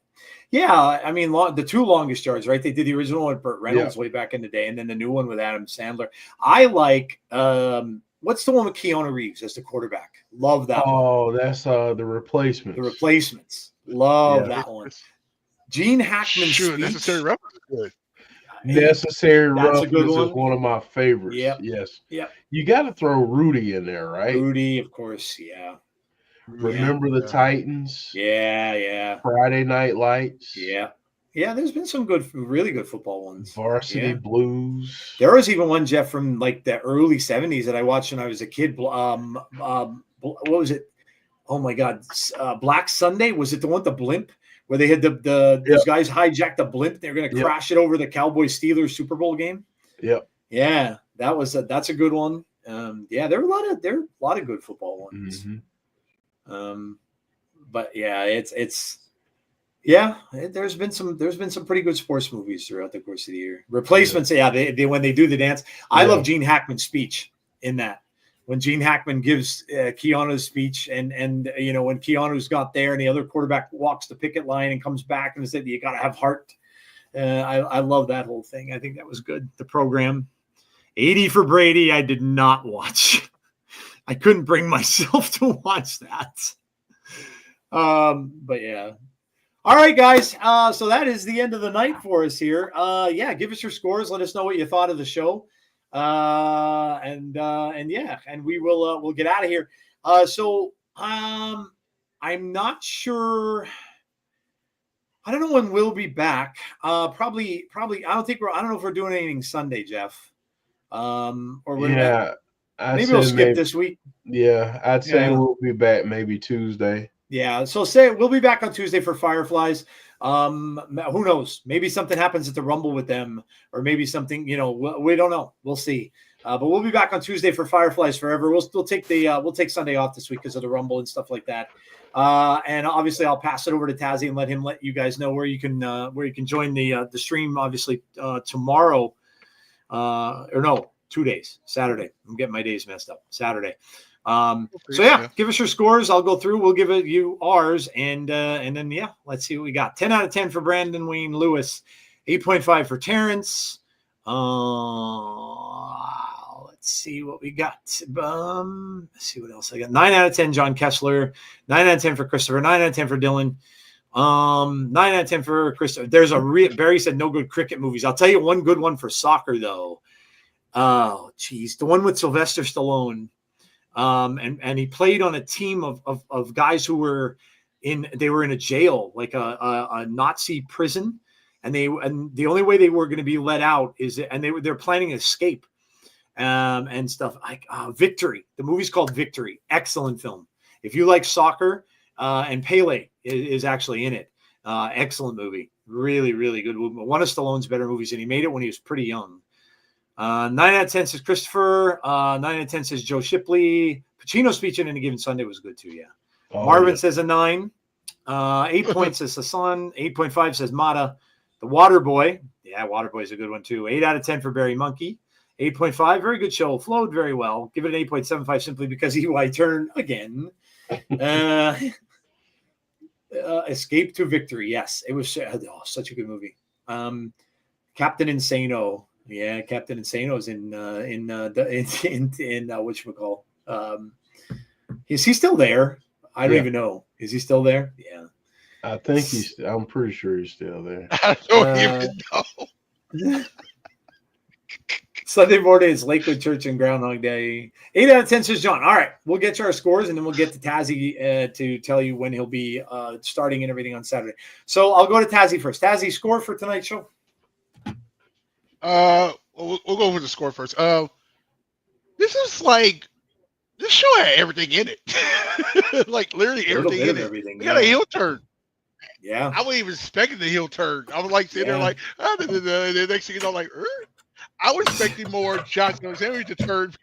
Yeah, I mean the two Longest Yards, right? They did the original one with Burt Reynolds way back in the day, and then the new one with Adam Sandler. I like what's the one with Keanu Reeves as the quarterback? Love that one. Oh, that's The Replacements. The Replacements. Love that one. Gene Hackman's speech. Necessary Roughness is good. Necessary Roughness is one of my favorites. Yep. Yes. Yep. You got to throw Rudy in there, right? Rudy, of course. Yeah. Remember the Titans? Yeah. Friday Night Lights? Yeah. Yeah, there's been some really good football ones. Varsity Blues. There was even one, Jeff, from like the early 70s that I watched when I was a kid. What was it? Oh my God. Black Sunday. Was it the one with the blimp? Where they had those guys hijacked the blimp, they're going to crash it over the Cowboys-Steelers Super Bowl game. Yep. Yeah, that's a good one. There are a lot of good football ones. Mm-hmm. But yeah, there's been some pretty good sports movies throughout the course of the year. Replacements, they when they do the dance. I love Gene Hackman's speech in that. When Gene Hackman gives Keanu's speech and when Keanu's got there and the other quarterback walks the picket line and comes back and said, you got to have heart. I love that whole thing. I think that was good. The program 80 for Brady. I did not watch. I couldn't bring myself to watch that. But yeah. All right, guys. So that is the end of the night for us here. Give us your scores. Let us know what you thought of the show. And we will we'll get out of here. I'm not sure. I don't know when we'll be back. Probably. I don't know if we're doing anything Sunday, Jeff. Maybe we'll skip this week. Yeah, I'd say we'll be back maybe Tuesday. Yeah, so we'll be back on Tuesday for Fireflies. Who knows? Maybe something happens at the Rumble with them, or maybe something, we don't know. We'll see. But we'll be back on Tuesday for Fireflies Forever. We'll take Sunday off this week because of the Rumble and stuff like that. And obviously I'll pass it over to Tazzy and let him let you guys know where you can join the stream. Obviously tomorrow, 2 days. Saturday. I'm getting my days messed up. Saturday. Give us your scores. I'll go through. We'll give you ours, and then let's see what we got. 10 out of 10 for Brandon Wayne Lewis, 8.5 for Terrence. Let's see what we got. Let's see what else I got. 9 out of 10 John Kessler, 9 out of 10 for Christopher, 9 out of 10 for Dylan. 9 out of 10 for Christopher. There's Barry said no good cricket movies. I'll tell you one good one for soccer though. Oh geez, the one with Sylvester Stallone. And he played on a team of guys who were in a jail, like a Nazi prison. And the only way they were going to be let out is, and they're planning an escape, and stuff like Victory. The movie's called Victory. Excellent film. If you like soccer, and Pele is actually in it. Excellent movie. Really, really good movie. One of Stallone's better movies, and he made it when he was pretty young. 9 out of 10 says Christopher. 9 out of 10 says Joe Shipley. Pacino's speech in Any Given Sunday was good too. Yeah. Marvin says a 9. 8 points says Hassan. 8.5 says Mata. The Water Boy. Yeah, Water Boy is a good one too. 8 out of 10 for Barry Monkey. 8.5, very good show. Flowed very well. Give it an 8.75 simply because EY turned again. Escape to Victory. Yes, it was such a good movie. Captain Insano. Yeah, Captain Insano is in whatchamacall. Is he still there? I don't even know. Is he still there? Yeah. I think I'm pretty sure he's still there. I don't even know. Sunday morning is Lakewood Church and Groundhog Day. 8 out of 10 says John. All right, we'll get to our scores and then we'll get to Tazzy to tell you when he'll be starting and everything on Saturday. So I'll go to Tazzy first. Tazzy, score for tonight's show. We'll go over the score first. This show had everything in it. Like literally everything in it. We got a heel turn. Yeah. I wasn't even expecting the heel turn. I was like sitting there like, the next thing you know, like, I was expecting more Josh Henry to turn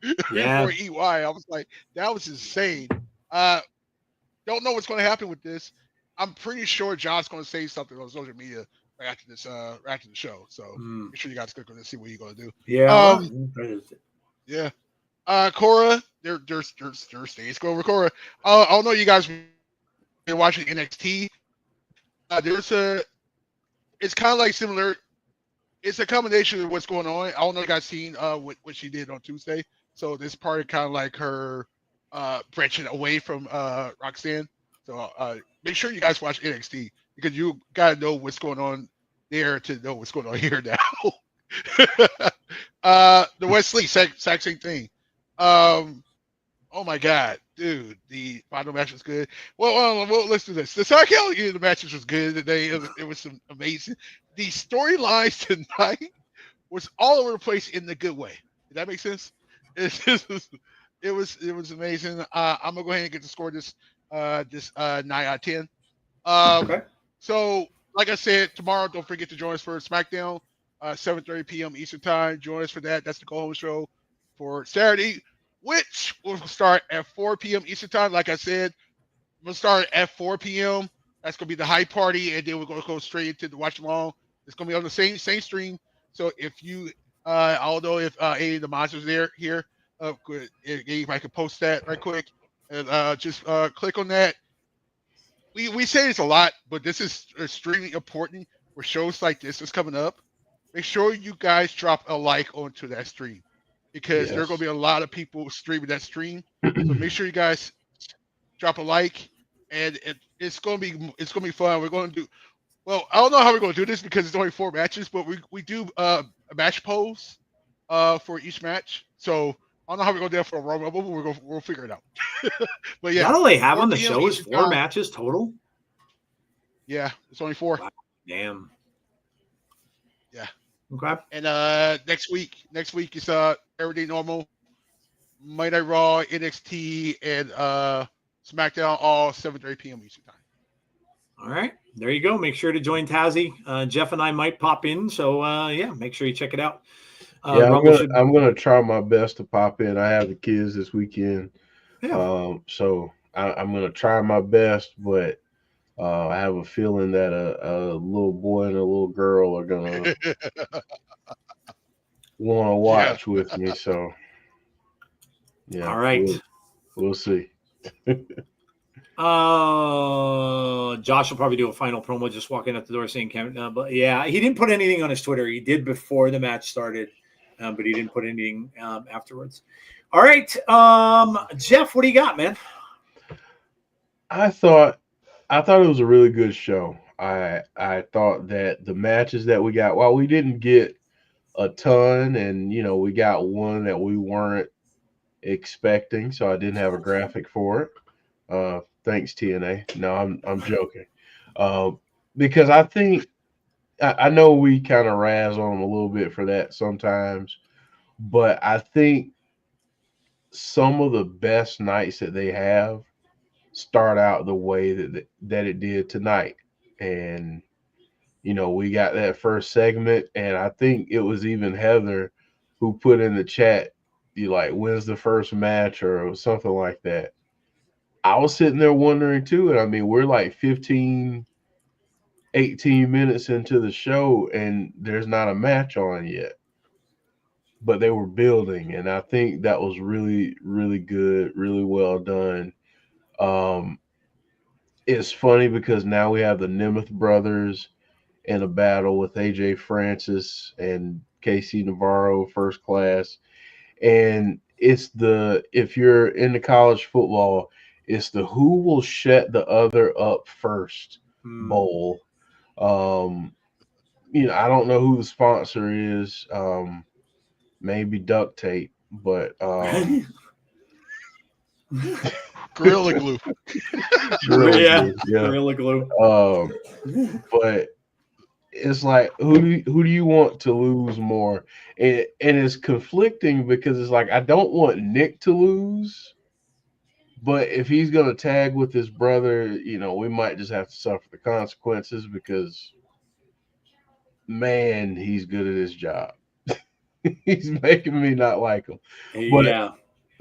before EY. I was like, that was insane. Don't know what's going to happen with this. I'm pretty sure John's going to say something on social media after this, after the show. So make sure you guys click on this, see what he's going to do. Yeah. Yeah. Cora, there's stage go over Cora. I don't know you guys been watching NXT. It's kind of like similar. It's a combination of what's going on. I don't know if you guys seen what she did on Tuesday. So this part is kind of like her branching away from Roxanne. So make sure you guys watch NXT because you gotta know what's going on there to know what's going on here now. The Wes Lee, exact same thing. Oh my God, dude, the final match was good. Well, let's do this. The psychology of the matches was good today. It was some amazing. The storylines tonight was all over the place in the good way. Did that make sense? It was amazing. I'm gonna go ahead and get the score this 9 out of 10. Okay. So like I said, tomorrow don't forget to join us for SmackDown, 7:30 p.m. Eastern Time. Join us for that. That's the go-home show for Saturday, which will start at 4 p.m. Eastern Time. Like I said, we'll start at 4 p.m. That's gonna be the hype party, and then we're gonna go straight into the watch along. It's gonna be on the same stream. So if you, I don't know if any of the monsters here, if I could post that right quick, and just click on that. We say this a lot, but this is extremely important for shows like this is coming up. Make sure you guys drop a like onto that stream because there are going to be a lot of people streaming that stream. So make sure you guys drop a like, and it's going to be fun. We're going to do well. I don't know how we're going to do this because it's only 4 matches, but we do a match polls for each match. So I don't know how we're going to do that for a Royal Rumble, but we'll figure it out. But yeah, that all they have on the show is 4 matches total. Yeah, it's only 4. Wow. Damn. Yeah. Okay. And next week is everything normal. Monday Night Raw, NXT, and SmackDown all 7:30 p.m. Eastern Time. All right, there you go. Make sure to join Tazzy. Jeff and I might pop in, so yeah, make sure you check it out. I'm gonna try my best to pop in. I have the kids this weekend, so I'm gonna try my best, but I have a feeling that a little boy and a little girl are gonna want to watch with me. So yeah, all right, we'll see. Josh will probably do a final promo, just walking out the door saying, but yeah, he didn't put anything on his Twitter. He did before the match started. But he didn't put anything afterwards. All right, Jeff, what do you got, man? I thought it was a really good show. I thought that the matches that we got, while we didn't get a ton, and we got one that we weren't expecting, so I didn't have a graphic for it. Thanks, TNA. No, I'm joking. Because I think. I know we kind of razz on them a little bit for that sometimes, but I think some of the best nights that they have start out the way that it did tonight. And, we got that first segment, and I think it was even Heather who put in the chat, when's the first match or something like that. I was sitting there wondering too, and I mean, we're like 15 18 minutes into the show and there's not a match on yet. But they were building, and I think that was really, really good, really well done. It's funny because now we have the Nemeth brothers in a battle with AJ Francis and KC Navarro, First Class. And it's if you're into college football, it's the who will shut the other up first bowl. I don't know who the sponsor is. Maybe duct tape, but Gorilla Glue. Gorilla Glue. But it's like who do you want to lose more? And it's conflicting because it's like I don't want Nick to lose, but if he's gonna tag with his brother, we might just have to suffer the consequences because man, he's good at his job. He's making me not like him. But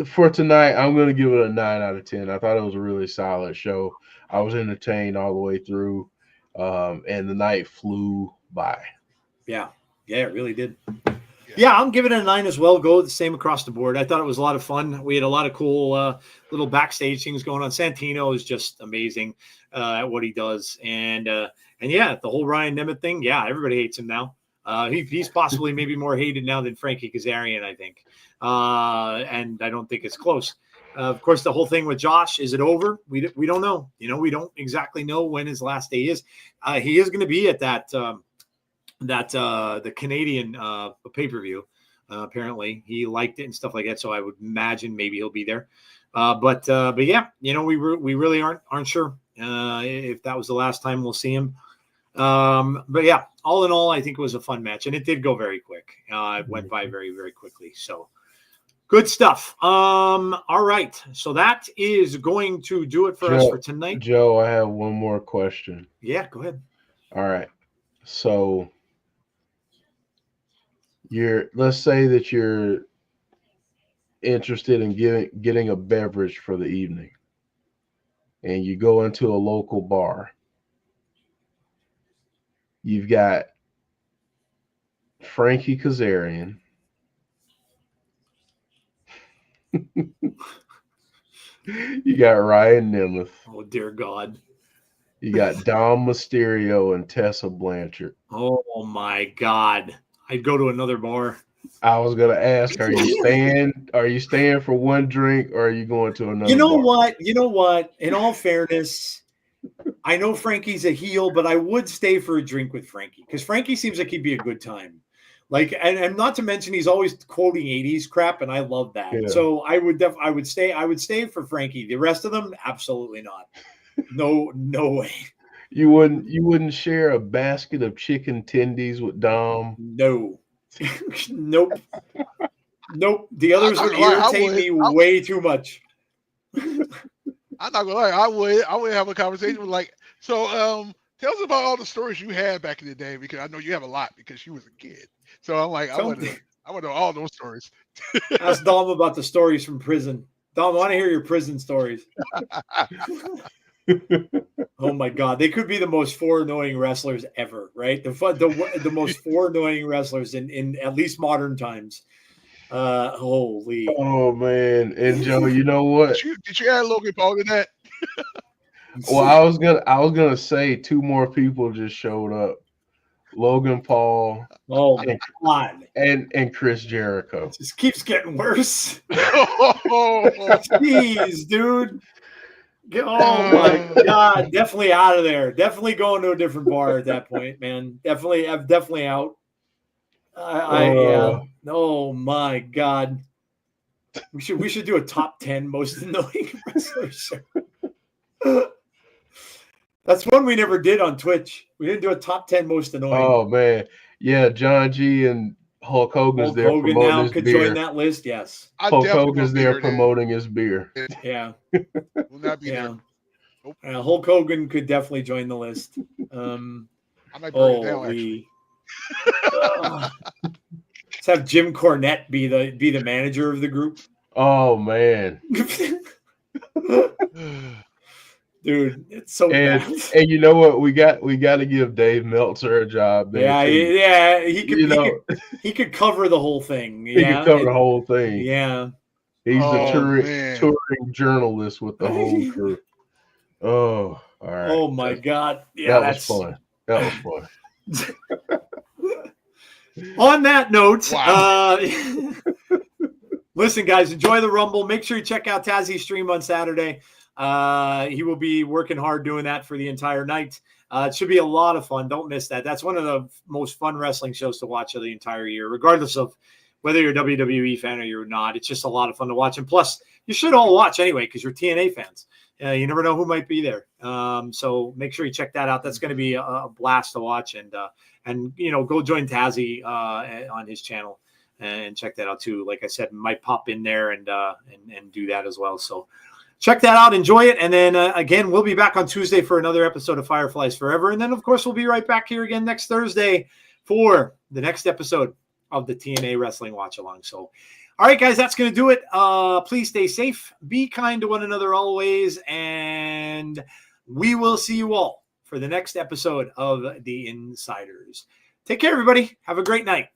for tonight, I'm going to give it a 9 out of 10. I thought it was a really solid show. I was entertained all the way through, and the night flew by. Yeah, it really did. Yeah, I'm giving it a 9 as well. Go the same across the board. I thought it was a lot of fun. We had a lot of cool little backstage things going on. Santino is just amazing at what he does. And yeah, the whole Ryan Nemeth thing, yeah, everybody hates him now. He's possibly maybe more hated now than Frankie Kazarian, I think. And I don't think it's close. Of course, the whole thing with Josh, is it over? We don't know. We don't exactly know when his last day is. He is going to be at the Canadian pay-per-view. Apparently he liked it and stuff like that. So I would imagine maybe he'll be there. But yeah, we really aren't sure if that was the last time we'll see him. But yeah, all in all, I think it was a fun match, and it did go very quick. It went by very, very quickly. So good stuff. All right. So that is going to do it for us for tonight. Joe, I have one more question. Yeah, go ahead. All right. So let's say that you're interested in getting a beverage for the evening, and you go into a local bar. You've got Frankie Kazarian. You got Ryan Nemeth. Oh, dear God. You got Dom Mysterio and Tessa Blanchard. Oh, my God. I'd go to another bar. I was going to ask, are you staying for one drink, or are you going to another bar? You know what? In all fairness, I know Frankie's a heel, but I would stay for a drink with Frankie because Frankie seems like he'd be a good time. Like, and not to mention he's always quoting 80s crap, and I love that. Yeah. So I would stay for Frankie. The rest of them, absolutely not. No way. You wouldn't share a basket of chicken tendies with Dom? No. Nope. The others would irritate me way too much. I'm not gonna lie, I would have a conversation with tell us about all the stories you had back in the day, because I know you have a lot because you was a kid. So I'm like, I want to know all those stories. Ask Dom about the stories from prison. Dom, I want to hear your prison stories. Oh my God, they could be the most four annoying wrestlers ever, right? The most four annoying wrestlers in at least modern times. Holy! Oh man! And Joe, you know what? Did you add Logan Paul to that? Well, I was gonna say two more people just showed up: Logan Paul. Oh my God! And Chris Jericho. It just keeps getting worse. Jeez, dude. Oh my God! Definitely out of there. Definitely going to a different bar at that point, man. Definitely out. Yeah. Oh my God. We should do a top 10 most annoying wrestlers. That's one we never did on Twitch. We didn't do a top 10 most annoying. Oh man. Yeah, John G and Hulk Hogan's there promoting now his could beer. Join that list, yes. Hulk Hogan's there promoting his beer. Yeah. Will not be there. Nope. Hulk Hogan could definitely join the list. I might bring it down, actually. Let's have Jim Cornette be the manager of the group. Oh man. Dude, it's so bad. And you know what? We got to give Dave Meltzer a job there. Yeah, too. yeah. He could, You know, he could cover the whole thing. he Yeah, could cover the whole thing. Yeah. He's the man. touring journalist with the whole crew. Oh, all right. Oh my God. Yeah, that was fun. That was fun. On that note, Wow. listen, guys, enjoy the Rumble. Make sure you check out Tazzy's stream on Saturday. He will be working hard doing that for the entire night. It should be a lot of fun. Don't miss that. That's one of the most fun wrestling shows to watch of the entire year, regardless of whether you're a WWE fan or you're not. It's just a lot of fun to watch. And plus, you should all watch anyway because you're TNA fans. You never know who might be there. So make sure you check that out. That's going to be a blast to watch. And go join Tazzy on his channel and check that out too. Like I said, might pop in there and do that as well. So check that out. Enjoy it. And then again, we'll be back on Tuesday for another episode of Fireflies Forever. And then of course, we'll be right back here again next Thursday for the next episode of the TNA Wrestling Watch Along. So, all right, guys, that's going to do it. Please stay safe. Be kind to one another always. And we will see you all for the next episode of The Insiders. Take care, everybody. Have a great night.